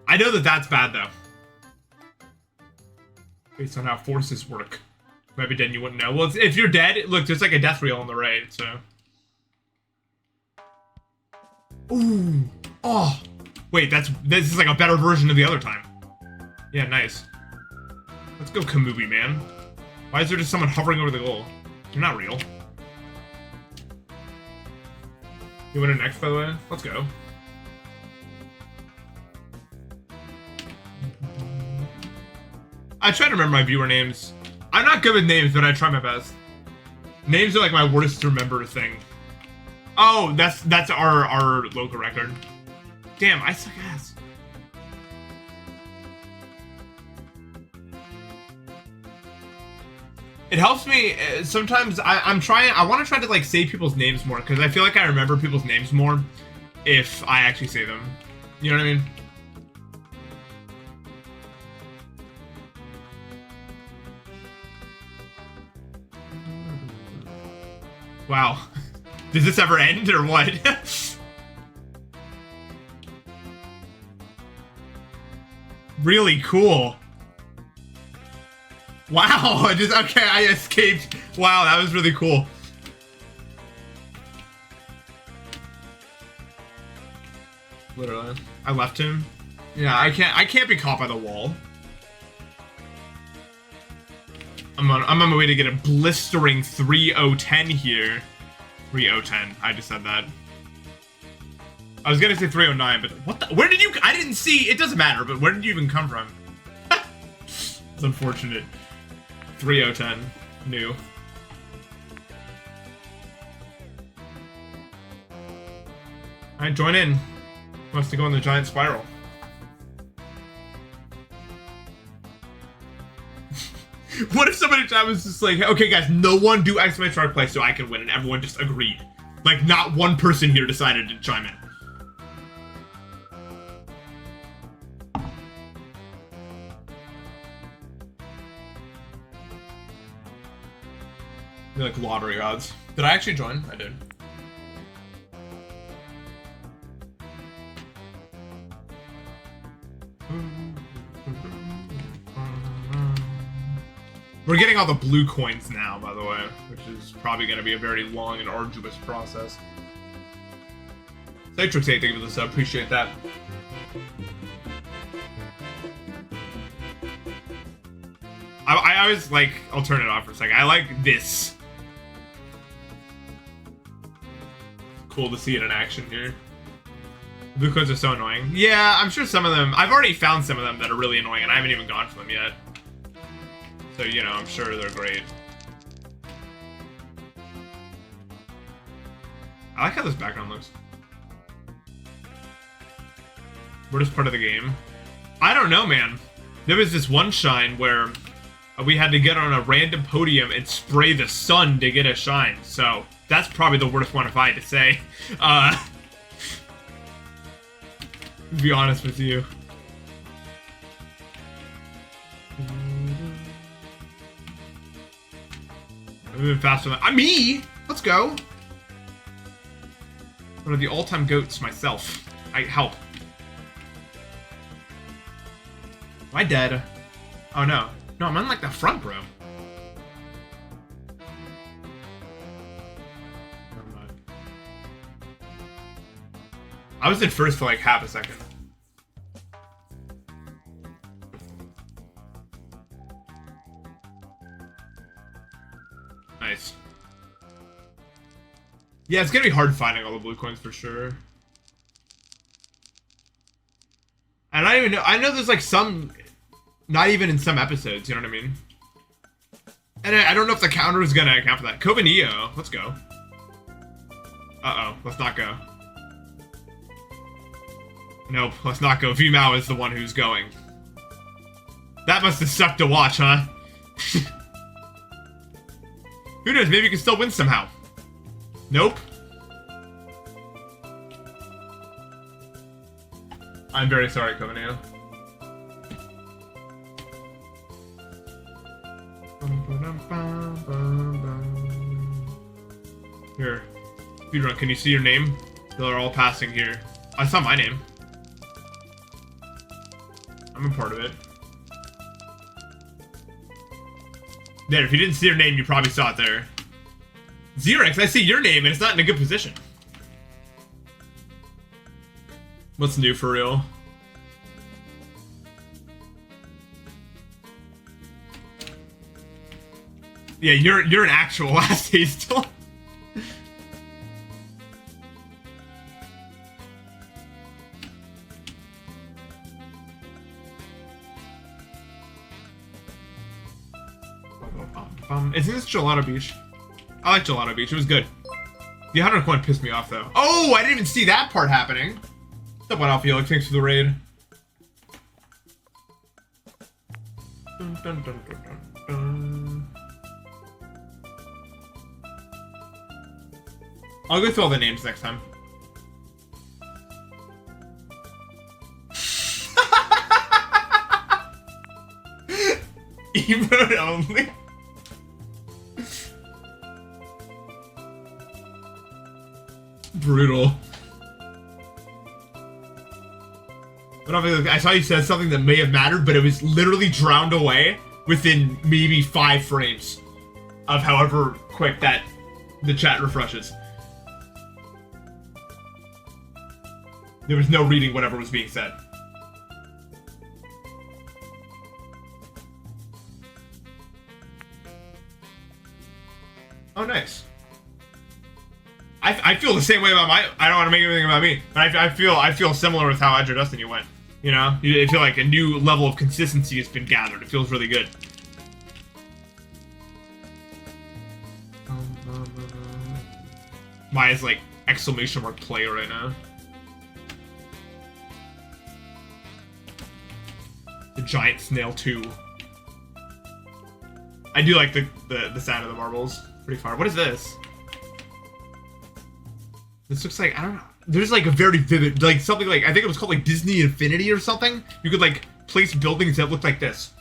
I know that that's bad, though. Based on how forces work. Maybe then you wouldn't know. Well, if you're dead, look, there's like a death reel on the right, so. Ooh. Oh. Wait, this is like a better version of the other time. Yeah, nice. Let's go Kamubi, man. Why is there just someone hovering over the goal? You're not real. You win it next, by the way? Let's go. I try to remember my viewer names. I'm not good with names, but I try my best. Names are like my worst to remember thing. Oh, that's our local record. Damn, I suck ass. It helps me sometimes. I want to try to like say people's names more because I feel like I remember people's names more if I actually say them. You know what I mean? Wow. Does this ever end or what? Really cool. Wow, okay, I escaped. Wow, that was really cool. Literally. I left him. Yeah, I can't be caught by the wall. I'm on my way to get a blistering 3-0-10 here. 3-0-10. I just said that. I was gonna say 3-0-9, but what the? Where did you? I didn't see. It doesn't matter, but where did you even come from? It's unfortunate. 3-0-10. New. Alright, join in. Wants to go on the giant spiral. What if somebody was just like, okay guys, no one do exclamation mark play so I can win, and everyone just agreed. Like, not one person here decided to chime in. They're like lottery odds. Did I actually join? I did. We're getting all the blue coins now, by the way, which is probably going to be a very long and arduous process. Citrix 8, thank you for the sub. Appreciate that. I always like, I'll turn it off for a second. I like this. Cool to see it in action here. Blue coins are so annoying. Yeah, I'm sure some of them, I've already found some of them that are really annoying and I haven't even gone for them yet. So, you know, I'm sure they're great. I like how this background looks. We're just part of the game. I don't know, man. There was this one shine where we had to get on a random podium and spray the sun to get a shine. So that's probably the worst one if I had to say. To be honest with you. I'm moving faster than me. Let's go. One of the all-time goats myself. I help. Am I dead? Oh no. No, I'm on like the front, bro. Never mind. I was in first for like half a second. Nice. Yeah, it's gonna be hard finding all the blue coins for sure. And I don't even know. I know there's like some, not even in some episodes. You know what I mean? And I don't know if the counter is gonna account for that. Covaneo, let's go. Uh oh, let's not go. Nope, let's not go. Vmao is the one who's going. That must have sucked to watch, huh? Who knows? Maybe you can still win somehow. Nope. I'm very sorry, Covaneo. Here. Speedrun, can you see your name? They're all passing here. I saw my name. I'm a part of it. There, if you didn't see your name, you probably saw it there. Xerex, I see your name and it's not in a good position. What's new for real? Yeah, you're an actual last day still. Isn't this Gelato Beach? I like Gelato Beach. It was good. The 100 coin pissed me off, though. Oh, I didn't even see that part happening. What's up, One Felix? Thanks for the raid. Dun, dun, dun, dun, dun, dun. I'll go through all the names next time. Emote only. Brutal. But I saw you said something that may have mattered, but it was literally drowned away within maybe 5 frames of however quick that the chat refreshes. There was no reading whatever was being said. Oh, nice. I feel the same way about my. I don't want to make anything about me, but I feel similar with how Edger Dustin you went. You know, I feel like a new level of consistency has been gathered. It feels really good. Maya's like exclamation mark play right now. The giant snail 2. I do like the sound of the marbles. Pretty far. What is this? This looks like, I don't know. There's like a very vivid, like something like, I think it was called like Disney Infinity or something. You could like place buildings that look like this.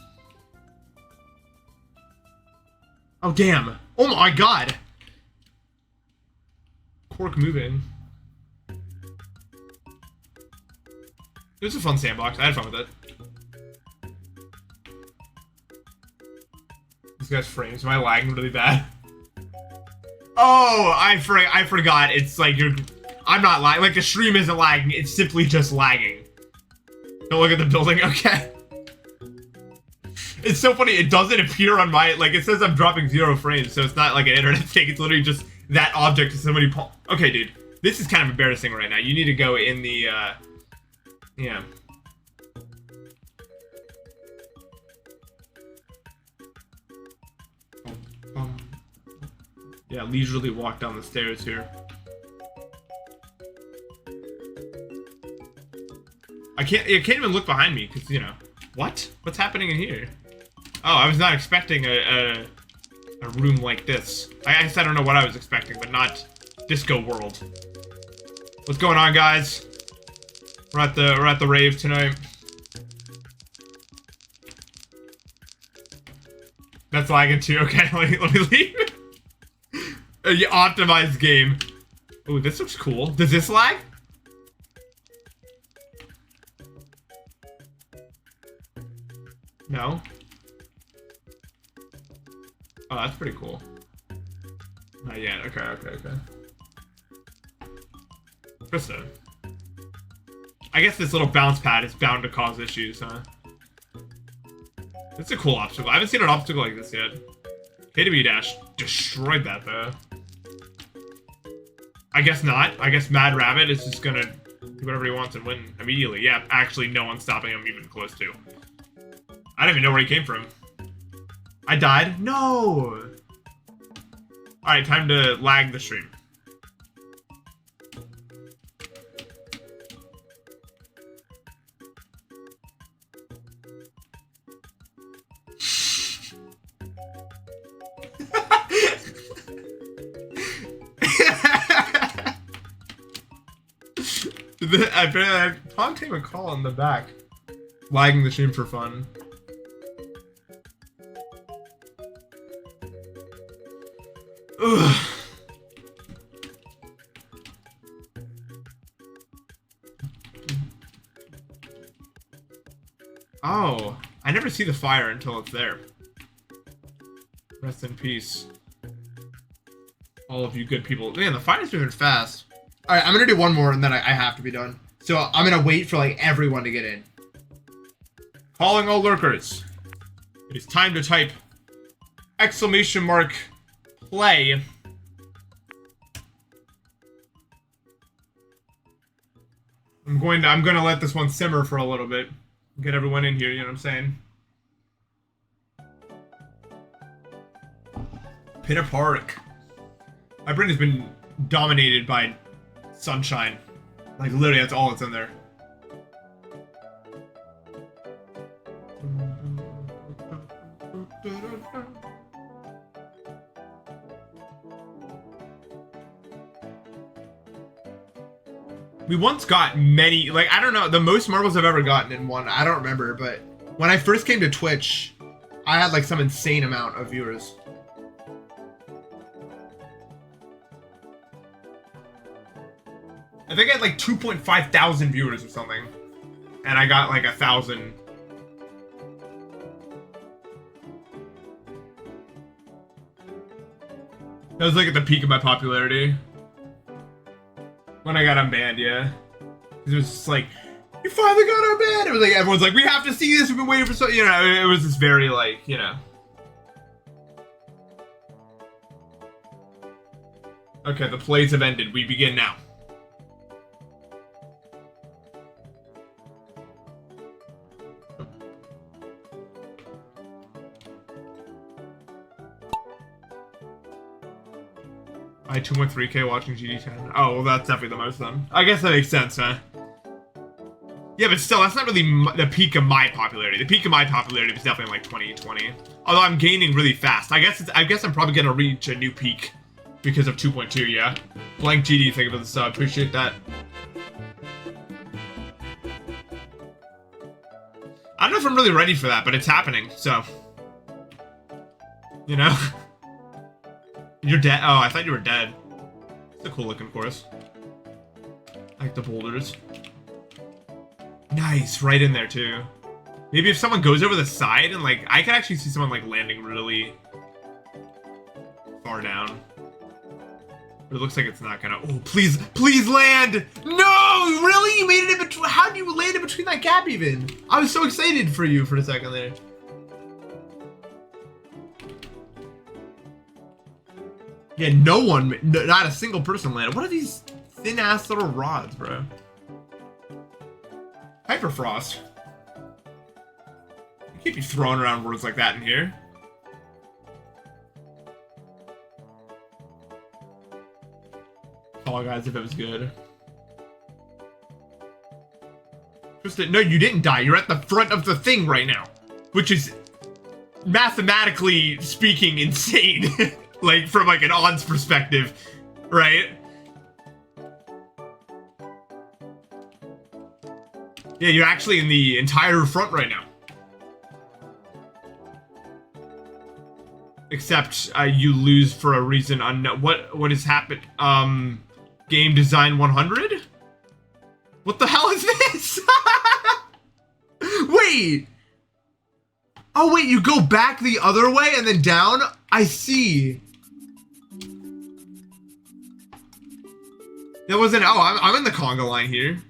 Oh, damn. Oh my god. Cork moving. It was a fun sandbox. I had fun with it. This guy's frames. Am I lagging really bad? Oh, I forgot. It's like I'm not lagging. Like the stream isn't lagging. It's simply just lagging. Don't look at the building. Okay. It's so funny. It doesn't appear on my, like, it says I'm dropping 0 frames, so it's not like an internet thing. It's literally just that object is somebody okay, dude. This is kind of embarrassing right now. You need to go in the, yeah. Yeah, leisurely walk down the stairs here. I can't even look behind me, because, you know. What? What's happening in here? Oh, I was not expecting a room like this. I guess I don't know what I was expecting, but not Disco World. What's going on, guys? We're at the rave tonight. That's lagging too. Okay, let me leave. You optimized game. Ooh, this looks cool. Does this lag? No. Oh, that's pretty cool. Not yet. Okay. Npesta. I guess this little bounce pad is bound to cause issues, huh? It's a cool obstacle. I haven't seen an obstacle like this yet. KW Dash destroyed that, though. I guess not. I guess Mad Rabbit is just gonna do whatever he wants and win immediately. Yeah, actually, no one's stopping him even close to. I don't even know where he came from. I died? No! Alright, time to lag the stream. I Tom came a call in the back. Lagging the stream for fun. Ugh. Oh, I never see the fire until it's there. Rest in peace. All of you good people. Man, the fire's moving fast. Alright, I'm gonna do one more and then I have to be done. So I'm gonna wait for like everyone to get in. Calling all lurkers. It is time to type exclamation mark play. I'm gonna let this one simmer for a little bit. Get everyone in here, you know what I'm saying? Pinna Park. My brain has been dominated by sunshine. Like literally that's all that's in there. We once got many, like, I don't know, the most marbles I've ever gotten in one, I don't remember, but when I first came to Twitch, I had like some insane amount of viewers. I think I had like 2.5 thousand viewers or something, and I got like 1,000. That was like at the peak of my popularity. When I got unbanned, yeah. It was just like, you finally got unbanned! It was like, everyone's like, we have to see this, we've been waiting for so, you know, it was just very like, you know. Okay, the plays have ended, we begin now. I 2.3K watching GD10. Oh, well, that's definitely the most then. I guess that makes sense, huh? Yeah, but still, that's not really the peak of my popularity. The peak of my popularity was definitely like 2020. Although I'm gaining really fast. I guess I'm probably gonna reach a new peak because of 2.2. Yeah. Blank GD, thank you for the sub. Appreciate that. I don't know if I'm really ready for that, but it's happening. So, you know. You're dead? Oh, I thought you were dead. It's a cool looking course. I like the boulders. Nice, right in there too. Maybe if someone goes over the side and like, I can actually see someone like landing really far down. But it looks like it's not gonna. Oh, please, please land! No, really? You made it in between. How do you land in between that gap even? I was so excited for you for a second there. Yeah, no one, not a single person landed. What are these thin ass little rods, bro? Hyperfrost. You can't be throwing around words like that in here. Fall Guys, if it was good. Tristan, no, you didn't die. You're at the front of the thing right now, which is mathematically speaking insane. Like from like an odds perspective, right? Yeah, you're actually in the entire front right now. Except you lose for a reason unknown. What has happened? Game design 100? What the hell is this? Wait. Oh wait, you go back the other way and then down? I see. That wasn't. Oh, I'm in the conga line here.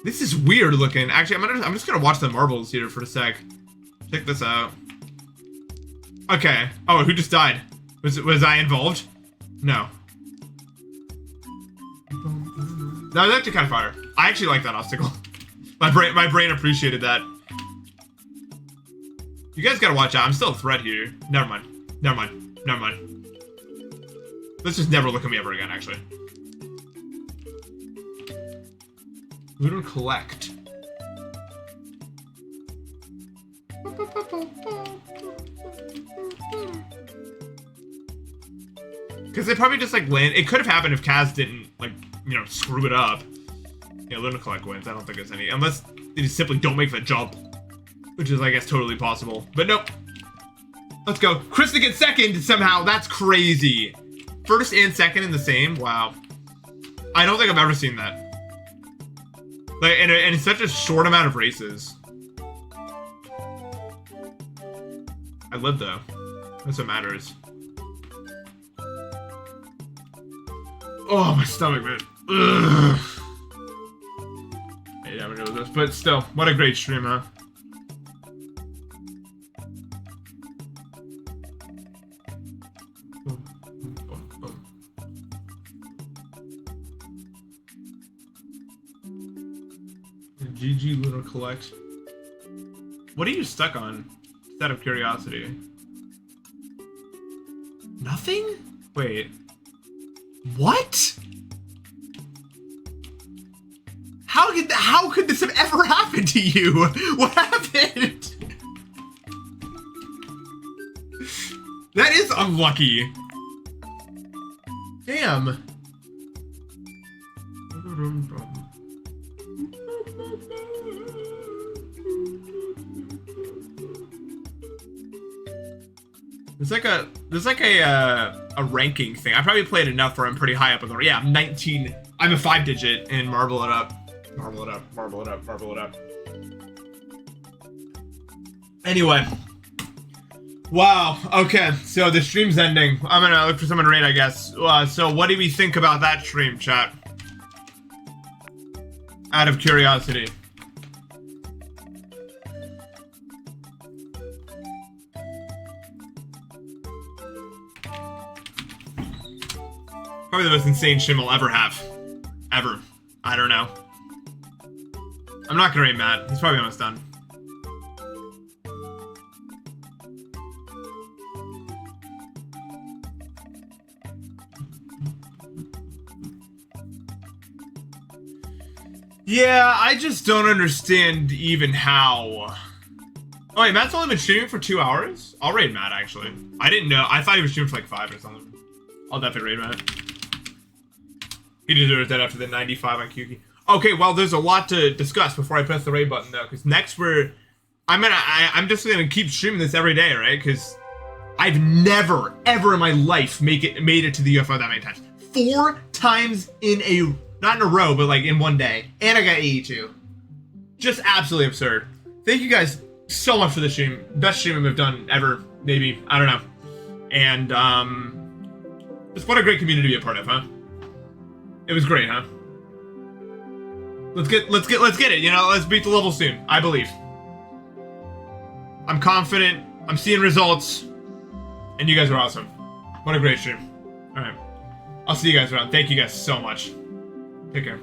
This is weird looking. Actually, I'm just gonna watch the marbles here for a sec. Check this out. Okay. Oh, who just died? Was I involved? No. That was actually kind of fire. I actually like that obstacle. My brain appreciated that. You guys gotta watch out. I'm still a threat here. Never mind. Never mind. Never mind. Let's just never look at me ever again, actually. Lunar Collect. Because they probably just like land. It could have happened if Kaz didn't like, you know, screw it up. Yeah, Lunar Collect wins. I don't think there's any, unless they just simply don't make the jump, which is, I guess, totally possible. But nope. Let's go. Krista gets second somehow. That's crazy. First and second in the same. Wow. I don't think I've ever seen that. Like, and in such a short amount of races. I lived though. That's what matters. Oh, my stomach, man. Ugh. I never knew this, but still, what a great stream, huh? GG Lunar Collect. What are you stuck on? Just out of curiosity. Nothing? Wait. What? How could this have ever happened to you? What happened? That is unlucky. Damn. There's like a ranking thing. I probably played enough where I'm pretty high up in the, yeah, I'm 19. I'm a 5-digit in Marble It Up. Marble It Up, Marble It Up, Marble It Up. Anyway. Wow, okay, so the stream's ending. I'm gonna look for someone to raid, I guess. So what do we think about that stream, chat? Out of curiosity. Probably the most insane stream I'll ever have. Ever. I don't know. I'm not gonna rate Matt. He's probably almost done. Yeah, I just don't understand even how. Oh wait, Matt's only been streaming for 2 hours? I'll raid Matt, actually. I didn't know. I thought he was streaming for like 5 or something. I'll definitely raid Matt. He deserves that after the 95 on QQ. Okay, well, there's a lot to discuss before I press the raid button, though. Because next I'm just gonna keep streaming this every day, right? Because I've never, ever in my life made it to the UFO that many times. 4 times not in a row, but like in one day. And I got 82. Just absolutely absurd. Thank you guys so much for the stream. Best stream we've done ever. maybe, I don't know. And just what a great community to be a part of, huh? It was great, huh? Let's get it. You know, let's beat the level soon. I believe. I'm confident. I'm seeing results, and you guys are awesome. What a great stream. All right, I'll see you guys around. Thank you guys so much. Take care.